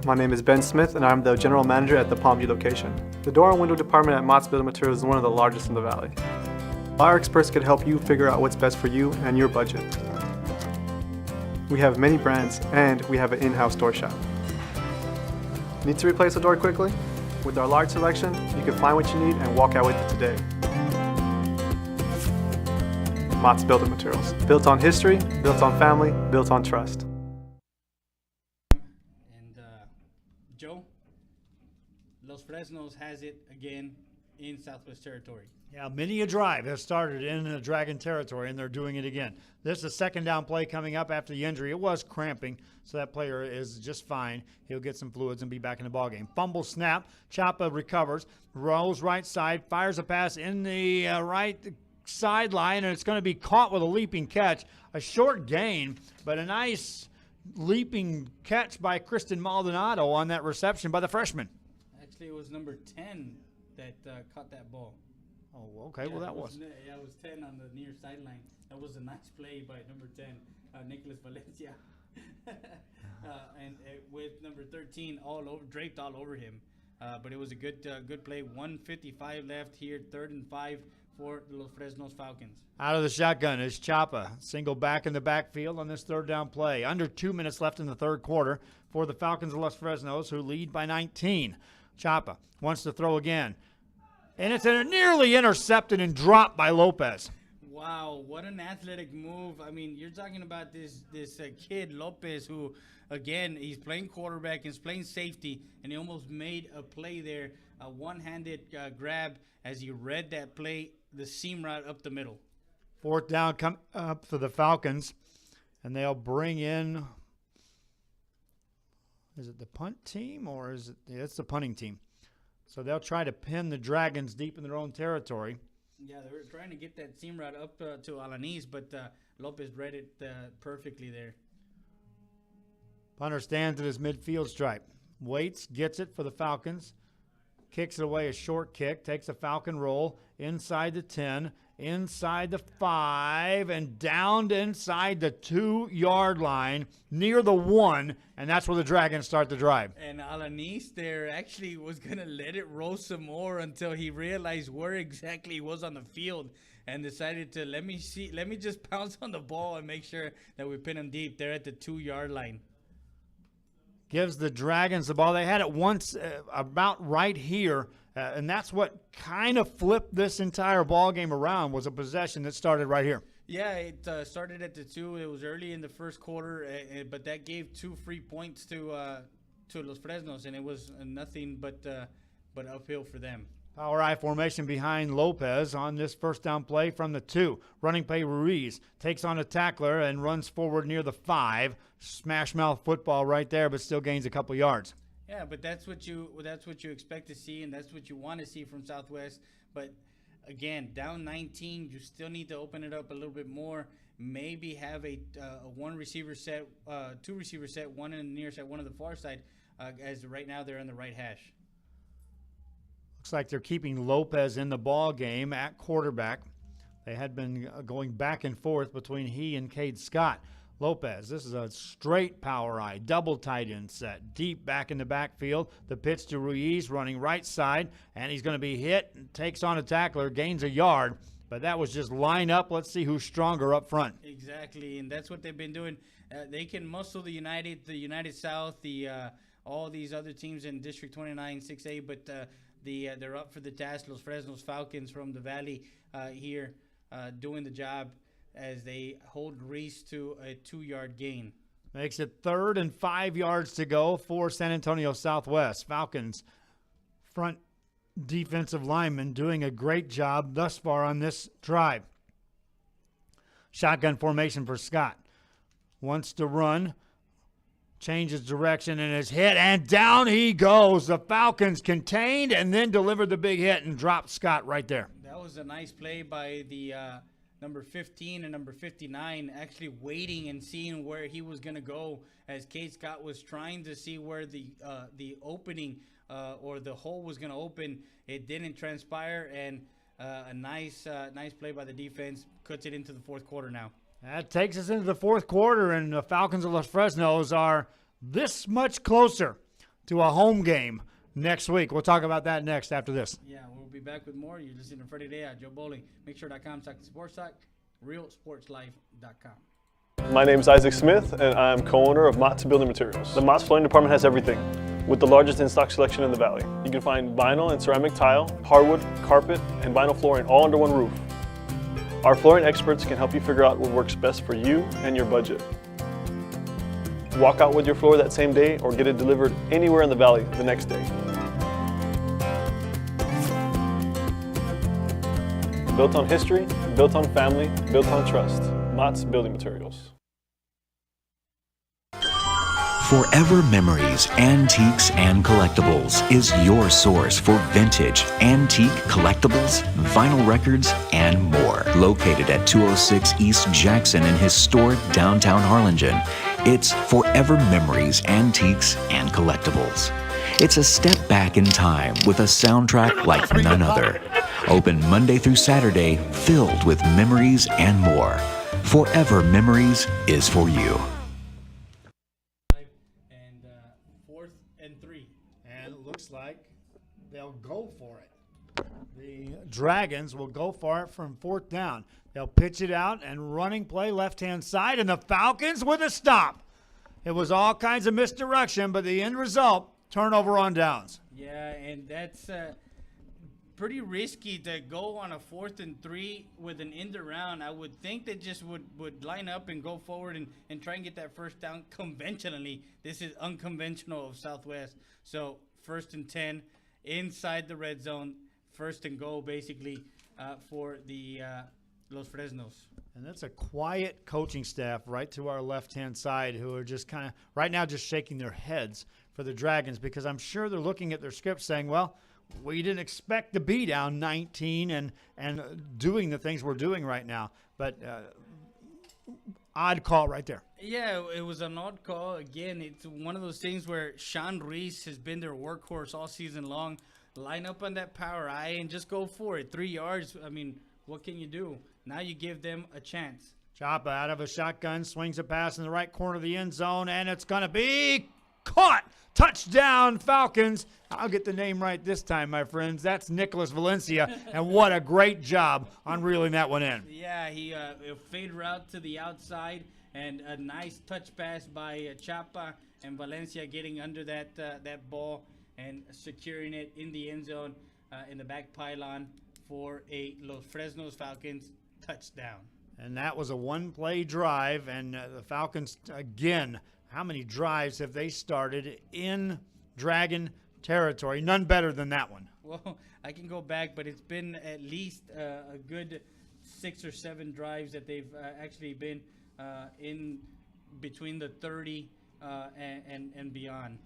My name is Ben Smith, and I'm the general manager at the Palmview location. The door and window department at Mott's Building Materials is one of the largest in the valley. Our experts can help you figure out what's best for you and your budget. We have many brands, and we have an in-house door shop. Need to replace a door quickly? With our large selection, you can find what you need and walk out with it today. Mott's Building Materials. Built on history, built on family, built on trust. Joe, Los Fresnos has it again in Southwest Territory. Yeah, many a drive has started in the Dragon territory, and they're doing it again. This is a second down play coming up after the injury. It was cramping, so that player is just fine. He'll get some fluids and be back in the ballgame. Fumble snap. Chapa recovers, rolls right side, fires a pass in the right sideline, and it's going to be caught with a leaping catch. A short gain, but a nice leaping catch by Kristen Maldonado on that reception by the freshman. Actually, it was number 10 that caught that ball. Oh, okay. Yeah, well, that was. Yeah, it was 10 on the near sideline. That was a nice play by number 10, Nicholas Valencia. And with number 13 draped all over him. But it was a good play. 1:55 left here, 3rd and 5 for the Los Fresnos Falcons. Out of the shotgun is Chapa. Single back in the backfield on this third down play. Under 2 minutes left in the third quarter for the Falcons of Los Fresnos, who lead by 19. Chapa wants to throw again. And it's nearly intercepted and dropped by Lopez. Wow, what an athletic move. I mean, you're talking about this kid, Lopez, who, again, he's playing quarterback, he's playing safety, and he almost made a play there, a one-handed grab as he read that play, the seam route up the middle. Fourth down come up for the Falcons, and they'll bring in Is it the punt team or is it? Yeah, it's the punting team. So they'll try to pin the Dragons deep in their own territory. Yeah, they were trying to get that seam route up to Alanis, but Lopez read it perfectly there. Punter stands at his midfield stripe. Waits, gets it for the Falcons. Kicks it away, a short kick. Takes a Falcon roll inside the 10, inside the 5, and down inside the 2-yard line near the 1, and that's where the Dragons start the drive. And Alanis there actually was going to let it roll some more until he realized where exactly he was on the field and decided to let me just pounce on the ball and make sure that we pin him deep there at the 2-yard line. Gives the Dragons the ball. They had it once about right here, and that's what kind of flipped this entire ball game around, was a possession that started right here. Yeah, it started at the 2. It was early in the first quarter, but that gave 2 free points to Los Fresnos, and it was nothing but uphill for them. Power I formation behind Lopez on this first down play from the 2. Running play, Ruiz takes on a tackler and runs forward near the 5. Smash mouth football right there, but still gains a couple yards. Yeah, but that's what you expect to see, and that's what you want to see from Southwest. But again, down 19, you still need to open it up a little bit more. Maybe have a 1 receiver set, 2 receiver set, 1 in the near side, 1 on the far side. As right now they're on the right hash. Looks like they're keeping Lopez in the ball game at quarterback. They had been going back and forth between he and Cade Scott. Lopez, this is a straight power I, double tight end set, deep back in the backfield. The pitch to Ruiz running right side, and he's going to be hit and takes on a tackler, gains a yard. But that was just line up. Let's see who's stronger up front. Exactly, and that's what they've been doing. They can muscle the United South, all these other teams in District 29, 6A, but they're up for the task. Los Fresnos Falcons from the Valley here doing the job as they hold Reese to a 2-yard gain. Makes it 3rd and 5 yards to go for San Antonio Southwest. Falcons front defensive linemen doing a great job thus far on this drive. Shotgun formation for Scott. Wants to run. Changes direction and is hit, and down he goes. The Falcons contained and then delivered the big hit and dropped Scott right there. That was a nice play by the number 15 and number 59, actually waiting and seeing where he was going to go, as Cade Scott was trying to see where the opening or the hole was going to open. It didn't transpire, and a nice play by the defense cuts it into the 4th quarter now. That takes us into the 4th quarter, and the Falcons of Los Fresnos are this much closer to a home game next week. We'll talk about that next after this. Yeah, we'll be back with more. You're listening to Freddie Day, Joe Bowling. Make sure.com, Sports Talk, realsportslife.com. My name is Isaac Smith, and I'm co-owner of Mott's Building Materials. The Mott's Flooring Department has everything, with the largest in-stock selection in the Valley. You can find vinyl and ceramic tile, hardwood, carpet, and vinyl flooring all under one roof. Our flooring experts can help you figure out what works best for you and your budget. Walk out with your floor that same day or get it delivered anywhere in the Valley the next day. Built on history, built on family, built on trust. Mott's Building Materials. Forever Memories, Antiques, and Collectibles is your source for vintage, antique collectibles, vinyl records, and more. Located at 206 East Jackson in historic downtown Harlingen, it's Forever Memories, Antiques, and Collectibles. It's a step back in time with a soundtrack like none other. Open Monday through Saturday, filled with memories and more. Forever Memories is for you. Like they'll go for it. The Dragons will go for it from 4th down. They'll pitch it out and running play left-hand side, and the Falcons with a stop. It was all kinds of misdirection, but the end result, turnover on downs. Yeah, and that's pretty risky to go on a 4th and 3 with an end around. I would think they just would line up and go forward and try and get that first down conventionally. This is unconventional of Southwest. So 1st and 10 inside the red zone, 1st and goal basically for the Los Fresnos. And that's a quiet coaching staff right to our left-hand side who are just kind of right now just shaking their heads for the Dragons, because I'm sure they're looking at their script saying, well, we didn't expect to be down 19 and doing the things we're doing right now. But odd call right there. Yeah, it was an odd call. Again, it's one of those things where Sean Reese has been their workhorse all season long. Line up on that power eye and just go for it. 3 yards, I mean, what can you do? Now you give them a chance. Chapa out of a shotgun, swings a pass in the right corner of the end zone, and it's going to be caught. Touchdown, Falcons. I'll get the name right this time, my friends. That's Nicholas Valencia, and what a great job on reeling that one in. Yeah, he a fade route to the outside, and a nice touch pass by Chapa, and Valencia getting under that ball and securing it in the end zone in the back pylon for a Los Fresnos Falcons touchdown. And that was a one-play drive, and the Falcons, again, how many drives have they started in Dragon territory? None better than that one. Well, I can go back, but it's been at least a good 6 or 7 drives that they've actually been in between the 30 and beyond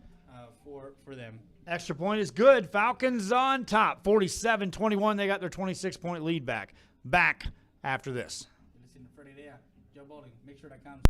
for them. Extra point is good. Falcons on top, 47-21. They got their 26-point lead back. Back after this. Listen to Freddie there. Joe Bowling, make sure that counts.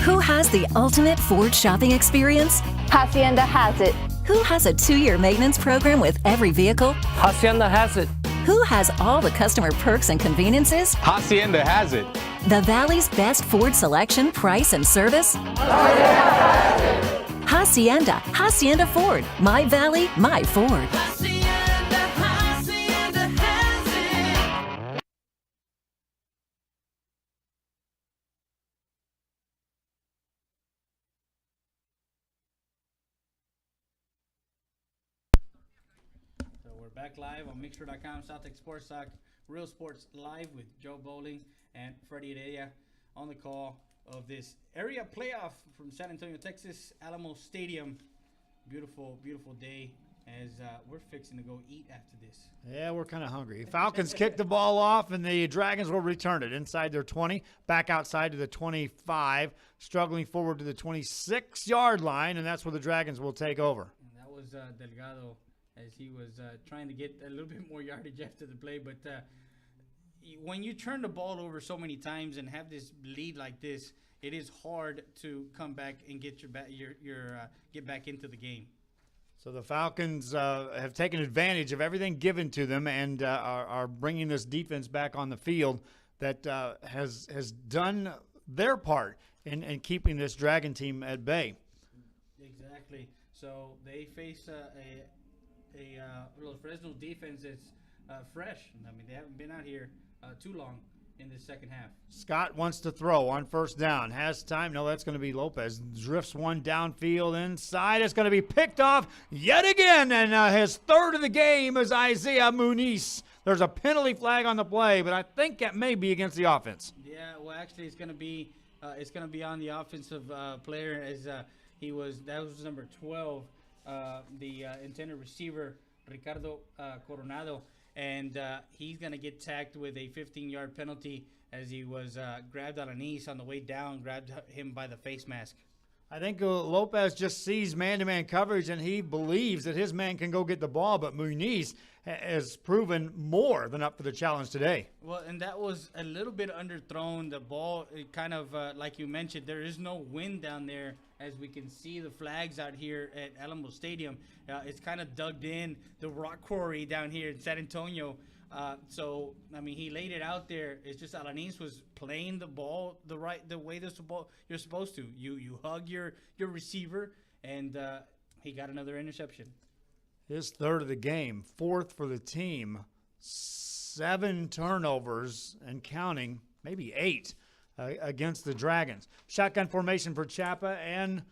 Who has the ultimate Ford shopping experience? Hacienda has it. Who has a 2-year maintenance program with every vehicle? Hacienda has it. Who has all the customer perks and conveniences? Hacienda has it. The Valley's best Ford selection, price, and service? Hacienda. Hacienda Ford. My Valley, my Ford. Back live on Mixer.com, South Sports Talk, Real Sports Live with Joe Bowling and Freddie Heredia on the call of this area playoff from San Antonio, Texas, Alamo Stadium. Beautiful, beautiful day as we're fixing to go eat after this. Yeah, we're kind of hungry. Falcons kick the ball off, and the Dragons will return it inside their 20, back outside to the 25, struggling forward to the 26-yard line, and that's where the Dragons will take over. And that was Delgado, as he was trying to get a little bit more yardage after the play. But when you turn the ball over so many times and have this lead like this, it is hard to come back and get get back into the game. So the Falcons have taken advantage of everything given to them and are bringing this defense back on the field that has done their part in keeping this Dragon team at bay. Exactly. So they face a Los Fresno defense that's fresh. I mean, they haven't been out here too long in the second half. Scott wants to throw on first down. Has time. No, that's going to be Lopez. Drifts one downfield inside. It's going to be picked off yet again. And his third of the game is Isaiah Muniz. There's a penalty flag on the play, but I think that may be against the offense. Yeah, well, actually, it's going to be on the offensive player as that was number 12. The intended receiver, Ricardo Coronado, and he's going to get tagged with a 15-yard penalty as he was grabbed on a knees on the way down, grabbed him by the face mask. I think Lopez just sees man-to-man coverage, and he believes that his man can go get the ball, but Muniz has proven more than up for the challenge today. Well, and that was a little bit underthrown. The ball, it kind of, like you mentioned, there is no wind down there, as we can see the flags out here at Alamo Stadium. It's kind of dug in, the rock quarry down here in San Antonio. So, I mean, he laid it out there. It's just Alanis was playing the ball the way you're supposed to. You hug your receiver, and he got another interception. His third of the game, fourth for the team, 7 turnovers and counting, maybe 8 against the Dragons. Shotgun formation for Chapa and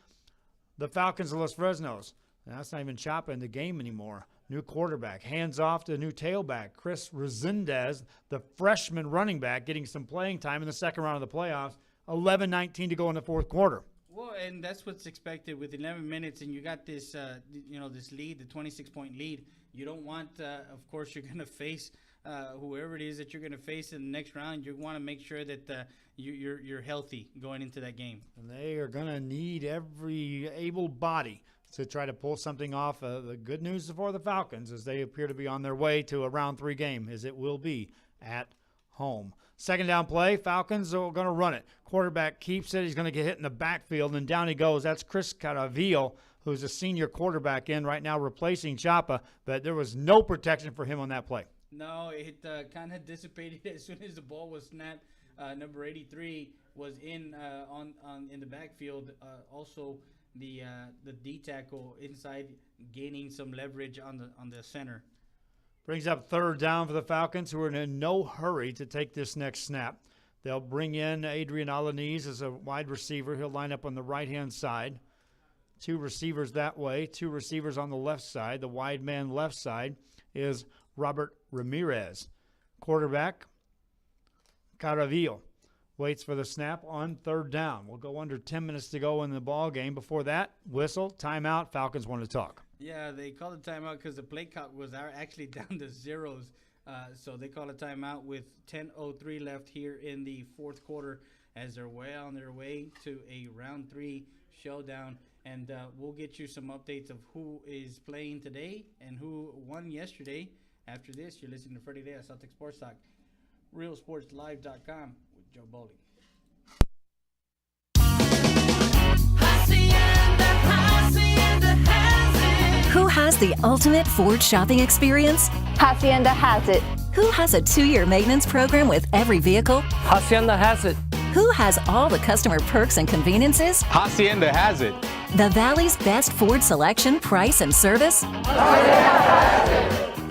the Falcons of Los Fresnos. And that's not even Chapa in the game anymore. New quarterback, hands off to new tailback, Chris Resendez, the freshman running back, getting some playing time in the second round of the playoffs. 11-19 to go in the fourth quarter. Well, and that's what's expected with 11 minutes, and you got this, this lead, the 26-point lead. You don't want, of course, you're going to face whoever it is that you're going to face in the next round. You want to make sure that you're healthy going into that game. And they are going to need every able body to try to pull something off. The good news for the Falcons is they appear to be on their way to a round 3 game, as it will be at home. Second down play, Falcons are going to run it. Quarterback keeps it. He's going to get hit in the backfield, and down he goes. That's Chris Caravillo, who's a senior quarterback in right now replacing Chapa, but there was no protection for him on that play. No, it kind of dissipated as soon as the ball was snapped. Number 83 was in the backfield. Also, the D tackle inside gaining some leverage on the center. Brings up third down for the Falcons, who are in no hurry to take this next snap. They'll bring in Adrian Alanis as a wide receiver. He'll line up on the right-hand side. 2 receivers that way, 2 receivers on the left side. The wide man left side is Robert Ramirez. Quarterback, Caravillo, waits for the snap on third down. We'll go under 10 minutes to go in the ball game. Before that, whistle, timeout. Falcons want to talk. Yeah, they called a timeout because the play clock was actually down to zeros. So they call a timeout with 10:03 left here in the fourth quarter as they're well on their way to a round 3 showdown. And we'll get you some updates of who is playing today and who won yesterday. After this, you're listening to Freddie Day at Celtic Sports Talk, realsportslive.com with Joe Bowling. Who has the ultimate Ford shopping experience? Hacienda has it. Who has a 2-year maintenance program with every vehicle? Hacienda has it. Who has all the customer perks and conveniences? Hacienda has it. The Valley's best Ford selection, price, and service?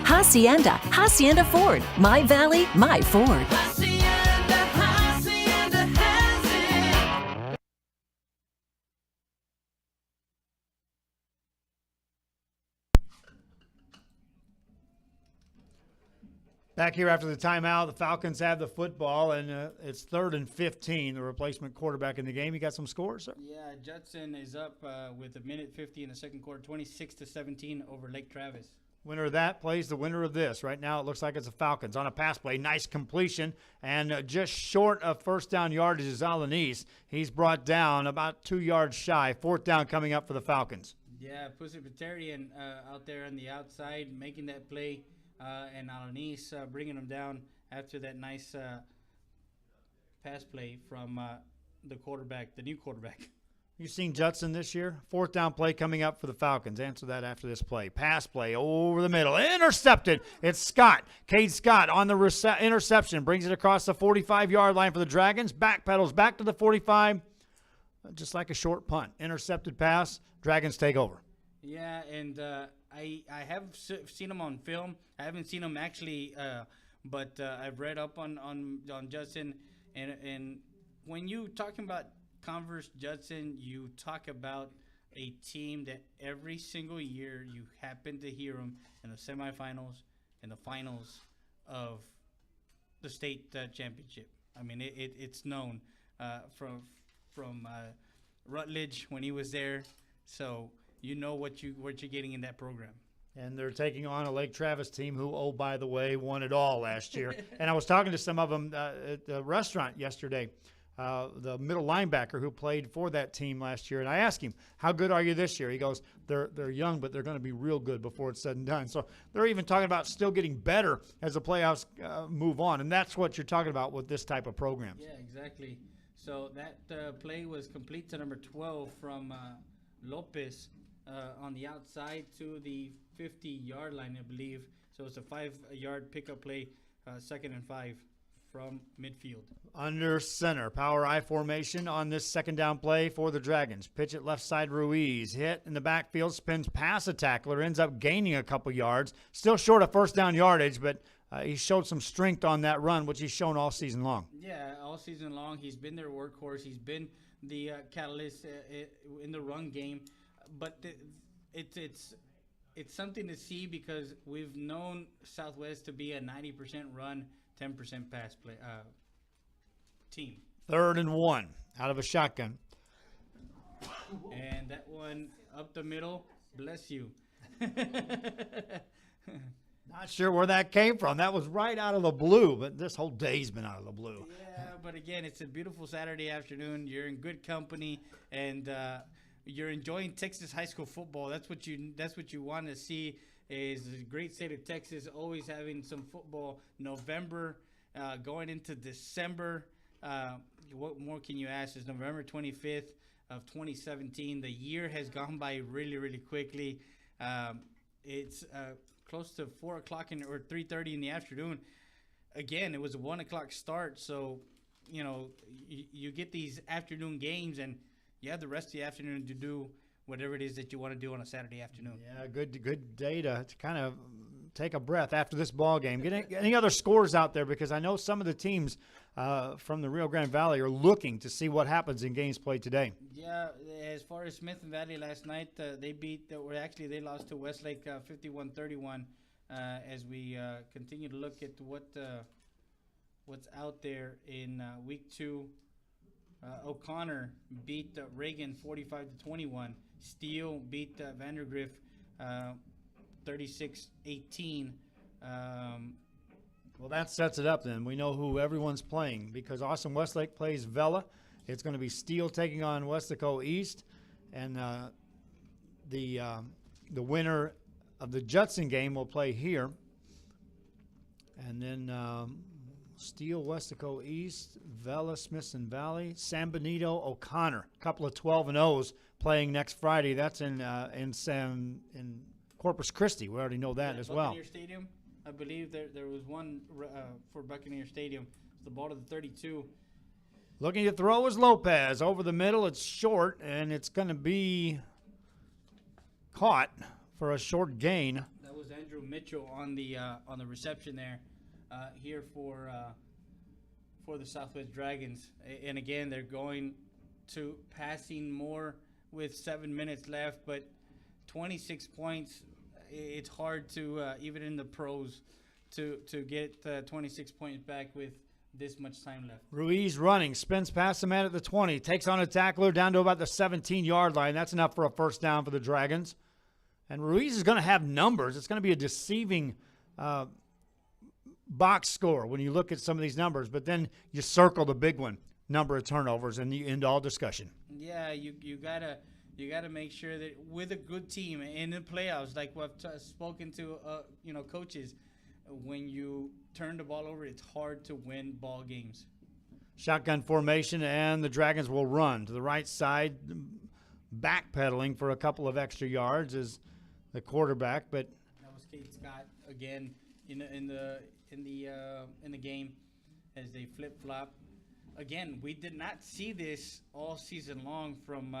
Hacienda. Hacienda Ford. My Valley, my Ford. Back here after the timeout, the Falcons have the football, and it's 3rd and 15. The replacement quarterback in the game. You got some scores, sir? Yeah, Judson is up with 1:50 in the second quarter, 26-17 over Lake Travis. Winner of that plays the winner of this. Right now it looks like it's the Falcons on a pass play. Nice completion, and just short of first down yardage is Alanis. He's brought down about 2 yards shy. 4th down coming up for the Falcons. Yeah, Pussy Patarian out there on the outside making that play. And Alanis bringing him down after that nice pass play from the quarterback, the new quarterback. You seen Judson this year? 4th down play coming up for the Falcons. Answer that after this play. Pass play over the middle. Intercepted. It's Scott. Cade Scott on the interception. Brings it across the 45-yard line for the Dragons. Backpedals back to the 45. Just like a short punt. Intercepted pass. Dragons take over. Yeah, and I have seen him on film. I haven't seen him actually, but I've read up on Judson. And when you talking about Converse Judson, you talk about a team that every single year you happen to hear them in the semifinals and the finals of the state championship. I mean, it's known from Rutledge when he was there. So you know what you're getting in that program. And they're taking on a Lake Travis team who, oh, by the way, won it all last year. And I was talking to some of them at the restaurant yesterday, the middle linebacker who played for that team last year. And I asked him, how good are you this year? He goes, they're young, but they're going to be real good before it's said and done. So they're even talking about still getting better as the playoffs move on. And that's what you're talking about with this type of program. Yeah, exactly. So that play was complete to number 12 from Lopez on the outside to the 50-yard line, I believe. So it's a 5-yard pickup play, 2nd and 5 from midfield. Under center, power I formation on this second down play for the Dragons. Pitch it left side, Ruiz. Hit in the backfield, spins past a tackler, ends up gaining a couple yards. Still short of first down yardage, but he showed some strength on that run, which he's shown all season long. Yeah, all season long. He's been their workhorse. He's been the catalyst in the run game. But it's something to see because we've known Southwest to be a 90% run, 10% pass play team. 3rd and 1 out of a shotgun. And that one up the middle, bless you. Not sure where that came from. That was right out of the blue, but this whole day's been out of the blue. Yeah, but again, it's a beautiful Saturday afternoon. You're in good company, and you're enjoying Texas high school football. That's what you want to see. Is the great state of Texas always having some football. November, going into December. What more can you ask? It's November 25th of 2017. The year has gone by really, really quickly. It's close to 4 o'clock or 3:30 in the afternoon. Again, it was a 1 o'clock start, so you get these afternoon games, and you have the rest of the afternoon to do whatever it is that you want to do on a Saturday afternoon. Yeah, good day to kind of take a breath after this ball game. Get any other scores out there, because I know some of the teams from the Rio Grande Valley are looking to see what happens in games played today. Yeah, as far as Smith and Valley last night, they lost to Westlake 51-31. As we continue to look at what's out there in week 2. O'Connor beat Reagan 45-21. Steele beat Vandergrift 36-18. Well, that sets it up then. We know who everyone's playing, because Austin Westlake plays Vela. It's going to be Steele taking on Westaco East, and the winner of the Judson game will play here. And then Steele, Westaco East, Vela, Smithson Valley, San Benito, O'Connor. A couple of 12-0s playing next Friday. That's in Corpus Christi. We already know that as well. Buccaneer Stadium, I believe there was one for Buccaneer Stadium. It's the ball to the 32. Looking to throw is Lopez. Over the middle, it's short, and it's going to be caught for a short gain. That was Andrew Mitchell on the reception there. Here for the Southwest Dragons, and again they're going to passing more with 7 minutes left, but 26 points. It's hard to even in the pros to get 26 points back with this much time left. Ruiz running, spins past the man at the 20, takes on a tackler down to about the 17-yard line. That's enough for a first down for the Dragons. And Ruiz is going to have numbers. It's going to be a deceiving box score when you look at some of these numbers, but then you circle the big one, number of turnovers, and you end all discussion. Yeah, you gotta make sure that with a good team in the playoffs, like we've spoken to coaches, when you turn the ball over, it's hard to win ball games. Shotgun formation, and the Dragons will run to the right side, backpedaling for a couple of extra yards is the quarterback. But that was Kate Scott again in the game as they flip flop. Again, we did not see this all season long from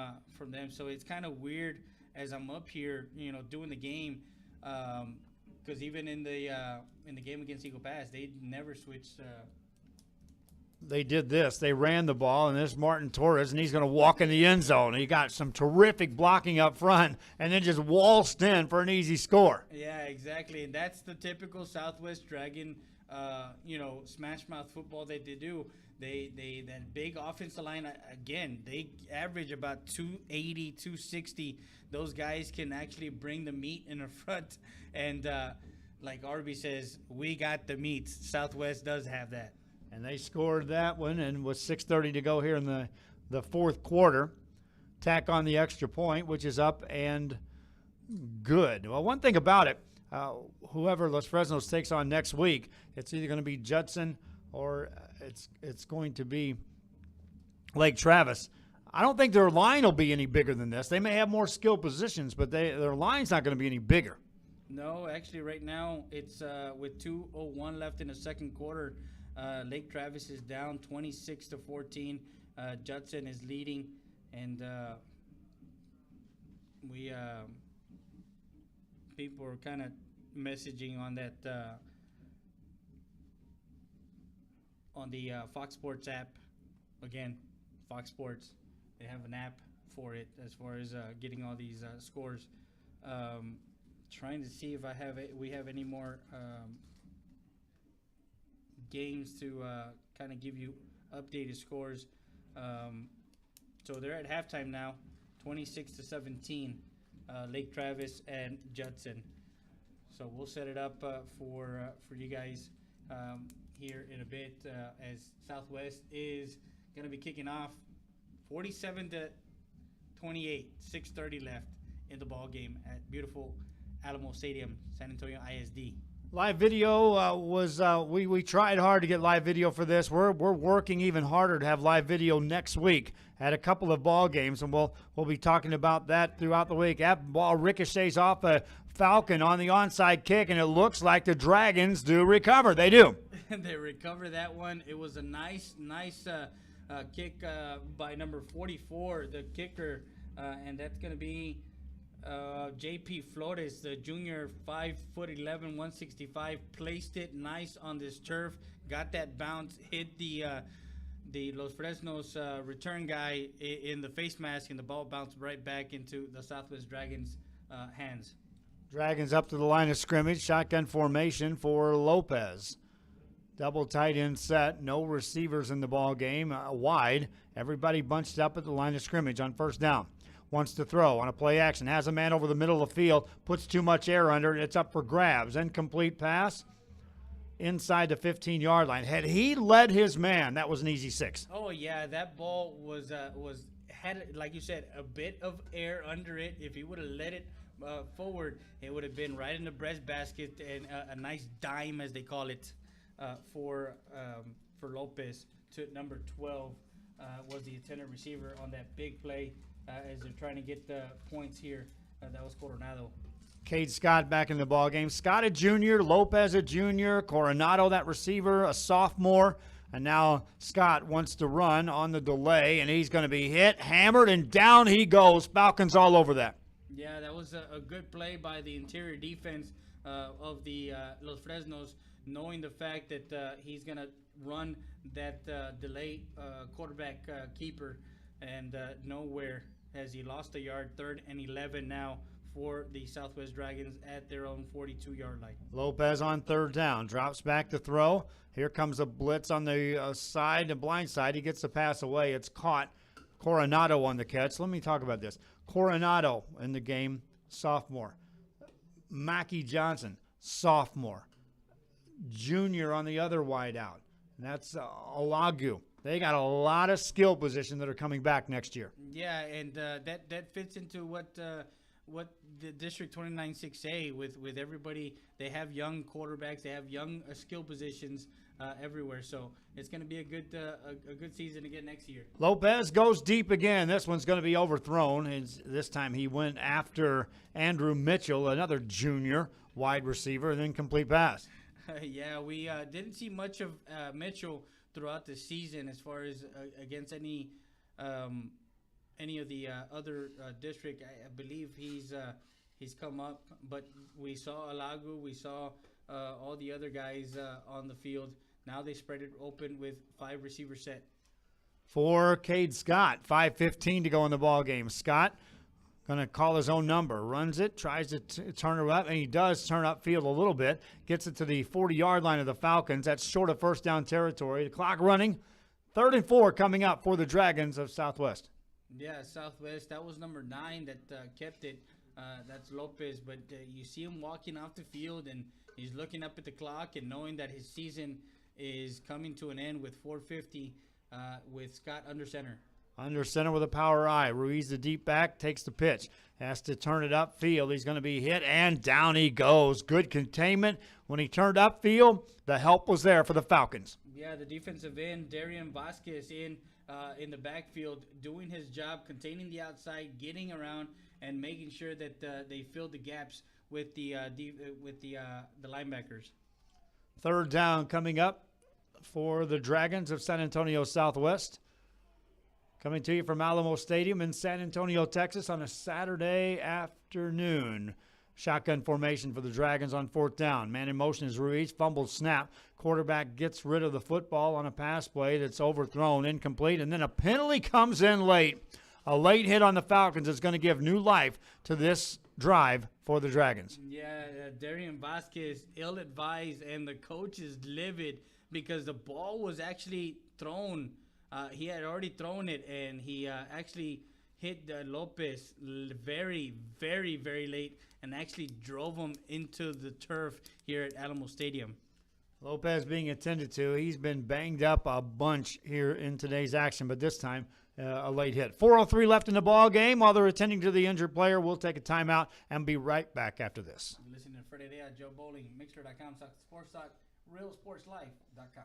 them, so it's kind of weird as I'm up here, doing the game, because even in the game against Eagle Pass, they never switched. They did this. They ran the ball, and there's Martin Torres, and he's going to walk in the end zone. He got some terrific blocking up front, and then just waltzed in for an easy score. Yeah, exactly, and that's the typical Southwest Dragon, smash mouth football that they do. They that big offensive line, again, they average about 280, 260. Those guys can actually bring the meat in the front, and like Arby says, we got the meat. Southwest does have that. And they scored that one, and with 6:30 to go here in the fourth quarter, tack on the extra point, which is up and good. Well, one thing about it, whoever Los Fresnos takes on next week, it's either going to be Judson or it's going to be Lake Travis. I don't think their line will be any bigger than this. They may have more skill positions, but their line's not going to be any bigger. No, actually, right now it's with 2:01 left in the second quarter. Lake Travis is down 26-14. Judson is leading, and people are kind of messaging on that on the Fox Sports app. Again, Fox Sports, they have an app for it as far as getting all these scores. Trying to see if we have any more games to kind of give you updated scores. So they're at halftime now, 26-17, Lake Travis and Judson. So we'll set it up for you guys here in a bit as Southwest is going to be kicking off 47-28, 6:30 left in the ball game at beautiful Alamo Stadium, San Antonio ISD. Live video we tried hard to get live video for this. We're working even harder to have live video next week at a couple of ball games, and we'll be talking about that throughout the week. That ball ricochets off a Falcon on the onside kick, and it looks like the Dragons do recover. They do. They recover that one. It was a nice kick by number 44, the kicker, and that's going to be J.P. Flores, the junior, 5'11", 165, placed it nice on this turf, got that bounce, hit the Los Fresnos return guy in the face mask, and the ball bounced right back into the Southwest Dragons' hands. Dragons up to the line of scrimmage, shotgun formation for Lopez. Double tight end set, no receivers in the ball game, wide. Everybody bunched up at the line of scrimmage on first down. Wants to throw on a play action, has a man over the middle of the field, puts too much air under it, it's up for grabs. Incomplete pass inside the 15-yard line. Had he led his man, that was an easy 6. Oh yeah, that ball had, like you said, a bit of air under it. If he would have let it forward, it would have been right in the breastbasket, and a nice dime, as they call it, for Lopez to number 12 was the intended receiver on that big play. As they're trying to get the points here, that was Coronado. Cade Scott back in the ball game. Scott a junior, Lopez a junior, Coronado that receiver, a sophomore, and now Scott wants to run on the delay, and he's going to be hit, hammered, and down he goes. Falcons all over that. Yeah, that was a good play by the interior defense of the Los Fresnos, knowing the fact that he's going to run that delay quarterback keeper, and nowhere has he lost a yard. 3rd and 11 now for the Southwest Dragons at their own 42-yard line. Lopez on 3rd down, drops back to throw. Here comes a blitz on the side, the blind side. He gets the pass away. It's caught. Coronado on the catch. Let me talk about this. Coronado in the game, sophomore. Mackie Johnson, sophomore. Junior on the other wide out. And that's Olagu. They got a lot of skill position that are coming back next year. Yeah, and that fits into what the District 29-6A with everybody. They have young quarterbacks. They have young skill positions everywhere. So it's going to be a good season again next year. Lopez goes deep again. This one's going to be overthrown. This time he went after Andrew Mitchell, another junior wide receiver, and then complete pass. Yeah, we didn't see much of Mitchell throughout the season as far as against any of the other district. I believe he's come up, but we saw Olagu, we saw all the other guys on the field. Now they spread it open with 5 receiver set. For Cade Scott, 5:15 to go in the ball game. Scott going to call his own number, runs it, tries to turn it up, and he does turn upfield a little bit, gets it to the 40-yard line of the Falcons. That's short of first down territory. The clock running, 3rd and 4 coming up for the Dragons of Southwest. Yeah, Southwest, that was number 9 that kept it. That's Lopez, but you see him walking off the field, and he's looking up at the clock and knowing that his season is coming to an end with 4:50 with Scott under center. Under center with a power eye. Ruiz, the deep back, takes the pitch. Has to turn it upfield. He's going to be hit, and down he goes. Good containment. When he turned upfield, the help was there for the Falcons. Yeah, the defensive end, Darian Vasquez, in the backfield, doing his job, containing the outside, getting around, and making sure that they filled the gaps with the linebackers. 3rd down coming up for the Dragons of San Antonio Southwest. Coming to you from Alamo Stadium in San Antonio, Texas on a Saturday afternoon. Shotgun formation for the Dragons on 4th down. Man in motion is Ruiz. Fumbled snap. Quarterback gets rid of the football on a pass play that's overthrown, incomplete, and then a penalty comes in late. A late hit on the Falcons is going to give new life to this drive for the Dragons. Yeah, Darian Vasquez ill-advised, and the coach is livid because the ball was actually thrown. He had already thrown it, and he actually hit Lopez very, very, very late and actually drove him into the turf here at Alamo Stadium. Lopez being attended to. He's been banged up a bunch here in today's action, but this time a late hit. 4:03 left in the ball game. While they're attending to the injured player, we'll take a timeout and be right back after this. Listen to Freddie Day, Joe Bowling, Mixer.com, Sports Talk, RealSportsLife.com.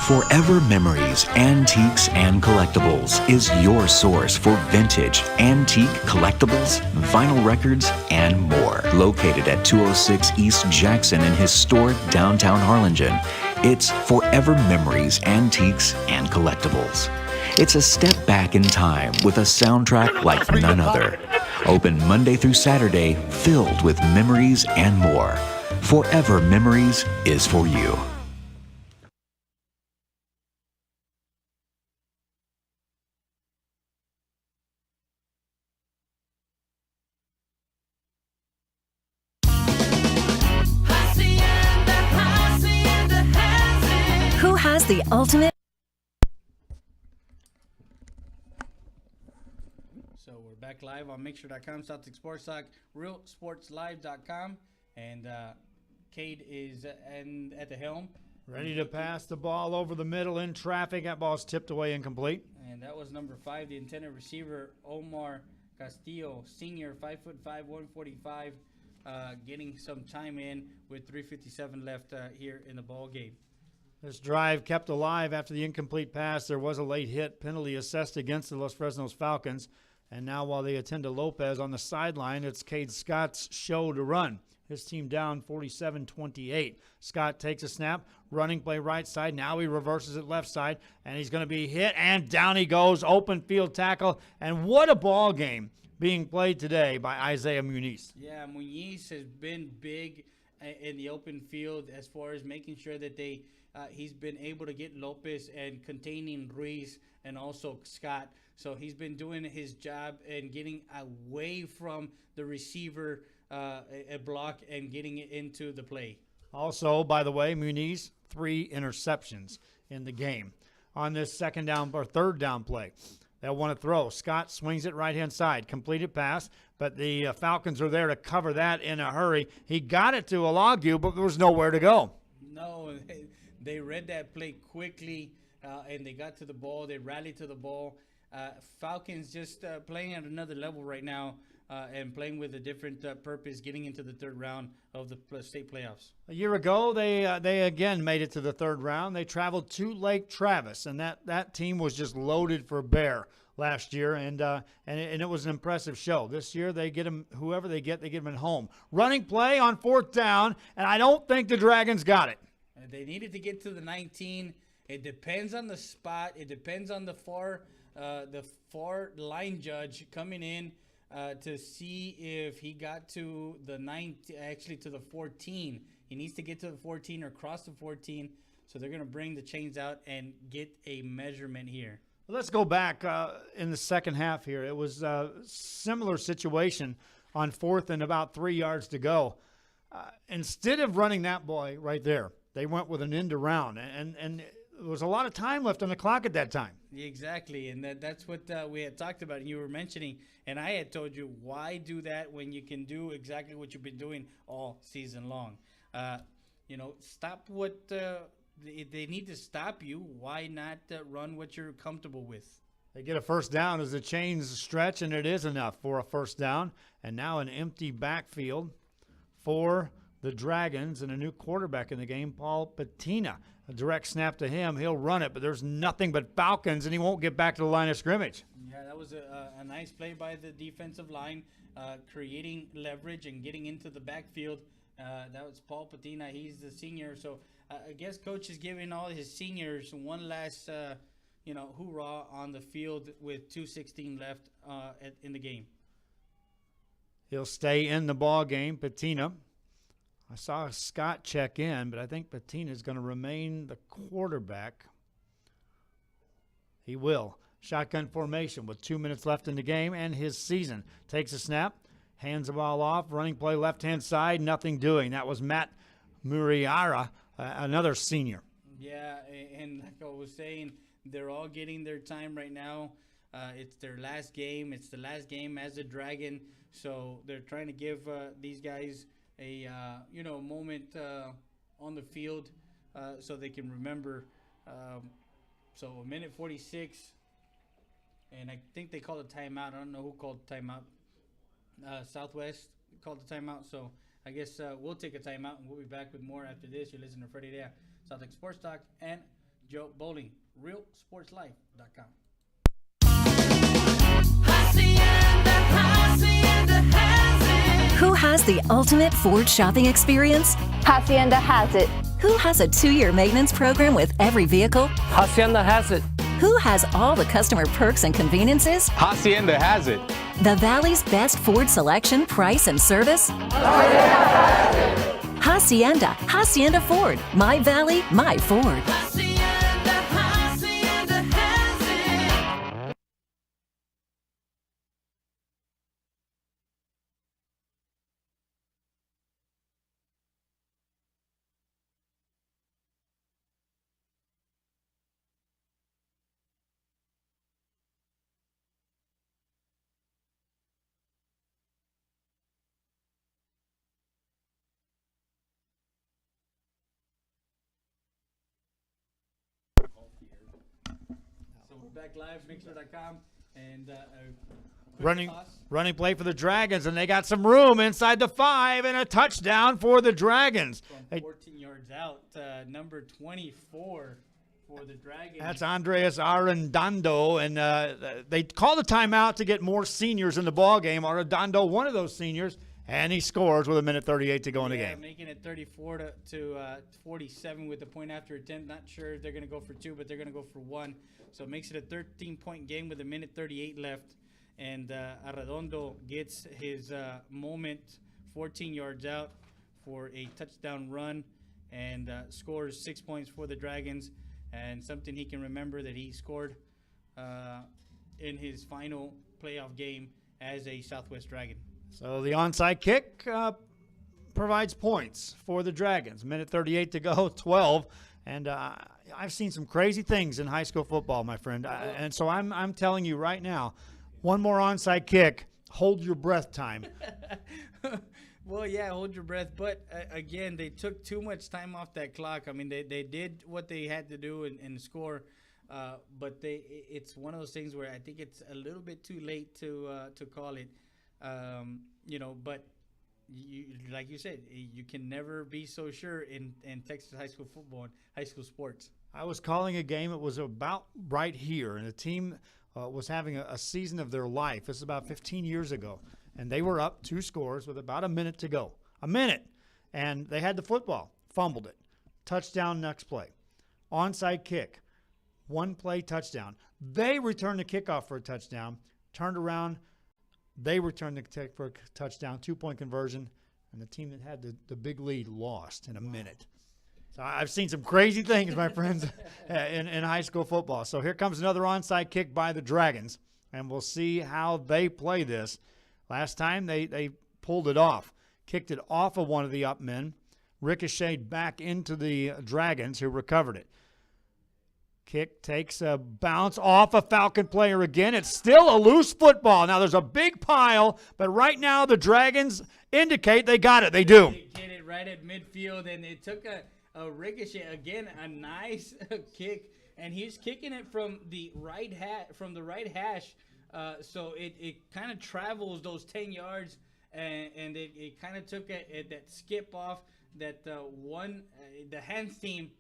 Forever Memories, Antiques, and Collectibles is your source for vintage, antique collectibles, vinyl records, and more. Located at 206 East Jackson in historic downtown Harlingen, it's Forever Memories, Antiques, and Collectibles. It's a step back in time with a soundtrack like none other. Open Monday through Saturday, filled with memories and more. Forever Memories is for you. Who has the ultimate? So we're back live on Mixer.com, Celtic Sports Talk, RealSportsLive.com, and Cade is at the helm. Ready to pass the ball over the middle in traffic. That ball's tipped away incomplete. And that was number 5, the intended receiver, Omar Castillo, senior, 5'5", 145, getting some time in with 3:57 left here in the ball game. This drive kept alive after the incomplete pass. There was a late hit penalty assessed against the Los Fresnos Falcons. And now while they attend to Lopez on the sideline, it's Cade Scott's show to run. His team down 47-28. Scott takes a snap, running play right side. Now he reverses it left side, and he's going to be hit, and down he goes, open field tackle. And what a ball game being played today by Isaiah Muniz. Yeah, Muniz has been big in the open field as far as making sure that he's been able to get Lopez and containing Ruiz and also Scott. So he's been doing his job and getting away from the receiver a block and getting it into the play. Also, by the way, Muniz, 3 interceptions in the game. On this second down or third down play, they'll want to throw. Scott swings it right-hand side. Completed pass, but the Falcons are there to cover that in a hurry. He got it to Alagu, but there was nowhere to go. No, they read that play quickly, and they got to the ball. They rallied to the ball. Falcons just playing at another level right now and playing with a different purpose, getting into the third round of the state playoffs. A year ago, they again made it to the third round. They traveled to Lake Travis, and that team was just loaded for bear last year, and it was an impressive show. This year, they get them, whoever they get them at home. Running play on 4th down, and I don't think the Dragons got it. They needed to get to the 19. It depends on the spot. It depends on the far line judge coming in to see if he got to the 14. He needs to get to the 14 or cross the 14. So they're going to bring the chains out and get a measurement here. Let's go back in the second half here. It was a similar situation on 4th and about 3 yards to go. Instead of running that boy right there, they went with an end around, and there was a lot of time left on the clock at that time. Exactly, and that's what we had talked about, and you were mentioning, and I had told you, why do that when you can do exactly what you've been doing all season long? Stop what they need to stop you. Why not run what you're comfortable with? They get a first down as the chains stretch, and it is enough for a first down. And now an empty backfield for the Dragons and a new quarterback in the game, Paul Patina. A direct snap to him. He'll run it, but there's nothing but Falcons, and he won't get back to the line of scrimmage. Yeah, that was a nice play by the defensive line, creating leverage and getting into the backfield. That was Paul Patina. He's the senior. So I guess Coach is giving all his seniors one last, hoorah on the field with 2:16 left in the game. He'll stay in the ball game, Patina. I saw Scott check in, but I think Patina is going to remain the quarterback. He will. Shotgun formation with 2 minutes left in the game and his season. Takes a snap, hands the ball off, running play left-hand side, nothing doing. That was Matt Muriara, another senior. Yeah, and like I was saying, they're all getting their time right now. It's their last game. It's the last game as a Dragon. So they're trying to give these guys a moment on the field so they can remember. So a minute 46, and I think they called a timeout. I don't know who called the timeout. Southwest called the timeout. So I guess we'll take a timeout, and we'll be back with more after this. You're listening to Freddie Dea, South Lake Sports Talk, and Joe Bowling, RealSportsLife.com. Who has the ultimate Ford shopping experience? Hacienda has it. Who has a 2-year maintenance program with every vehicle? Hacienda has it. Who has all the customer perks and conveniences? Hacienda has it. The Valley's best Ford selection, price, and service? Hacienda. Hacienda Ford. My Valley, my Ford. So we're back live, Mixer.com, and Running play for the Dragons, and they got some room inside the 5 and a touchdown for the Dragons. From 14 yards out, number 24 for the Dragons. That's Andreas Arredondo, and they called a timeout to get more seniors in the ball game. Arredondo, one of those seniors, and he scores with a minute 38 to go in the game. Making it 34 to 47 with the point after attempt. Not sure if they're going to go for 2, but they're going to go for 1. So it makes it a 13-point game with a minute 38 left. And Arredondo gets his moment 14 yards out for a touchdown run and scores 6 points for the Dragons. And something he can remember that he scored in his final playoff game as a Southwest Dragon. So the onside kick provides points for the Dragons. Minute 38 to go, 12. And I've seen some crazy things in high school football, my friend. And so I'm telling you right now, one more onside kick, hold your breath time. Well, yeah, hold your breath. But, again, they took too much time off that clock. I mean, they did what they had to do and score. But it's one of those things where I think it's a little bit too late to call it. But like you said, you can never be so sure in Texas high school football and high school sports. I was calling a game. It was about right here, and the team was having a season of their life. This is about 15 years ago, and they were up 2 scores with about a minute to go. A minute, and they had the football, fumbled it. Touchdown next play. Onside kick, 1 play touchdown. They returned the kickoff for a touchdown, turned around. They returned the kick for a touchdown, 2-point conversion, and the team that had the big lead lost in a minute. So I've seen some crazy things, my friends, in high school football. So here comes another onside kick by the Dragons, and we'll see how they play this. Last time they pulled it off, kicked it off of one of the up men, ricocheted back into the Dragons, who recovered it. Kick takes a bounce off a Falcon player again. It's still a loose football. Now there's a big pile, but right now the Dragons indicate they got it. They do. They get it right at midfield, and it took a ricochet again, a nice kick, and he's kicking it from the right hash. So it kind of travels those 10 yards, and it kind of took that skip off that the hands team.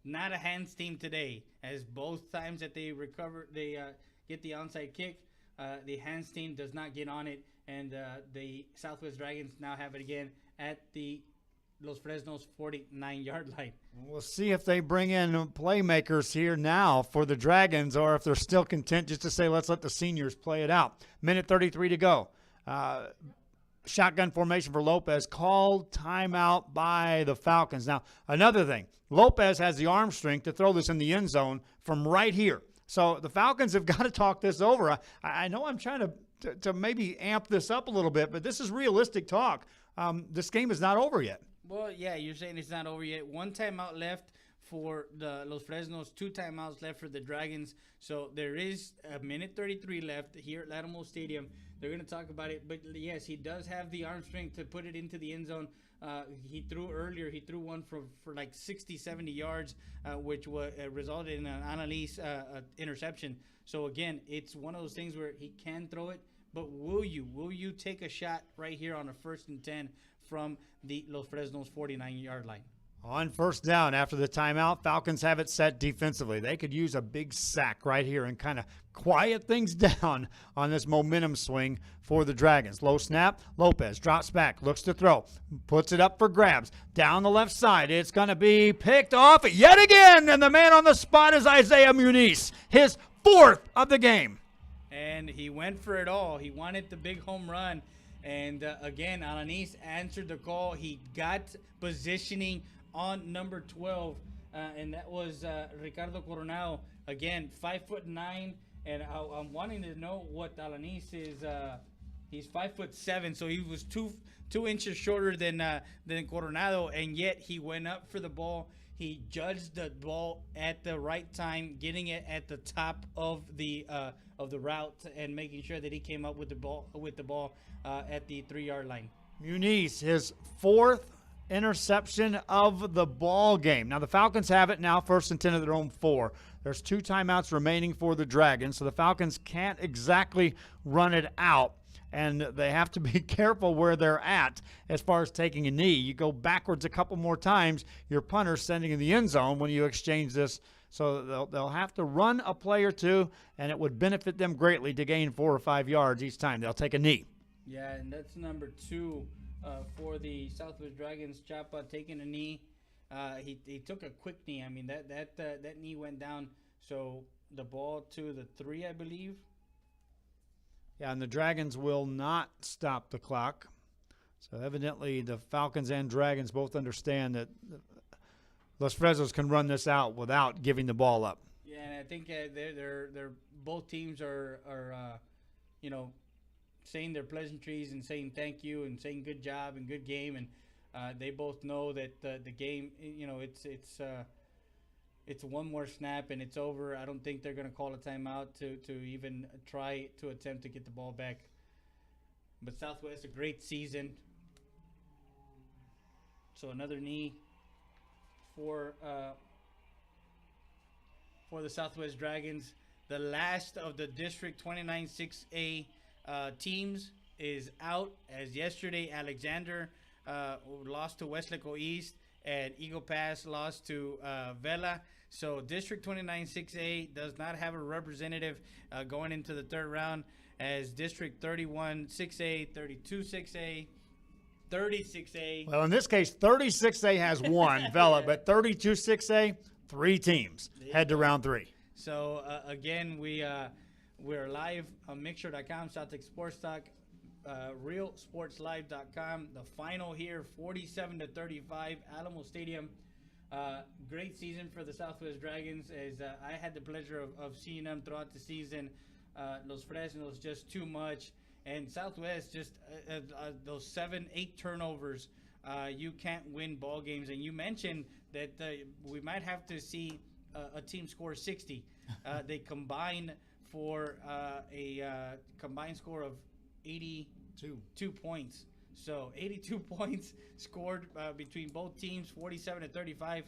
Not a hands team today, as both times that they recover, they get the onside kick. The hands team does not get on it, and the Southwest Dragons now have it again at the Los Fresnos 49-yard line. We'll see if they bring in playmakers here now for the Dragons, or if they're still content just to say, let's let the seniors play it out. Minute 33 to go. Shotgun formation for Lopez, called timeout by the Falcons. Now, another thing, Lopez has the arm strength to throw this in the end zone from right here. So the Falcons have got to talk this over. I know I'm trying to maybe amp this up a little bit, but this is realistic talk. This game is not over yet. Well, yeah, you're saying it's not over yet. 1 timeout left for the Los Fresnos, 2 timeouts left for the Dragons. So there is a minute 33 left here at Lattimore Stadium. They're going to talk about it. But, yes, he does have the arm strength to put it into the end zone. He threw earlier. He threw one for like 60, 70 yards, which resulted in an Annalise interception. So, again, it's one of those things where he can throw it. But will you take a shot right here on a 1st and 10 from the Los Fresnos 49-yard line? On 1st down after the timeout, Falcons have it set defensively. They could use a big sack right here and kind of quiet things down on this momentum swing for the Dragons. Low snap, Lopez drops back, looks to throw, puts it up for grabs. Down the left side, it's going to be picked off yet again, and the man on the spot is Isaiah Muniz, his 4th of the game. And he went for it all. He wanted the big home run. And, again, Alanis answered the call. He got positioning on number 12, and that was Ricardo Coronado. Again, 5'9", and I'm wanting to know what Alanis is. He's 5'7", so he was two inches shorter than Coronado, and yet he went up for the ball. He judged the ball at the right time, getting it at the top of the route, and making sure that he came up with the ball at the 3-yard line. Muniz, his 4th interception of the ball game. Now the Falcons have it now, 1st and 10 of their own 4. There's 2 timeouts remaining for the Dragons, so the Falcons can't exactly run it out, and they have to be careful where they're at as far as taking a knee. You go backwards a couple more times, your punter's sending in the end zone when you exchange this. So they'll have to run a play or two, and it would benefit them greatly to gain 4 or 5 yards each time. They'll take a knee. Yeah, and that's number 2 for the Southwest Dragons. Chapa taking a knee. He took a quick knee. I mean, that knee went down. So the ball to the 3, I believe. Yeah, and the Dragons will not stop the clock. So evidently the Falcons and Dragons both understand that Los Fresnos can run this out without giving the ball up. Yeah, and I think they're both teams are saying their pleasantries and saying thank you and saying good job and good game, and they both know that the game, it's one more snap and it's over. I don't think they're going to call a timeout to even try to attempt to get the ball back. But Southwest, a great season. So another knee for the Southwest Dragons. The last of the District 29 6A teams is out, as yesterday Alexander lost to Westlaco East and Eagle Pass lost to Vela. So District 29 6A does not have a representative going into the 3rd round, as District 31 6A, 32 6A, 36A. Well, in this case, 36A has 1, Vela, but 32 6A, 3 teams head to round 3. So, again, we're live on Mixer.com, South Sports Talk, RealSportsLive.com. The final here, 47-35, Alamo Stadium. Great season for the Southwest Dragons, as I had the pleasure of seeing them throughout the season. Los Fresnos, just too much. And Southwest, just those 7-8 turnovers. You can't win ball games. And you mentioned that we might have to see a team score 60. They combine for a combined score of 82 points. So 82 points scored between both teams, 47-35.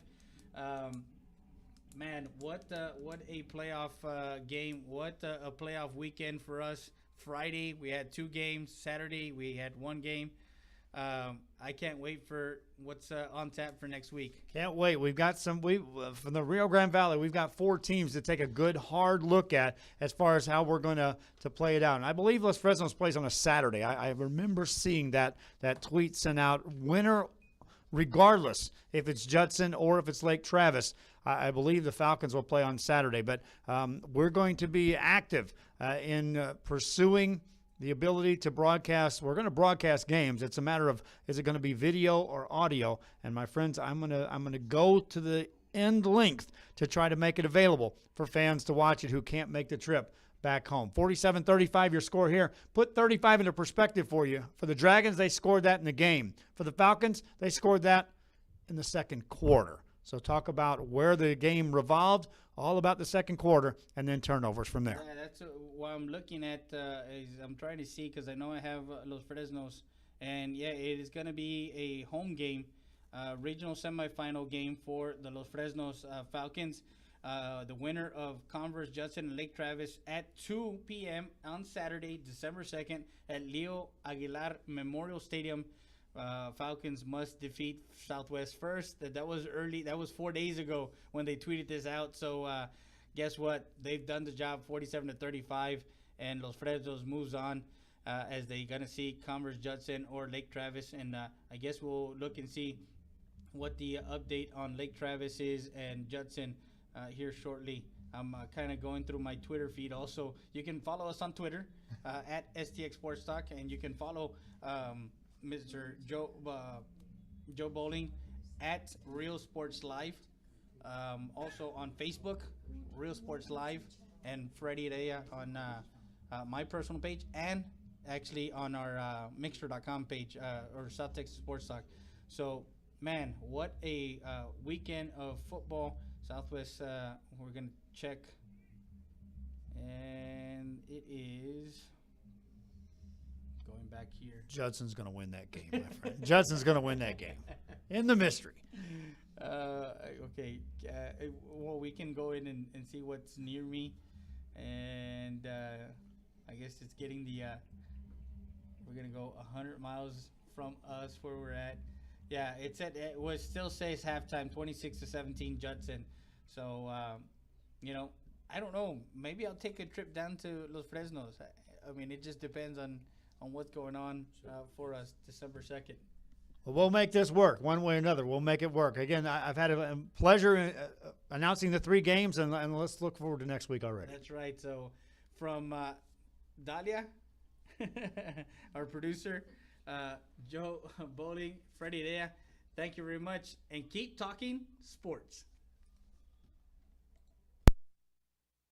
Man, what a playoff game! What a playoff weekend for us. Friday we had 2 games. Saturday we had 1 game. I can't wait for what's on tap for next week. Can't wait. We've got from the Rio Grande Valley. We've got 4 teams to take a good hard look at as far as how we're going to play it out. And I believe Los Fresnos plays on a Saturday. I remember seeing that tweet sent out. Winner, regardless if it's Judson or if it's Lake Travis, I believe the Falcons will play on Saturday. But we're going to be active in pursuing the ability to broadcast. We're going to broadcast games. It's a matter of, is it going to be video or audio? And my friends, I'm going to go to the end length to try to make it available for fans to watch it who can't make the trip back home. 47-35 your score here. Put 35 into perspective for you. For the Dragons, they scored that in the game. For the Falcons, they scored that in the second quarter. So talk about where the game revolved, all about the second quarter, and then turnovers from there. Yeah, that's what I'm looking at. Is I'm trying to see, because I know I have Los Fresnos, and yeah, it is going to be a home game, regional semifinal game for the Los Fresnos Falcons. The winner of Converse, Judson, and Lake Travis at 2 p.m. on Saturday, December 2nd at Leo Aguilar Memorial Stadium. Falcons must defeat Southwest first. That was early. That was 4 days ago when they tweeted this out. So guess what? They've done the job, 47-35, and Los Fresnos moves on as they're going to see Converse, Judson, or Lake Travis. And I guess we'll look and see what the update on Lake Travis is and Judson here shortly. I'm kind of going through my Twitter feed also. You can follow us on Twitter at STX Sports Talk, and you can follow Mr. Joe Bowling at Real Sports Live. Also on Facebook, Real Sports Live, and Freddie Rea on my personal page, and actually on our Mixer.com page, or South Texas Sports Talk. So, man, what a weekend of football. Southwest, we're going to check, and it is going back here. Judson's going to win that game, my friend. Judson's going to win that game. In the mystery. Okay. Well, we can go in and see what's near me. And I guess it's getting the we're going to go 100 miles from us where we're at. Yeah, it was still says halftime, 26-17 Judson. So, I don't know. Maybe I'll take a trip down to Los Fresnos. I mean, it just depends on what's going on for us December 2nd. Well, we'll make this work one way or another. We'll make it work. Again, I've had a pleasure announcing the 3 games, and let's look forward to next week already. That's right. So from Dalia, our producer, Joe Bowling, Freddie Rea, thank you very much, and keep talking sports.